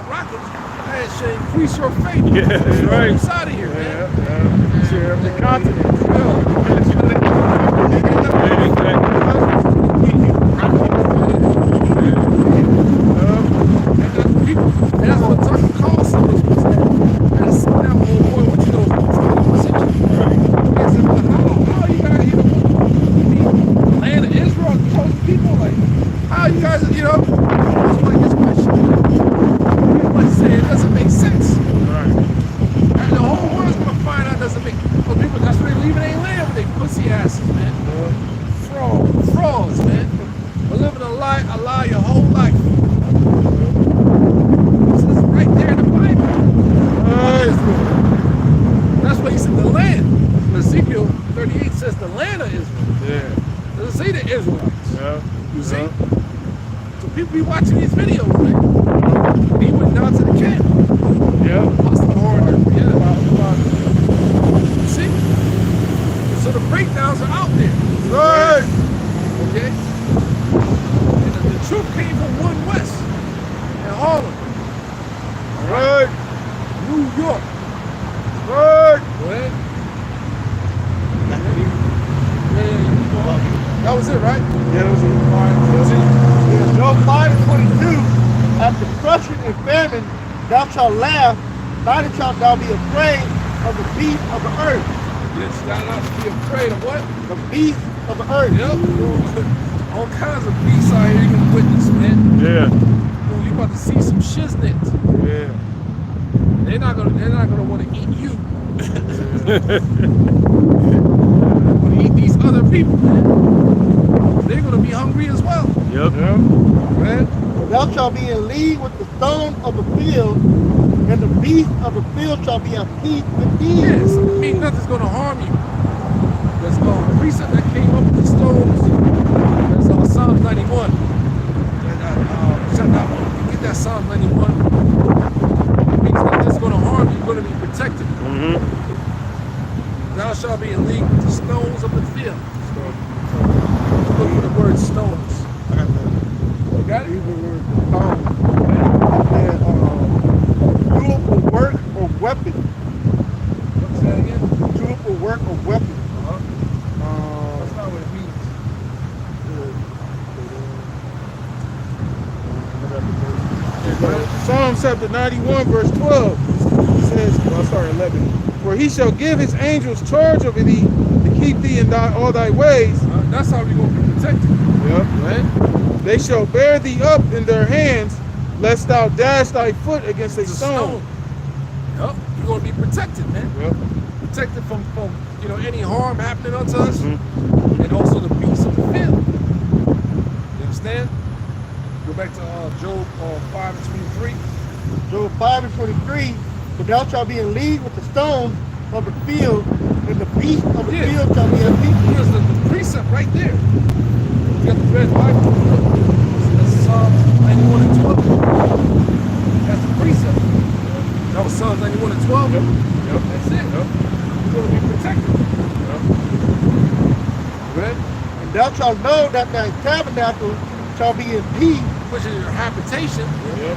rockets. That should increase your faith. Yeah, that's right. Inside of here, man. Share of the continent. And that's what Tucker calls some of those people. And sit down, old boy, what you know? How you guys, you know, land of Israel, chosen people, like, how you guys, you know, that's like this question. People say it doesn't make sense. Right. And the whole world's gonna find out it doesn't make but people, that's why they leaving their land with their pussy asses, man. Frauds, man. We're living a lie your whole life. This is right there in the Bible. That's why he said the land. Ezekiel 38 says the land of Israel. Yeah. Doesn't say the Israelites. Yeah. You see? So people be watching these videos, man. He went down to the camp. Yeah. Lost the horn. Yeah. You see? So the breakdowns are out there. Right. Okay? And the troop came from Wood West and Harlem. Right. New York. Right. Go ahead. That was it, right? Yeah, that was it. In Job 5:22, after crushing and famine, thou shalt laugh, neither shalt thou be afraid of the beast of the earth. Yes, thou not to be afraid of what? The beast of the earth. Yep. All kinds of beasts out here you can witness, man. Yeah. You about to see some shiznit. Yeah. They're not gonna want to eat you. They're gonna eat these other people, man. They're gonna be hungry as well. Yep. Right? Thou shalt be in league with the stone of the field, and the beast of the field shall be at peace with thee. Yes, I mean nothing's gonna harm you. There's a precept that came up with the stones. There's Psalms 91. Get that Psalms 91. It means nothing's gonna harm you. You're gonna be protected. Thou shalt be in league with the stones of the field. Look for the word stones. You got it? Durable work or weapon. What's that again? Durable work or weapon. That's not what it means. Psalms chapter 91, verse 12 says, well, I'll start at 11. For he shall give his angels charge over thee to keep thee in all thy ways. That's how we're going to be protected. Yep. Right? They shall bear thee up in their hands, lest thou dash thy foot against a stone. Yep. You're going to be protected, man. Yep. Protected from any harm happening unto us, and also the beasts of the field. You understand? Go back to Job 5:23. Job 5:23. But thou shalt be in league with the stone of the field, and the beast of the field shall be at peace. Here's the precept right there. You got the red Bible. That's Psalm 91 and 12. That's the precept. That was Psalm 91 and 12. Yep. That's it. Yep. You're going to be protected. Yep. Right? And thou shalt know that thy tabernacle shall be in peace. Which is your habitation. Yep.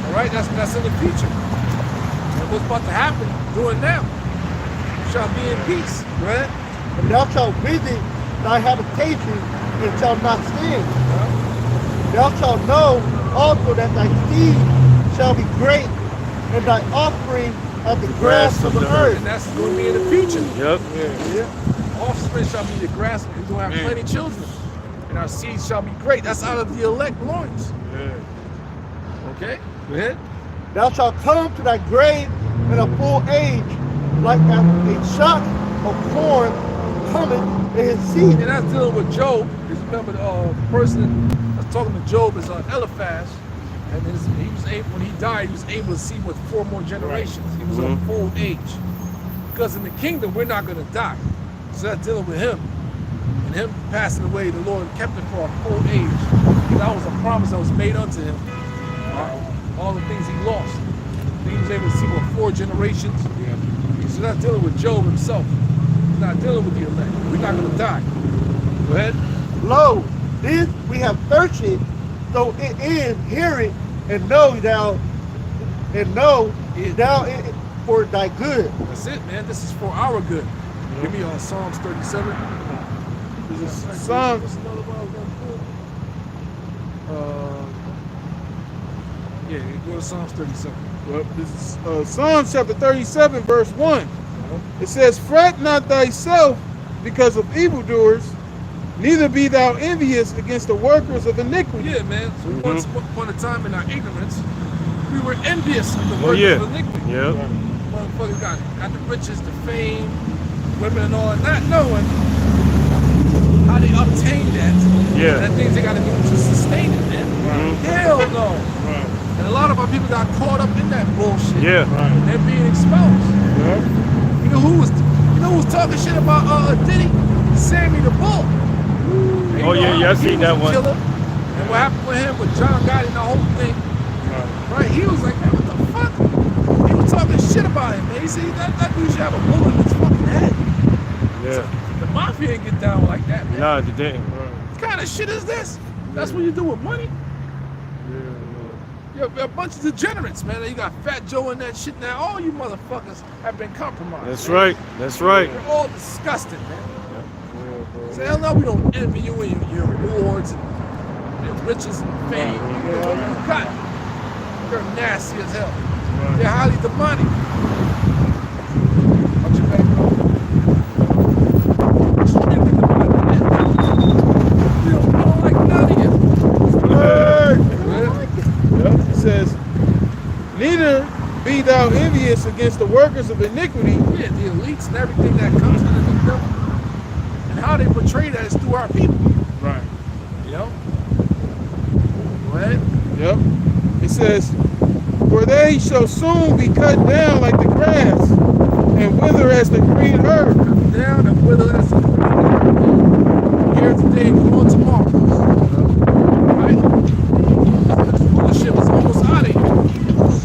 All right? That's in the future. And what's about to happen, do it now. You shall be in peace. Right? And thou shalt visit thy habitation and shalt not sin. Thou shalt know also that thy seed shall be great, and thy offspring as the grass of the earth. And that's going to be in the future. Yep. Yeah. Offspring shall be the grass. We're going to have plenty of children. And our seed shall be great. That's out of the elect loins. Yeah. Okay? Go ahead. Thou shalt come to thy grave in a full age, like a shot of corn coming in his seed. And that's dealing with Job. Because remember, the person that's talking to Job is Eliphaz. And he was able, when he died, he was able to see what 4 more generations. He was of full age. Because in the kingdom, we're not going to die. So that's dealing with him. And him passing away, the Lord kept him for a full age. That was a promise that was made unto him. All the things he lost. He was able to see what 4 generations. So that's dealing with Job himself. He's not dealing with the elect. We're not going to die. Go ahead. Lo, this we have searched it, so it is hearing and know thou it for thy good. That's it, man. This is for our good. Give me Psalms 37. Psalms. Yeah, go to Psalms 37. Well, this is Psalms chapter 37, verse 1. It says, "Fret not thyself because of evildoers, neither be thou envious against the workers of iniquity." Yeah, man. So once upon a time in our ignorance, we were envious of the workers of iniquity. Yeah. Motherfuckers got the riches, the fame, women and all, not knowing how they obtain that. Yeah. And the things they got to do to sustain it, man. Hell no. And a lot of our people got caught up in that bullshit. Yeah. And they're being exposed. You know who was talking shit about Diddy? Sammy the Bull. And Oh, yeah, I seen that one. Killer. And what happened with him, with John Gotti and the whole thing, right? He was like, man, what the fuck? He was talking shit about him, man. He said that dude should have a bullet in his fucking head. Yeah. The mafia ain't get down like that, man. Nah, they didn't. What kind of shit is this? That's what you do with money? You're a bunch of degenerates, man. You got Fat Joe and that shit now. All you motherfuckers have been compromised. That's man. right. That's right. You're all disgusting, man. Say, hell no, we don't envy you and your rewards and your riches and fame. You know what you got. You're nasty as hell. They're highly demonic. Watch your back, bro. Extremely demonic, man. We don't like none of you. It says, "Neither be thou envious against the workers of iniquity." Yeah, the elites and everything that comes underneath them. And how they portray that is through our people. Right. You know? Go ahead. Yep. It says, "For they shall soon be cut down like the grass, and wither as the green herb." Cut down and wither as the green herb. Here today, gone tomorrow. Right? This foolishness is almost out of here.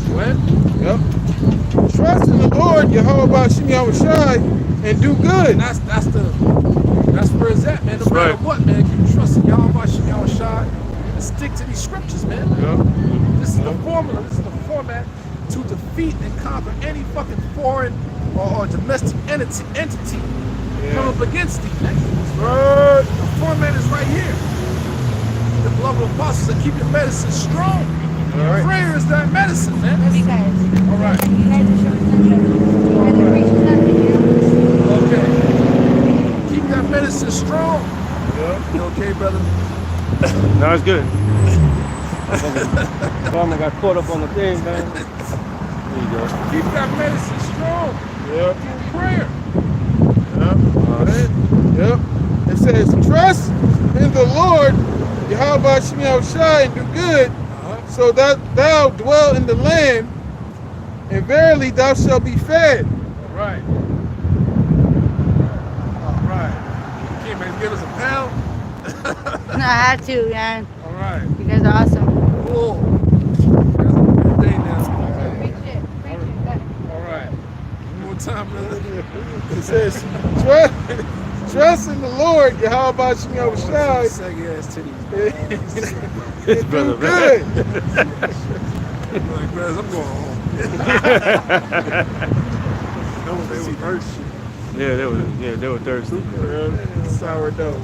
Go ahead. Yep. "Trust in the Lord, Yahweh Shem Yahushai, and do good." And that's where it's at, man. No matter right. what, man. If you trust in Yahweh Shem Yahushai and stick to these scriptures, man. This is the formula, this is the format to defeat and conquer any fucking foreign or domestic entity come up against these, man. The format is right here. The beloved apostles that keep your medicine strong. Prayer is that medicine, man. You guys. All right. You guys are showing something. Okay. Keep that medicine strong. You okay, brother? No, it's good. Farmer got caught up on the thing, man. There you go. Keep that medicine strong. Yep. Prayer. Yep. It says, "Trust in the Lord, Yahweh Shem Yahushai, and do good, so that thou dwell in the land, and verily thou shalt be fed." All right. All right. Okay, man, give us a pound. No, I had to, man. All right. You guys are awesome. Cool. That's a good day now. Preach it. Preach it. All right. One more time, brother. It says, trust in the Lord, Yahweh Shem Yahushai, Saggy ass titties. His and brother, do good. I'm like, brothers, I'm going home. They was thirsty. Yeah, they were thirsty. Sourdough.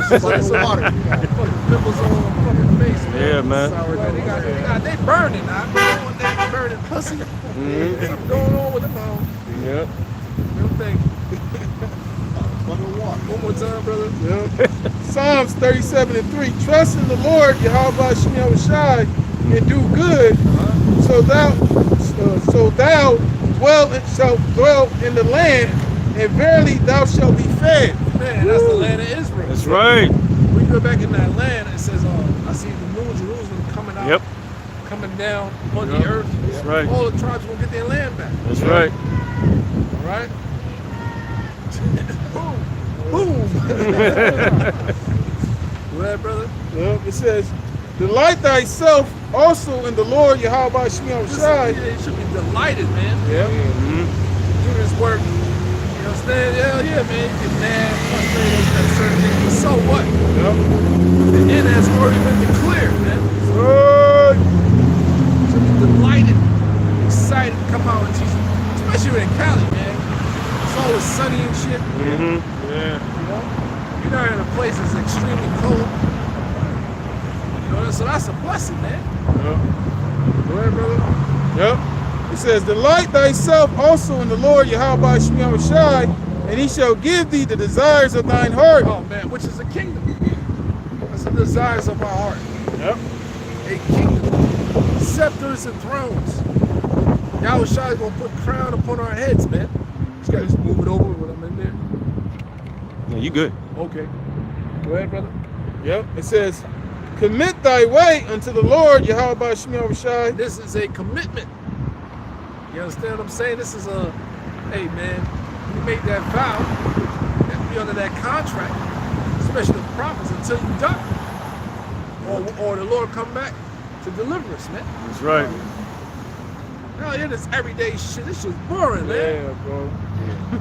Fucking water. Fucking pimples all on the fucking face, man. Yeah, man. Sourdough. They burning now. They burning pussy. Something going on with them all. Yep. Real thing. One more time, brother. Psalms 37:3. "Trust in the Lord, Yahweh Shem Yahushai, and do good, so thou shalt dwell in the land, and verily thou shalt be fed. Man, that's the land of Israel. That's right. When you go back in that land, it says, I see the new Jerusalem coming out, Yep. coming down on the earth. That's right. All the tribes will get their land back. That's right. All right? Boom. Go ahead, brother. It says, delight thyself also in the Lord Yahweh Shemiah Shai. You should be delighted, man. Yeah. Do this work. You understand? Hell yeah, man. You get mad, frustrated, that certain things, but so what? Yep. The end has already been declared, man. Good. You should be delighted, excited to come out and teach, especially in Cali, man. It's always sunny and shit. Yeah. You know? You're not in a place that's extremely cold. You know, so that's a blessing, man. Yep. Go ahead, brother. Yep. It says, delight thyself also in the Lord Yahweh Shemiah Shai, and he shall give thee the desires of thine heart. Oh man, which is a kingdom. That's the desires of our heart. Yep. A kingdom. Scepters and thrones. Yahweh Shai is gonna put crown upon our heads, man. Just gotta just move it over when I'm in there. Yeah, you good. Okay. Go ahead, brother. Yep. It says, commit thy way unto the Lord Yahweh Shemiah Shai. This is a commitment. You understand what I'm saying? This is a, hey man, you make that vow, you have to be under that contract, especially the prophets, until you die. Or the Lord come back to deliver us, man. That's right. Hell yeah, this everyday shit, this shit's boring, man. Yeah, bro.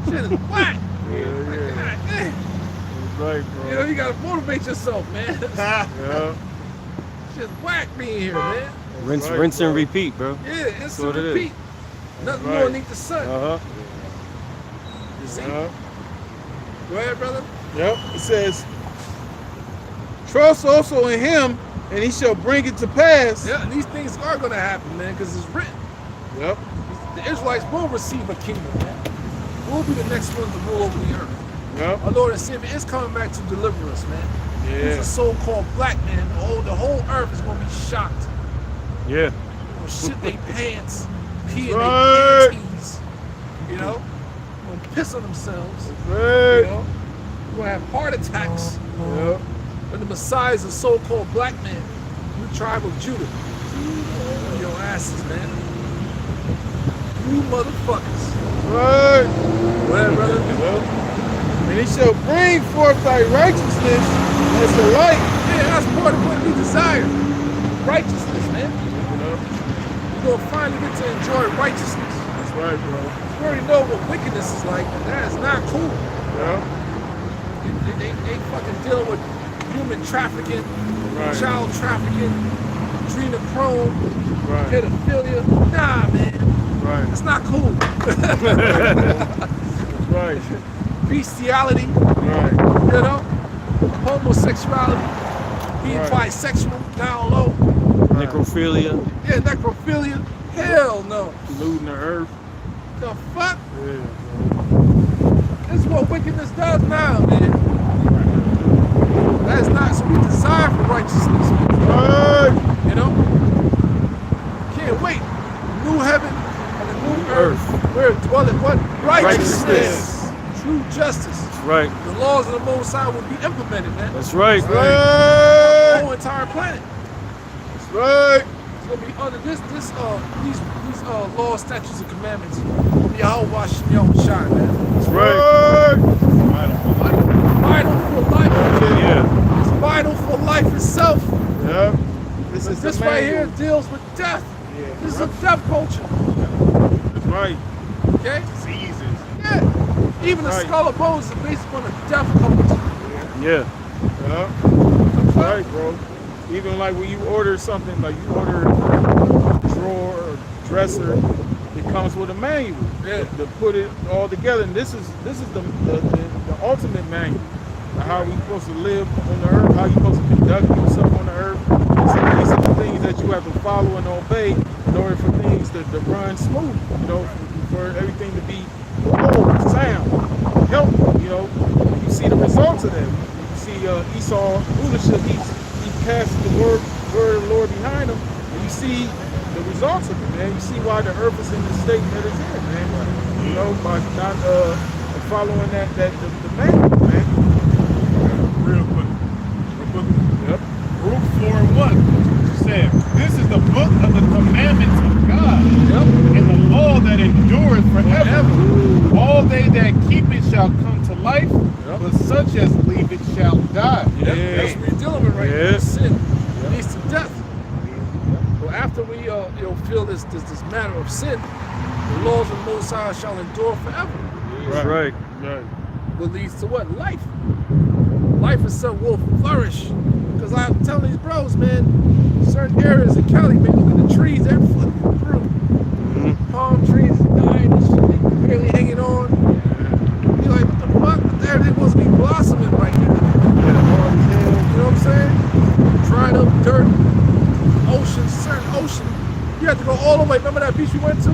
Shit is whack. Yeah. God damn. That's right, bro. You know, you gotta motivate yourself, man. Yeah. Shit's whack being here, man. Rinse, right, rinse bro. and repeat, bro. Yeah, That's instant what it is. repeat. Nothing Right. more beneath the sun. You see? Yep. Go ahead, brother. Yep. It says, trust also in him, and he shall bring it to pass. Yeah, these things are gonna happen, man, because it's written. Yep. The Israelites will receive a kingdom, man. We'll be the next ones to rule over the earth. Yep. Our Lord and Savior is coming back to deliver us, man. He's Yeah. a so-called black man. The whole earth is gonna be shocked. Yeah. Gonna shit their pants, pee in Right. their panties. You know? Gonna piss on themselves. You Right. know? We're gonna have heart attacks. Yep. When the Messiah is a so-called black man from the tribe of Judah. Your asses, man. You motherfuckers. Right. Go ahead, brother. Yep. And he shall bring forth thy righteousness as the light. Yeah, that's part of what we desire. Righteousness, man. You're gonna finally get to enjoy righteousness. That's right, bro. You already know what wickedness is like, and that is not cool. Yep. They fucking dealing with human trafficking, Right. child trafficking, adrenochrome, Right. pedophilia. Nah, man. Right. It's not cool. That's right. Bestiality, Right. you know? Homosexuality, being Right. bisexual, down low. Necrophilia. Yeah, necrophilia. Hell no. Polluting the earth. The fuck? Yeah. This is what wickedness does now, man. That's not, so we desire for righteousness, man. Right. You know? Can't wait. New heaven and a new earth. Where dwelleth what? Righteousness. True justice. That's right. The laws of the Most High will be implemented, man. That's right. The Right. whole entire planet. That's right. It's gonna be under these laws, statutes, and commandments. Will be Yahweh Shemiah Shai, man. That's right. Vital for life. Yeah. It's vital for life itself. Yep. This is This the right here manual. deals with death. Yeah. This is a death culture. That's right. Okay? Diseases. Yeah. Even the Right. skull and bones is based on a death culture. Yeah. Yep. That's right, bro. Even like when you order something, like you order a drawer or dresser, it comes with a manual Yeah. to put it all together. And this is the ultimate manual of how we supposed to live on the earth, how you supposed to conduct yourself on the earth. So these are the things that you have to follow and obey in order for things to run smooth. You know, for everything to be whole, sound, healthy. You know, you see the results of that. You see Esau rulership. He cast the word of the Lord behind him, and you see the results of it, man. You see why the earth is in the state that it's in, man. You know, by not following the manual, man. Real quick. Yep. Rule 4:1 said, "This is the book of the commandments of God, and the law that endureth forever. All they that keep it shall come to life, but such as leave it shall die." That's what we're dealing with right now. Sin leads to death. Well, after we feel this matter of sin, the laws of the Most High shall endure forever. Right. What leads to what? Life. Life itself will flourish. Because I'm telling these bros, man, certain areas in Cali, man, look at the trees, they're flipping through. Palm trees dying and shit, they barely hanging on. You're like, what the fuck? But everything was be blossoming right now. You know what I'm saying? Dried up dirt, ocean, certain ocean. You have to go all the way. Remember that beach we went to?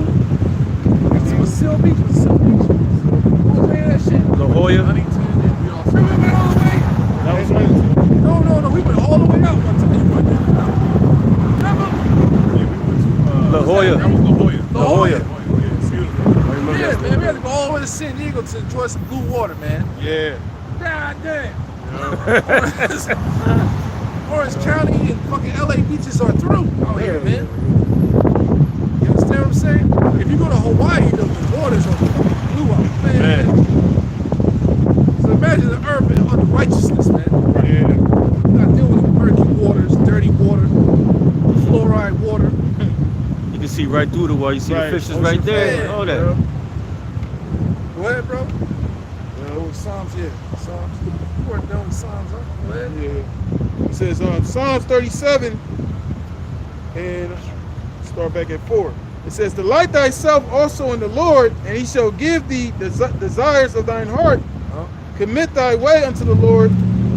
To Seal Beach? What was the name of that shit? La Jolla. Huntington, and we all went all the way. That was right. No, we went all the way out one time. Remember? La Jolla. That was La Jolla. La Jolla. Yeah, it's beautiful. Yeah, man, we had to go all the way to San Diego to enjoy some blue water, man. Yeah. God damn. Orange County and fucking LA beaches are through out here, man. You understand what I'm saying? If you go to Hawaii, the waters are fucking blue out, man. So imagine the earth and unrighteousness, man. Yeah. Not dealing with murky waters, dirty water, fluoride water. You can see right through the wall. You see the fishes Ocean right there. fan, All that. Go ahead, bro. Psalms, Psalms. You weren't doing Psalms, huh? Go ahead. Yeah. It says Psalms 37, and start back at 4. It says, "Delight thyself also in the Lord, and he shall give thee desires of thine heart. Commit thy way unto the Lord.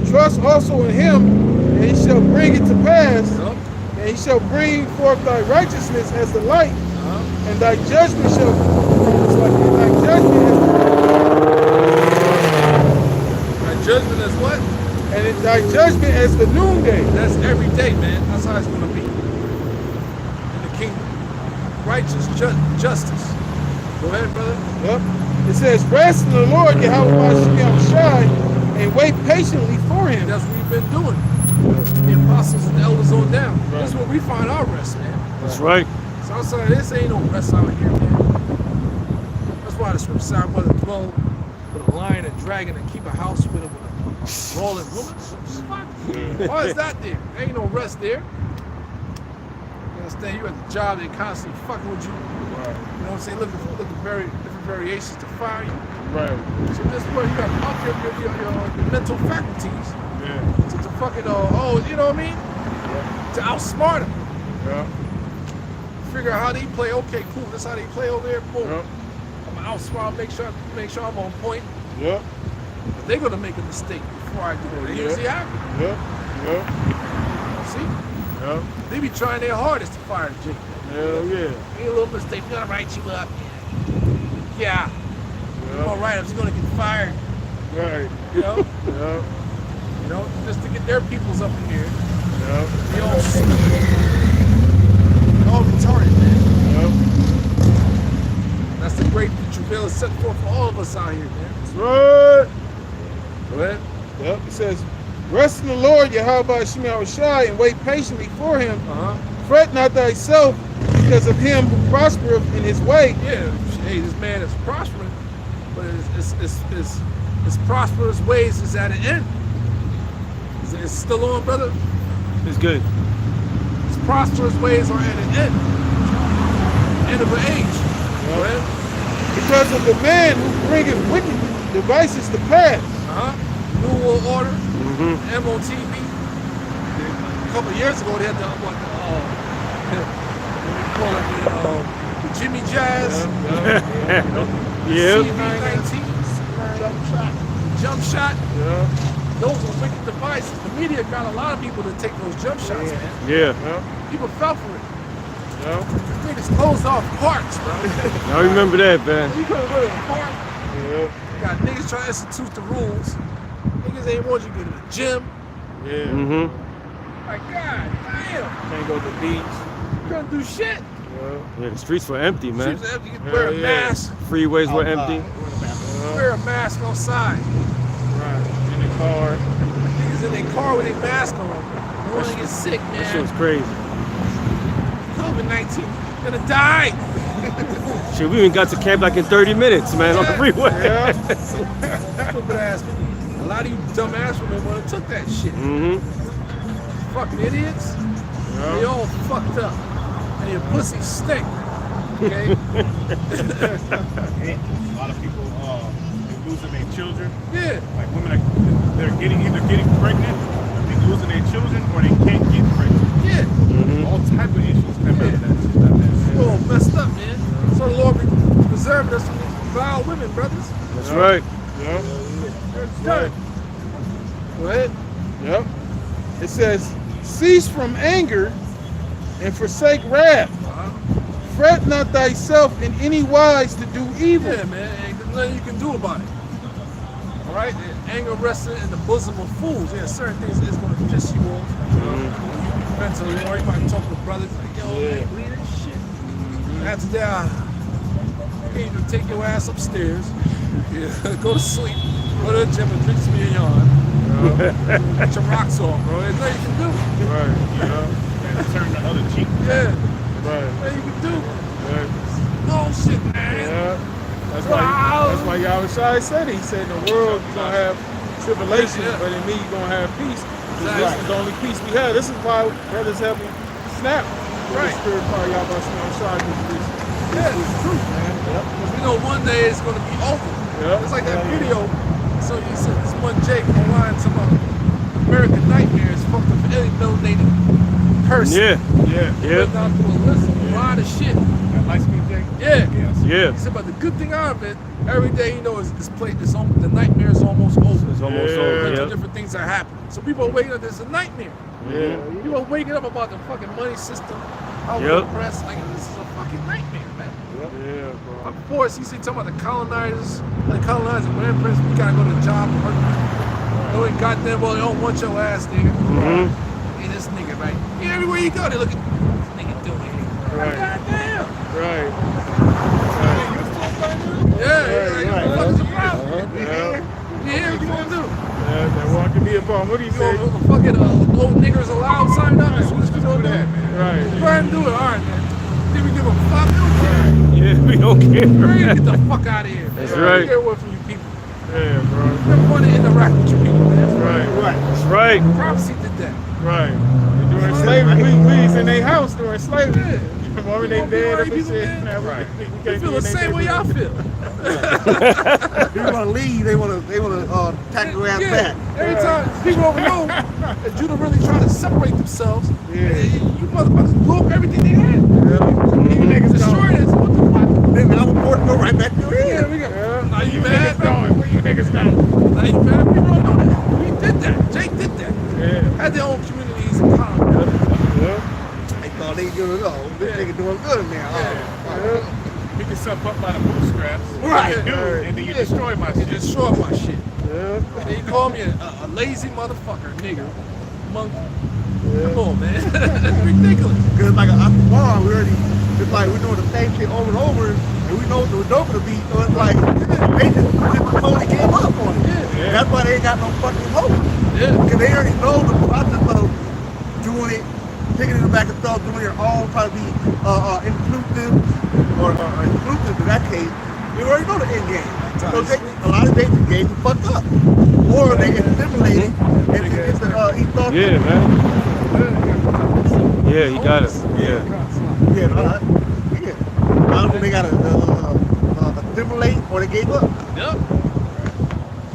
Trust also in him, and he shall bring it to pass. And he shall bring forth thy righteousness as the light, and thy judgment shall Judgment is what? and thy judgment as the noonday." That's every day, man. That's how it's going to be in the kingdom. Righteous justice. Go ahead, brother. Yep. It says, "Rest in the Lord, Yahweh Shai, and wait patiently for him." That's what we've been doing. The apostles and the elders on down. This is where we find our rest, man. That's right. So outside of this, ain't no rest out here, man. That's why the scripture said, "I'd rather dwell with a lion and dragon and keep a house with a brawling woman." Why is that there? There ain't no rest there. You understand? You at the job, they constantly fucking with you. You know what I'm saying? Looking for different variations to fire you. Right. So this is where you got to up your mental faculties to fucking, you know what I mean? To outsmart them. Yeah. Figure out how they play. Okay, cool. This is how they play over there. Boom. Yep. I'm gonna outsmart. Make sure I'm on point. Yep. But they're gonna make a mistake before I do it. They usually happen. Yep. Yep. See? Yep. They be trying their hardest to fire Jake. Hell yeah. Ain't a little mistake. We gotta write you up. Yeah. You gonna write him. He's gonna get fired. Right. You know? Yep. You know, just to get their peoples up in here. Yep. They all stupid. They all retarded, man. Yep. That's the great travail is set forth for all of us out here, man. That's right. Go ahead. Yep. It says, "Rest in the Lord, Yahweh Shai, and wait patiently for him. Fret not thyself because of him who prospereth in his way." Yeah. Hey, this man is prospering, but his prosperous ways is at an end. Is it still on, brother? It's good. His prosperous ways are at an end. End of an age. Go ahead. Because of the man who bringeth wicked devices to pass. New World Order, MOTV. A couple of years ago, they had the Jimmy Jazz. Yeah. CV-19. Jump shot. Yeah. Those are wicked devices. The media got a lot of people to take those jump shots, man. Yeah. People fell for it. Yeah. Niggas closed off parks, bro. I remember that, man. You couldn't go to the park. Yeah. You got niggas trying to institute the rules. Niggas ain't want you to go to the gym. Yeah. Like, God damn. Can't go to the beach. You couldn't do shit. Yeah. Yeah, the streets were empty, man. Streets are empty. You wear a mask. Freeways were empty. wear a mask outside. Right. In the car. Niggas in their car with their mask on. You want to get sick, man. That shit was crazy. COVID-19, gonna die. Shit, we even got to camp like in 30 minutes, man, on the freeway. Yeah. Stupid ass. A lot of you dumb ass women would have took that shit. Fucking idiots. They all fucked up. And your pussy stink. Okay? A lot of people they're losing their children. Yeah. Like women, they're either getting pregnant, they're losing their children, or they can't get pregnant. Yeah. All type of issues come out of that shit. We're all messed up, man. So the Lord preserved us from these vile women, brothers. That's right. Yep. It's done. Go ahead. Yep. It says, cease from anger and forsake wrath. Fret not thyself in any wise to do evil. Yeah, man. Ain't nothing you can do about it. All right? And anger resting in the bosom of fools. Yeah, certain things is going to piss you off. Mentally, or you might talk with brothers like, yo, man, believe this shit. After that, you can take your ass upstairs, go to sleep, go to the gym and drink some of your yarn. Get your rocks off, bro. There's nothing you can do. Right. Yeah. And turn the other cheek. Yeah. Right. Nothing you can do. Right. No shit, man. Yeah. That's why Yahushua said it. He said in the world you're going to have tribulation, but in me you're going to have peace. This is the only peace we have. This is why brothers have me snap. Right. The spirit power Yahushua is it's true, man. Because we know one day it's going to be over. Yep. It's like that video. So you said this one Jake online to about American Nightmares fucked up any melanated person. Yeah. Went down through a list of a lot of shit. That light skin Jake? Yeah. He said, but the good thing out of it, every day you know is this place, the nightmare is almost over. It's almost over. Bunch of Yep. different things are happening. So people are waking up, there's a nightmare. Yeah. People are waking up about the fucking money system, how we're oppressed. Like, this is a fucking nightmare, man. Yeah, bro. Of course, you see talking about the colonizers, when empress, we gotta go to the job and work. No, goddamn well, they don't want your ass, nigga. Hey, this nigga, right? Yeah, everywhere you go, they look at this nigga doing it. Right. Goddamn. Right. Yeah, what the fuck is the problem? Yeah. Yeah, what you gonna do? Yeah, that want to be a bomb. What do you You say? gonna fucking old niggers allowed sign up? That's what you gonna do? Right. Go ahead and do it, alright, man. Did we give a fuck? Yeah, we don't care. Ready to get the fuck out of here, man. That's right. Get away from you people. Yeah, bro. Never want to interact with you people, man. Right. That's right. Prophecy did that. Right. During slavery, we was in their house during slavery. Yeah. When they dead up and shit. Right. We They feel the same way y'all feel. People want to leave. They want to tack your ass back. Every time people over know that Judah really trying to separate themselves, you motherfuckers blew up everything they had. You niggas destroyed it. So what the fuck? Then I was forced to go right back to Yeah, here. we got. Now you mad? Where you niggas going? Now you mad? People don't know that. We did that. Jake did that. Yeah. Had their own communities and colonies. Yeah. They thought they doing it. This nigga doing good now. Pick yourself up by the bootstraps. Right. And then you destroy my You shit. destroy my shit. Yeah. And you call me a lazy motherfucker, nigger, monkey. Come on, man. That's ridiculous. Because like after a while, it's like we're doing the same shit over and over, and we know what the result gonna be. So it's like they just totally gave up on it. Yeah. That's why they ain't got no fucking hope. Yeah. Because they already know the process of doing it, taking it back and stuff, doing it all, trying to be inclusive or inclusive in that case. They already know the end game. So a lot of days games are fucked up, or they get stimulated and it's he thought. Yeah, man. Yeah, you got it. Yeah. Yeah, yeah. A lot of them they gotta stimulate or they gave up. Yep.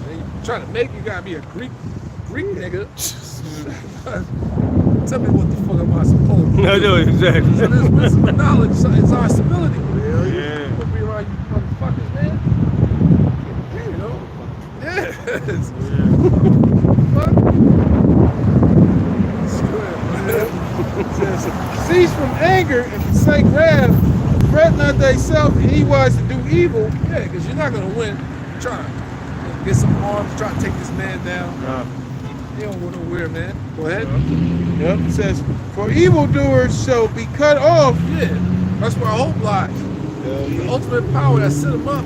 They trying to make you gotta be a Greek nigga. Tell me what the fuck am I supposed to do? I know, exactly. So this wisdom and knowledge is our stability. Yeah. Don't be around you motherfuckers, man. You know? Yes. Fuck. It says, cease from anger and forsake wrath. Fret not thyself in any wise to do evil. Yeah, because you're not gonna win trying to get some arms, try to take this man down. You don't go nowhere, man. Go ahead. Yep. It says, for evildoers shall be cut off. Yeah, that's where our hope lies. The ultimate power that set him up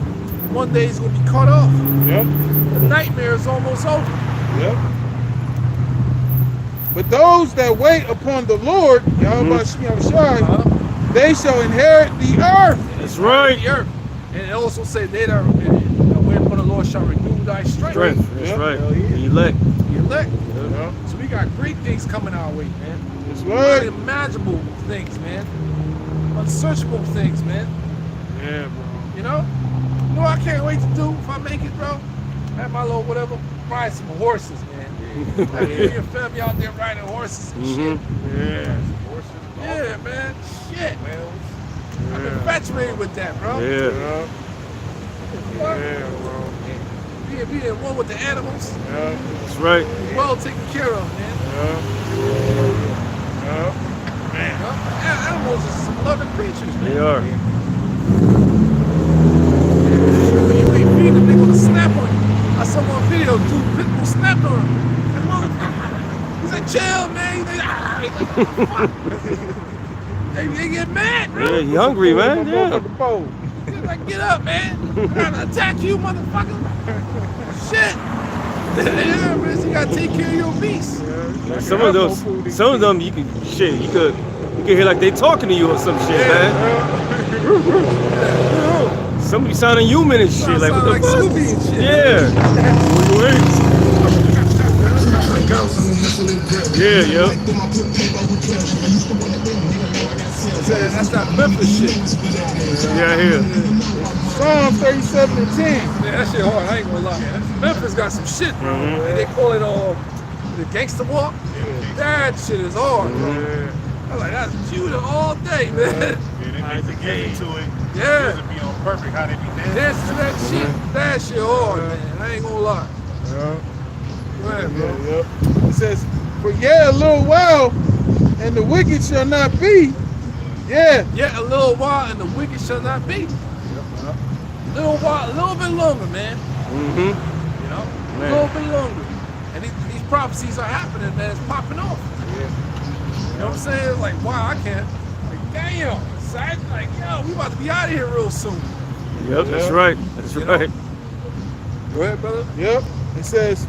one day he's going to be cut off. Yep. The nightmare is almost over. Yep. But those that wait upon the Lord, they shall inherit the earth. That's right. The earth. And it also says they that wait upon the Lord shall renew thy strength. That's right. The elect. The elect. Yep. So we got great things coming our way, man. That's right. Unimaginable things, man. Unsearchable things, man. Yeah, bro. You know what I can't wait to do if I make it, bro? Have my little whatever, ride some horses, man. Have you and your family out there riding horses and shit. Yeah. Yeah, man. Shit. I've been infatuated with that, bro. Yeah. Yeah, bro. Being in one with the animals. Yeah. That's right. Well taken care of, man. Man. Animals are some loving creatures, man. They are. You ain't feeding them, they gonna snap on you. I saw one video, dude, pitbull snapped on him. That motherfucker. He's like, chill, man. They get mad, bro. Yeah, you hungry, man? Yeah. He's like, get up, man. I'm trying to attack you, motherfucker. Shit. Yeah, man, so you gotta take care of your beast. Some of them, you could hear like they talking to you or some shit, man. Somebody sounding human and shit, like what the fuck? Scooby and shit. Yeah. Yeah. That's that Memphis shit. Yeah, I hear. Psalm 37 and 10. Man, that shit hard, I ain't gonna lie. Memphis got some shit, bro. And they call it the gangster walk. That shit is hard, bro. I'm like, that's Judah all day, man. Yeah, they make the game to it. Yeah. It doesn't be on perfect how they be dancing. Dance to that shit. That shit hard, man. I ain't gonna lie. Go ahead, bro. It says, for yet a little while, and the wicked shall not be. Yeah. Yet a little while, and the wicked shall not be. A little while, a little bit longer, man. Mm-hmm. You know, a little bit longer. And these prophecies are happening, man. It's popping off. You know what I'm saying? It's like, wow, I can't. Like, damn, son. Like, yo, we about to be out of here real soon. Yep, that's right. That's You right. Go ahead, brother. Yep. It says,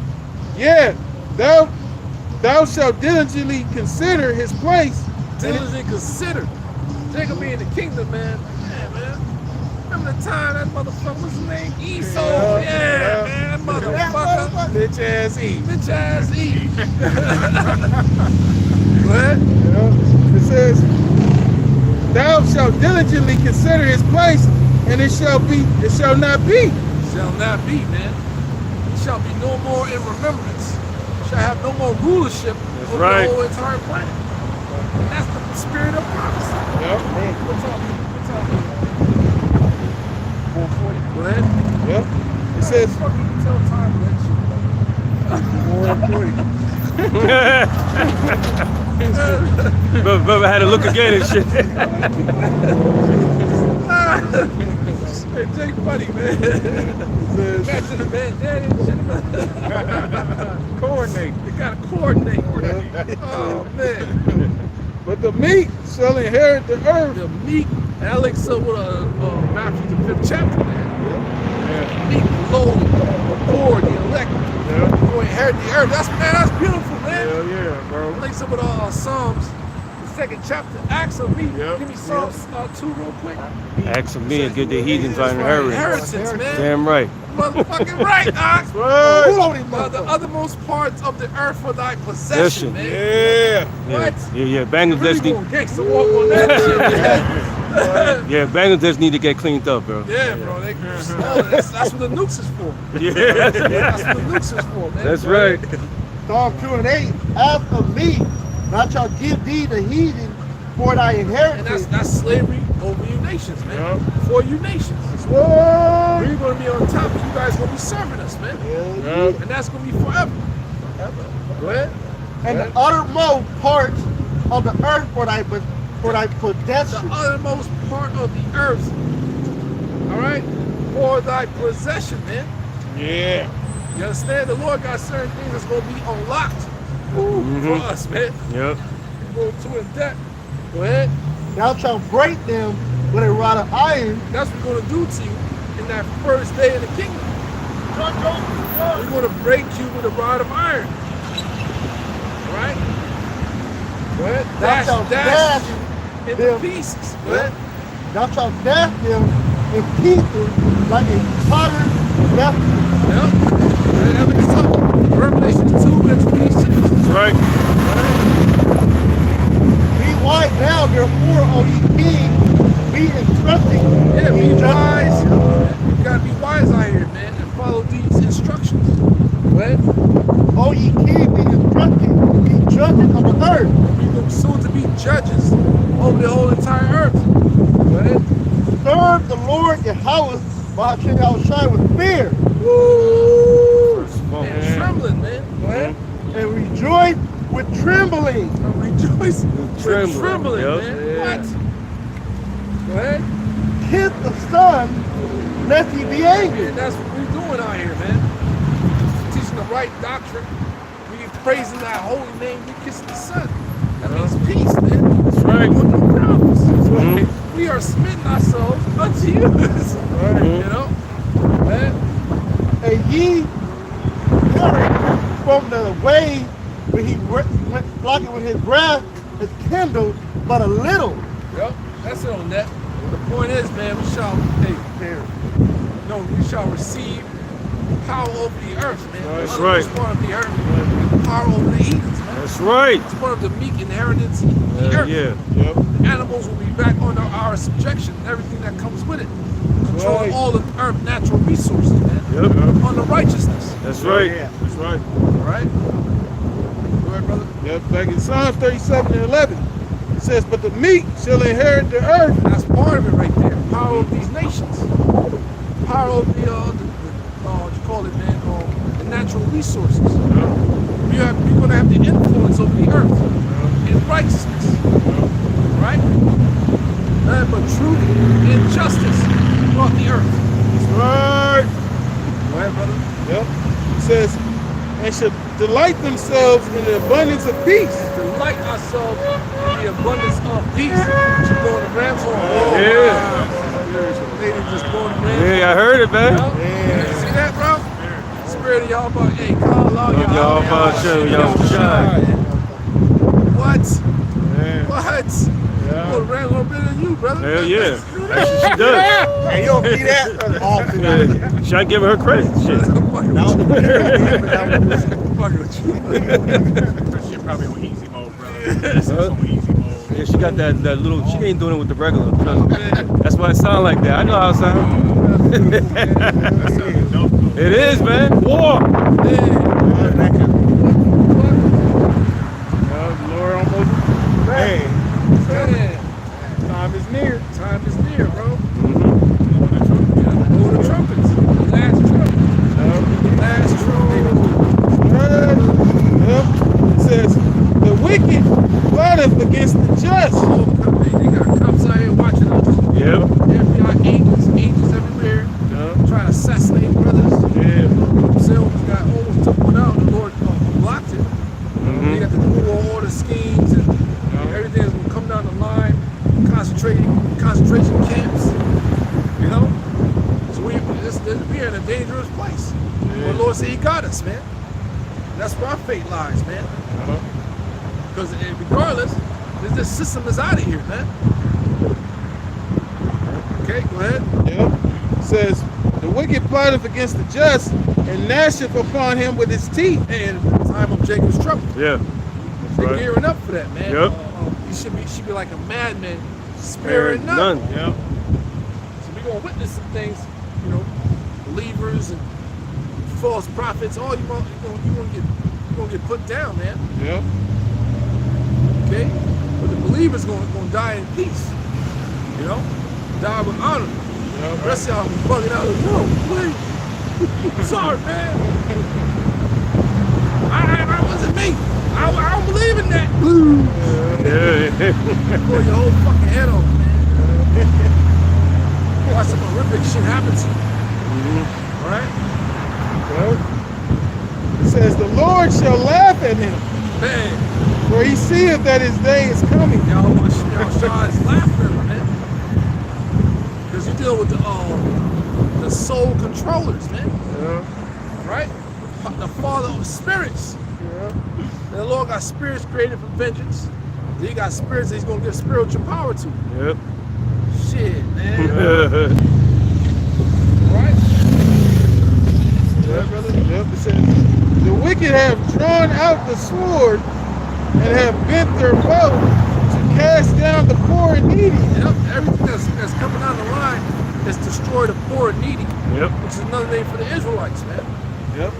yeah, thou shalt diligently consider his place. Diligently consider. Jacob being the kingdom, man. Yeah, man. Remember the time that motherfucker, what's his name? Esau. Yeah, man. That motherfucker. Bitch ass Eve. Bitch ass Eve. Go ahead. It says, thou shalt diligently consider his place, and it shall not be. Shall not be, man. It shall be no more in remembrance. Shall have no more rulership over right. the whole entire planet. And that's the spirit of prophecy. Yep. What's up? 440. Go ahead. Yep. It says, Fuck you tell time that shit. Brother had to look again and shit. Hey, Jake funny, man. Imagine the man dead and shit. Coordinate. They gotta coordinate. Oh, man. but the meek shall inherit the earth. The meek, and I like so with Matthew the 5th chapter, man. Meek, the lowly, the poor, the elect, who inherit the earth. That's beautiful, man. Hell yeah, bro. I like some of the Psalms, the 2nd chapter. Acts of me. Give me Psalms 2 real quick. Acts of me and get the heathens by inheritance. Man. Damn right. Motherfucking right, Ox. The othermost parts of the earth for thy possession, man. Yeah. What? Yeah. Bangladesh need. Gangsta walk on that shit, man. Yeah, Bangladesh need to get cleaned up, bro. Yeah, bro. That's what the nukes is for. Yeah. That's what the nukes is for, man. That's right. Psalm 2 and 8, as of me, and I shall give thee the heathen for thy And inheritance. that's slavery over you nations, man. For you nations. What? We're going to be on top, and you guys going to be serving us, man. And that's going to be forever. Go ahead. And the uttermost parts of the earth for thy The possession. uttermost part of the earth. All right? For thy possession, man. Yeah. You understand? The Lord got certain things that's going to be unlocked for us, man. Yep. Go to in depth. Go ahead. Thou shalt break them with a rod of iron. That's what we're going to do to you in that first day of the kingdom. We're going to break you with a rod of iron. Right? Go ahead. Dash you into pieces. Go ahead. Thou shalt dash them in pieces like a potter's vessel. Yep. Revelation 2 and 26. That's right. Be wise now, therefore, O ye kings, be instructing. Yeah, be wise. You gotta be wise out here, man, and follow these instructions. Go ahead. O ye kings, be instructing, be judges of the earth. We're soon to be judges over the whole entire earth. Go ahead. Serve the Lord Yahweh by Yahushua with fear. Woo! And trembling, man. Go ahead. And rejoice with trembling. Rejoice with trembling, Yep. man. Yeah. What? Go ahead. Kiss the Son, lest he be angry. And that's what we're doing out here, man. Teaching the right doctrine. We praising that holy name. We kissing the Son. That means peace, man. That's right. With no problems. That's right. We are submitting ourselves unto you. You know? Man. And ye perish from the way when he went flocking with his wrath is kindled but a little. Yep. That's it on that. The point is, man, we shall we shall receive power over the earth, man. That's right. It's part of the earth. And power over the heathens, man. That's right. It's part of the meek inheritance of the earth. Yeah. Yep. The animals will be back under our subjection and everything that comes with it. Controlling all of the earth natural resources, man. Yep. On the righteousness. That's right. Yeah. That's right. All right? Go ahead, brother. Yep, back in Psalms 37 and 11, it says, but the meek shall inherit the earth. That's part of it right there. Power of these nations. Power of what you call it, man, the natural resources. You're going to have the influence over the earth in righteousness. Right? But truth and justice throughout the earth. That's right. Go ahead, brother. Yep. It says, and should delight themselves in the abundance of peace. Delight ourselves in the abundance of peace. She's blowing the ram's horn. Yeah. Lady just blowing the ram's horn. Yeah, I heard it, man. Yeah. You see that, bro? Spirit of y'all about, hey, call out Y'all about you, y'all shine. What? Yeah. What? Yeah. Well, ran a little bit than you, brother. Hell yeah. That's what she does. And you don't see that often. Yeah. She ain't giving her credit. Shit. She probably on easy mode, brother. She's on easy mode. Yeah, she got that little, she ain't doing it with the regular. That's why it sound like that. I know how it sound. It is, man. War. Lord almost. Man. Time is near. Time is near, bro. Blow the trumpets. The last trumpet. Last trumpet. Yep. It says, the wicked plotteth against the just. Oh, they got cops out here watching us. Yep. FBI agents everywhere. Trying to assassinate brothers. Yeah. Themselves got almost took one out. The Lord blocked it. They got the New World Order schemes and everything is going to come down the line. Concentration camps. You know? So we're in a dangerous place. The Lord said He got us, man. That's where our fate lies, man. Because regardless, this system is out of here, man. Okay, go ahead. Yep. It says, the wicked plotteth against the just, and gnasheth upon him with his teeth. And time of Jacob's trouble. Yeah. They're gearing up for that, man. Yep. You should be like a madman, sparing none. Yep. So we're gonna witness some things, you know, believers and false prophets. All you gonna get put down, man. Yep. Okay, but the believers gonna die in peace. You know, die with honor. The rest of y'all bugging out. Whoa, wait. Sorry, man. I wasn't me. I don't believe in that. Yeah. Pull your whole fucking head off, man. Watch some horrific shit happen to you. All right? It says, the Lord shall laugh at him, Man, for he seeth that his day is coming. y'all Shaw is laughing, man. Because you deal with the the soul controllers, man. Yeah. Right? The father of spirits. Yeah. And the Lord got spirits created for vengeance. Then he got spirits that he's gonna give spiritual power to. Yep. Shit, man. Right? Yeah, brother. Yep. It says, the wicked have drawn out the sword and have bent their bow to cast down the poor and needy. Yep. Everything that's coming down the line is destroy the poor and needy. Yep. Which is another name for the Israelites, man. Yep.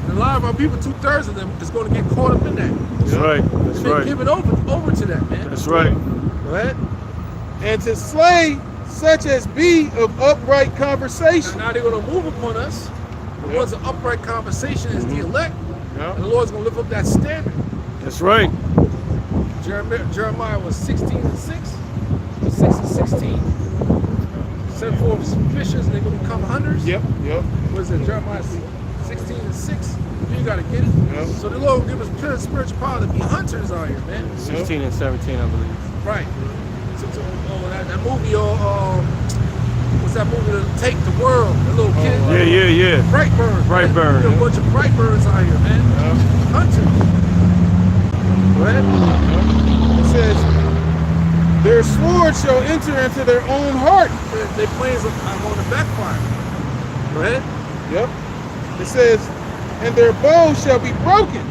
And a lot of our people, 2/3 of them, is going to get caught up in that. That's right. That's They right. give it over to that, man. That's right. Go ahead. And to slay such as be of upright conversation. And now they're going to move upon us. The ones of upright conversation is the elect. Yeah. And the Lord's going to lift up that standard. That's right. Jeremiah was 16:6. 6:16. Send forth some fishers and they're going to become hunters. Yep. Yep. What is it? Jeremiah 16:6. You got to get it. Yep. So the Lord will give us spiritual power to be hunters out here, man. 16 and 17, I believe. Right. So that movie, what's that movie? To Take the World, the little kid. Yeah. Brightburn. Brightburn, A bunch of Brightburns out here, man. Hunters. Go ahead. It says, their sword shall enter into their own heart. Their plans are going to backfire. Go ahead. Yep. It says, and their bow shall be broken.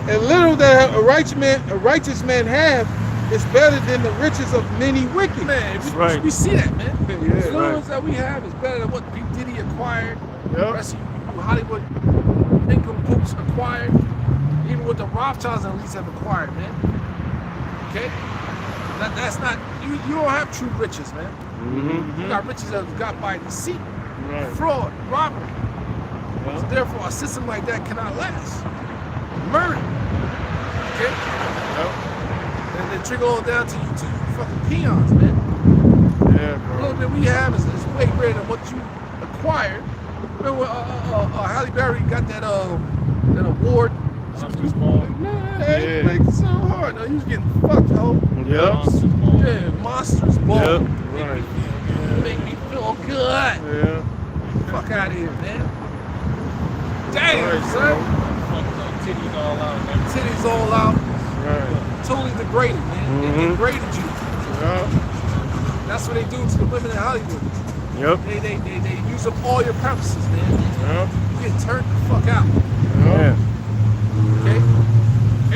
And little that a righteous man have is better than the riches of many wicked. Man, we see that, man. The little that we have is better than what P. Diddy acquired. The rest of you Hollywood income groups acquired. Even what the Rothschilds at least have acquired, man. Okay? That's not, you don't have true riches, man. You got riches that was got by deceit, fraud, robbery. So therefore, a system like that cannot last. Murder. Okay? And then trickle on down to you fucking peons, man. Yeah, The bro. little bit we have is way greater than what you acquired. Remember Halle Berry got that award? Monsters Ball. Man, like so hard. No, he was getting fucked, ho. Yep. Yeah, Monsters Ball. Yep. Right. Make me feel good. Yeah. Fuck out of here, man. Damn, son. Fucked up, titties all out, man. Titties all out. Right. Totally degraded, man. They degraded you. Yeah. That's what they do to the women in Hollywood. Yep. They use up all your purposes, man. Yeah. You get turned the fuck out. Yeah. Okay?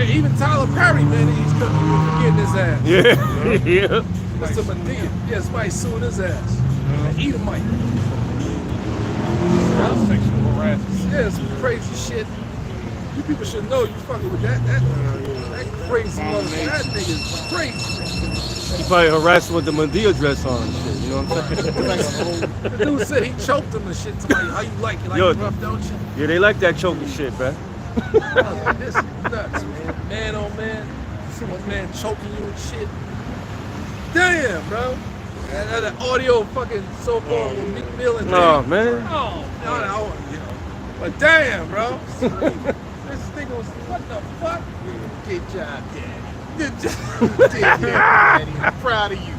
And even Tyler Perry, man, he's getting his ass. Yeah. Mr. Medea. Yeah, somebody suing his ass. An Edomite. Sexual harassment. Yeah, some crazy shit. You people should know you fucking with that crazy motherfucker. That nigga's crazy. He probably harassed with the Medea dress on and shit, you know what I'm saying? The dude said he choked him and shit. Somebody, how you like it? Like Yo. it rough, don't you? Yeah, they like that choking shit, man. Oh, this is nuts, man. Man on man. One man choking you and shit. Damn, bro. That audio fucking so-called with Meek Mill and Oh, Jay. man. Oh, no, you know. But damn, bro. This nigga was, what the fuck? Good job, Daddy. Good job, Daddy. I'm proud of you.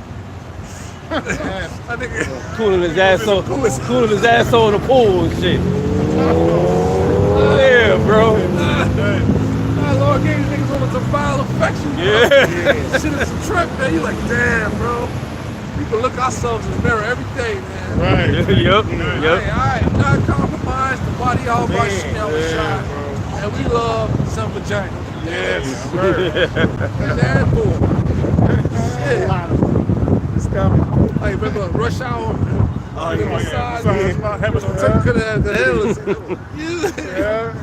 I think Cooling his ass on the pool and shit. Yeah, bro. Lord gave you niggas over some vile affection, bro. Yeah. Shit is a trip, man. You like, damn, bro. We can look ourselves in the mirror every day, man. Right. Yep. Hey, I am not compromised. The body all by Chanel and shine. And we love some vagina. Yes. And that boy. Shit. It's coming. Hey, remember Rush Hour? Oh, yeah. Having some time. Could have the hell. Yeah.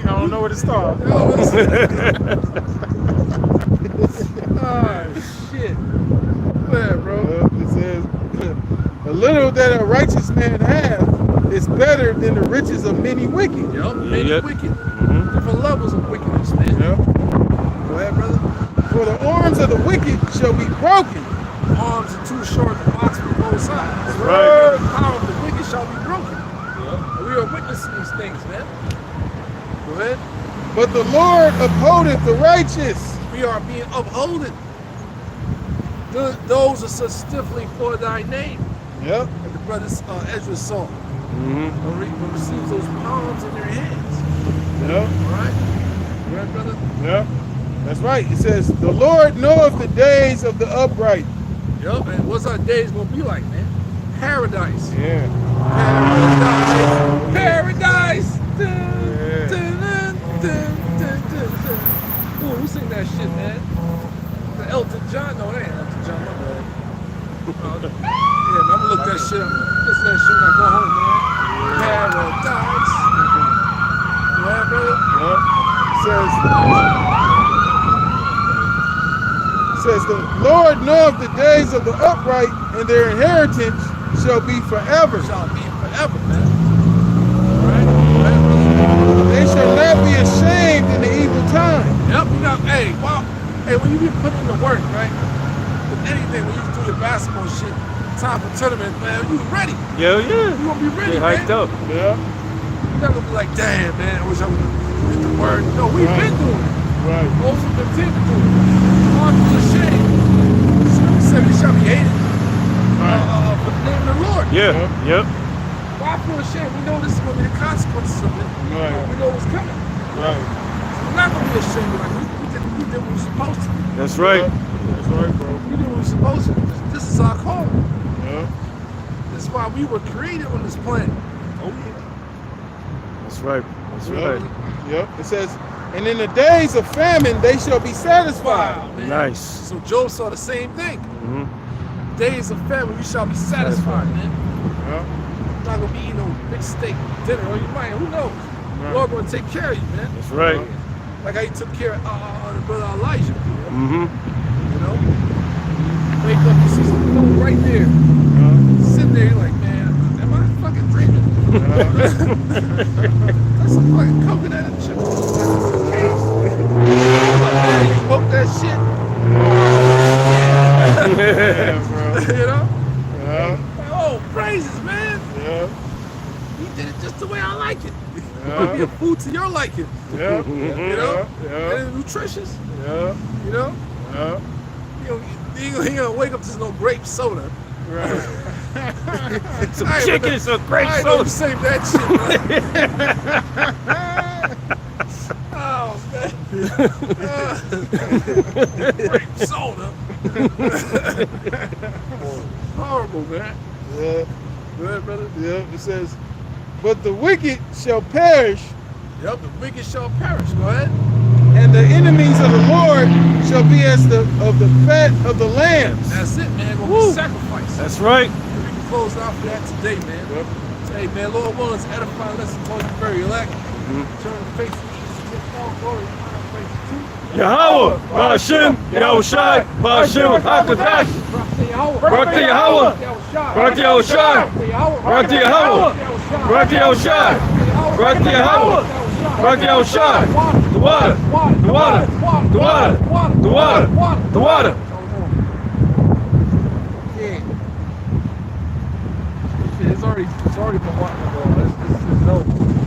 I don't know where to start. Oh, shit. Yeah, bro. It says, a little that a righteous man have is better than the riches of many wicked. Yep, many Yep. wicked. Different levels of wickedness, man. Yep. Go ahead, brother. For the arms of the wicked shall be broken. Arms are too short to box from both sides. Right. The power of the wicked shall be broken. And we are witnessing these things, man. Go ahead. But the Lord upholdeth the righteous. We are being upholded. Those are so stiffly for thy name. Yep. And the brother Ezra's song. When receives those palms in their hands. Yep. Right? Right, brother? Yep. That's right. It says, the Lord knoweth the days of the upright. Yep, and what's our days gonna be like, man? Paradise. Yeah. Paradise. Dun, Yeah. dun, dun, dun, dun, dun, dun. Ooh, who sing that shit, man? The Elton John? No, that ain't Elton John, my bad. Yeah, man, I'm gonna look that shit up. Listen to that shit when I go home, man. Paradise. Yeah, brother? Yep. Says the Lord knoweth the days of the upright, and their inheritance shall be forever. Shall be forever, man. Right, brother? They shall not be ashamed in the evil time. Yep, you got, hey, wow. Hey, when you be putting in the work, right? With anything, when you do your basketball shit, time for tournament, man, you ready. Yeah, yeah. You gonna be ready, Get man. hyped up. Yeah. You're not gonna be like, damn, man, I wish I would get the word. No, we've Right. been doing it. Right. Those who continue to do it. Mark was ashamed. So he said we shall be hated for the name of the Lord. Yeah, yep. Why feel ashamed? We know this is gonna be the consequences of it. Right. We know what's coming. Right. We're not gonna be ashamed. Like, we did what we were supposed to. That's right. That's right, bro. We did what we were supposed to. This is our calling. Yeah. That's why we were created on this planet. Oh yeah. That's right. That's Yep. right. Yep. It says, and in the days of famine they shall be satisfied. Wow, man. Nice. So Job saw the same thing. Mm-hmm. Days of famine, we shall be satisfied, man. Yeah. You're not gonna be eating no big steak dinner, or you might. Who knows? Right. Lord gonna take care of you, man. That's right. Like how he took care of the brother Elijah. Mm-hmm. You know, wake up, you see something right there. Sitting there, you're like, man, am I fucking dreaming? That's some fucking coconut and shit. Man, you poke that shit. Yeah, bro. You know? Yeah. Oh, praises, man. Yeah. He did it just the way I like it. Yeah. Give food to your liking. Yeah. You know? Yeah. And it's nutritious. Yeah. You know? Yeah. He gonna wake up to no grape soda. Right. Some chicken, some grape I ain't know you sauce. saved that shit, man. Oh, man. Grape soda. Horrible, man. Yeah. Good, brother. Yeah. It says, but the wicked shall perish, Yep, the wicked shall perish. Go ahead. and the enemies of the Lord shall be as the fat of the lambs. That's it, man. Gonna Woo. be sacrificed. That's right. We can close out for that today, man. Yep. Say, man, Lord willing, it's edifying lesson for you very elect. Turn the face to east, get all glory, honor, praise to Yahweh, Ba'ashem, Yahushai, Ba'ashem, HaKadosh. Barak to Yahweh. Barak to Yahushai. Barak to Yahweh. Barak to Yahushai. Barak to Yahweh. Barak to Yahushai. The water. The water. The water. The water. The water. Yeah. It's already been walking. It's over.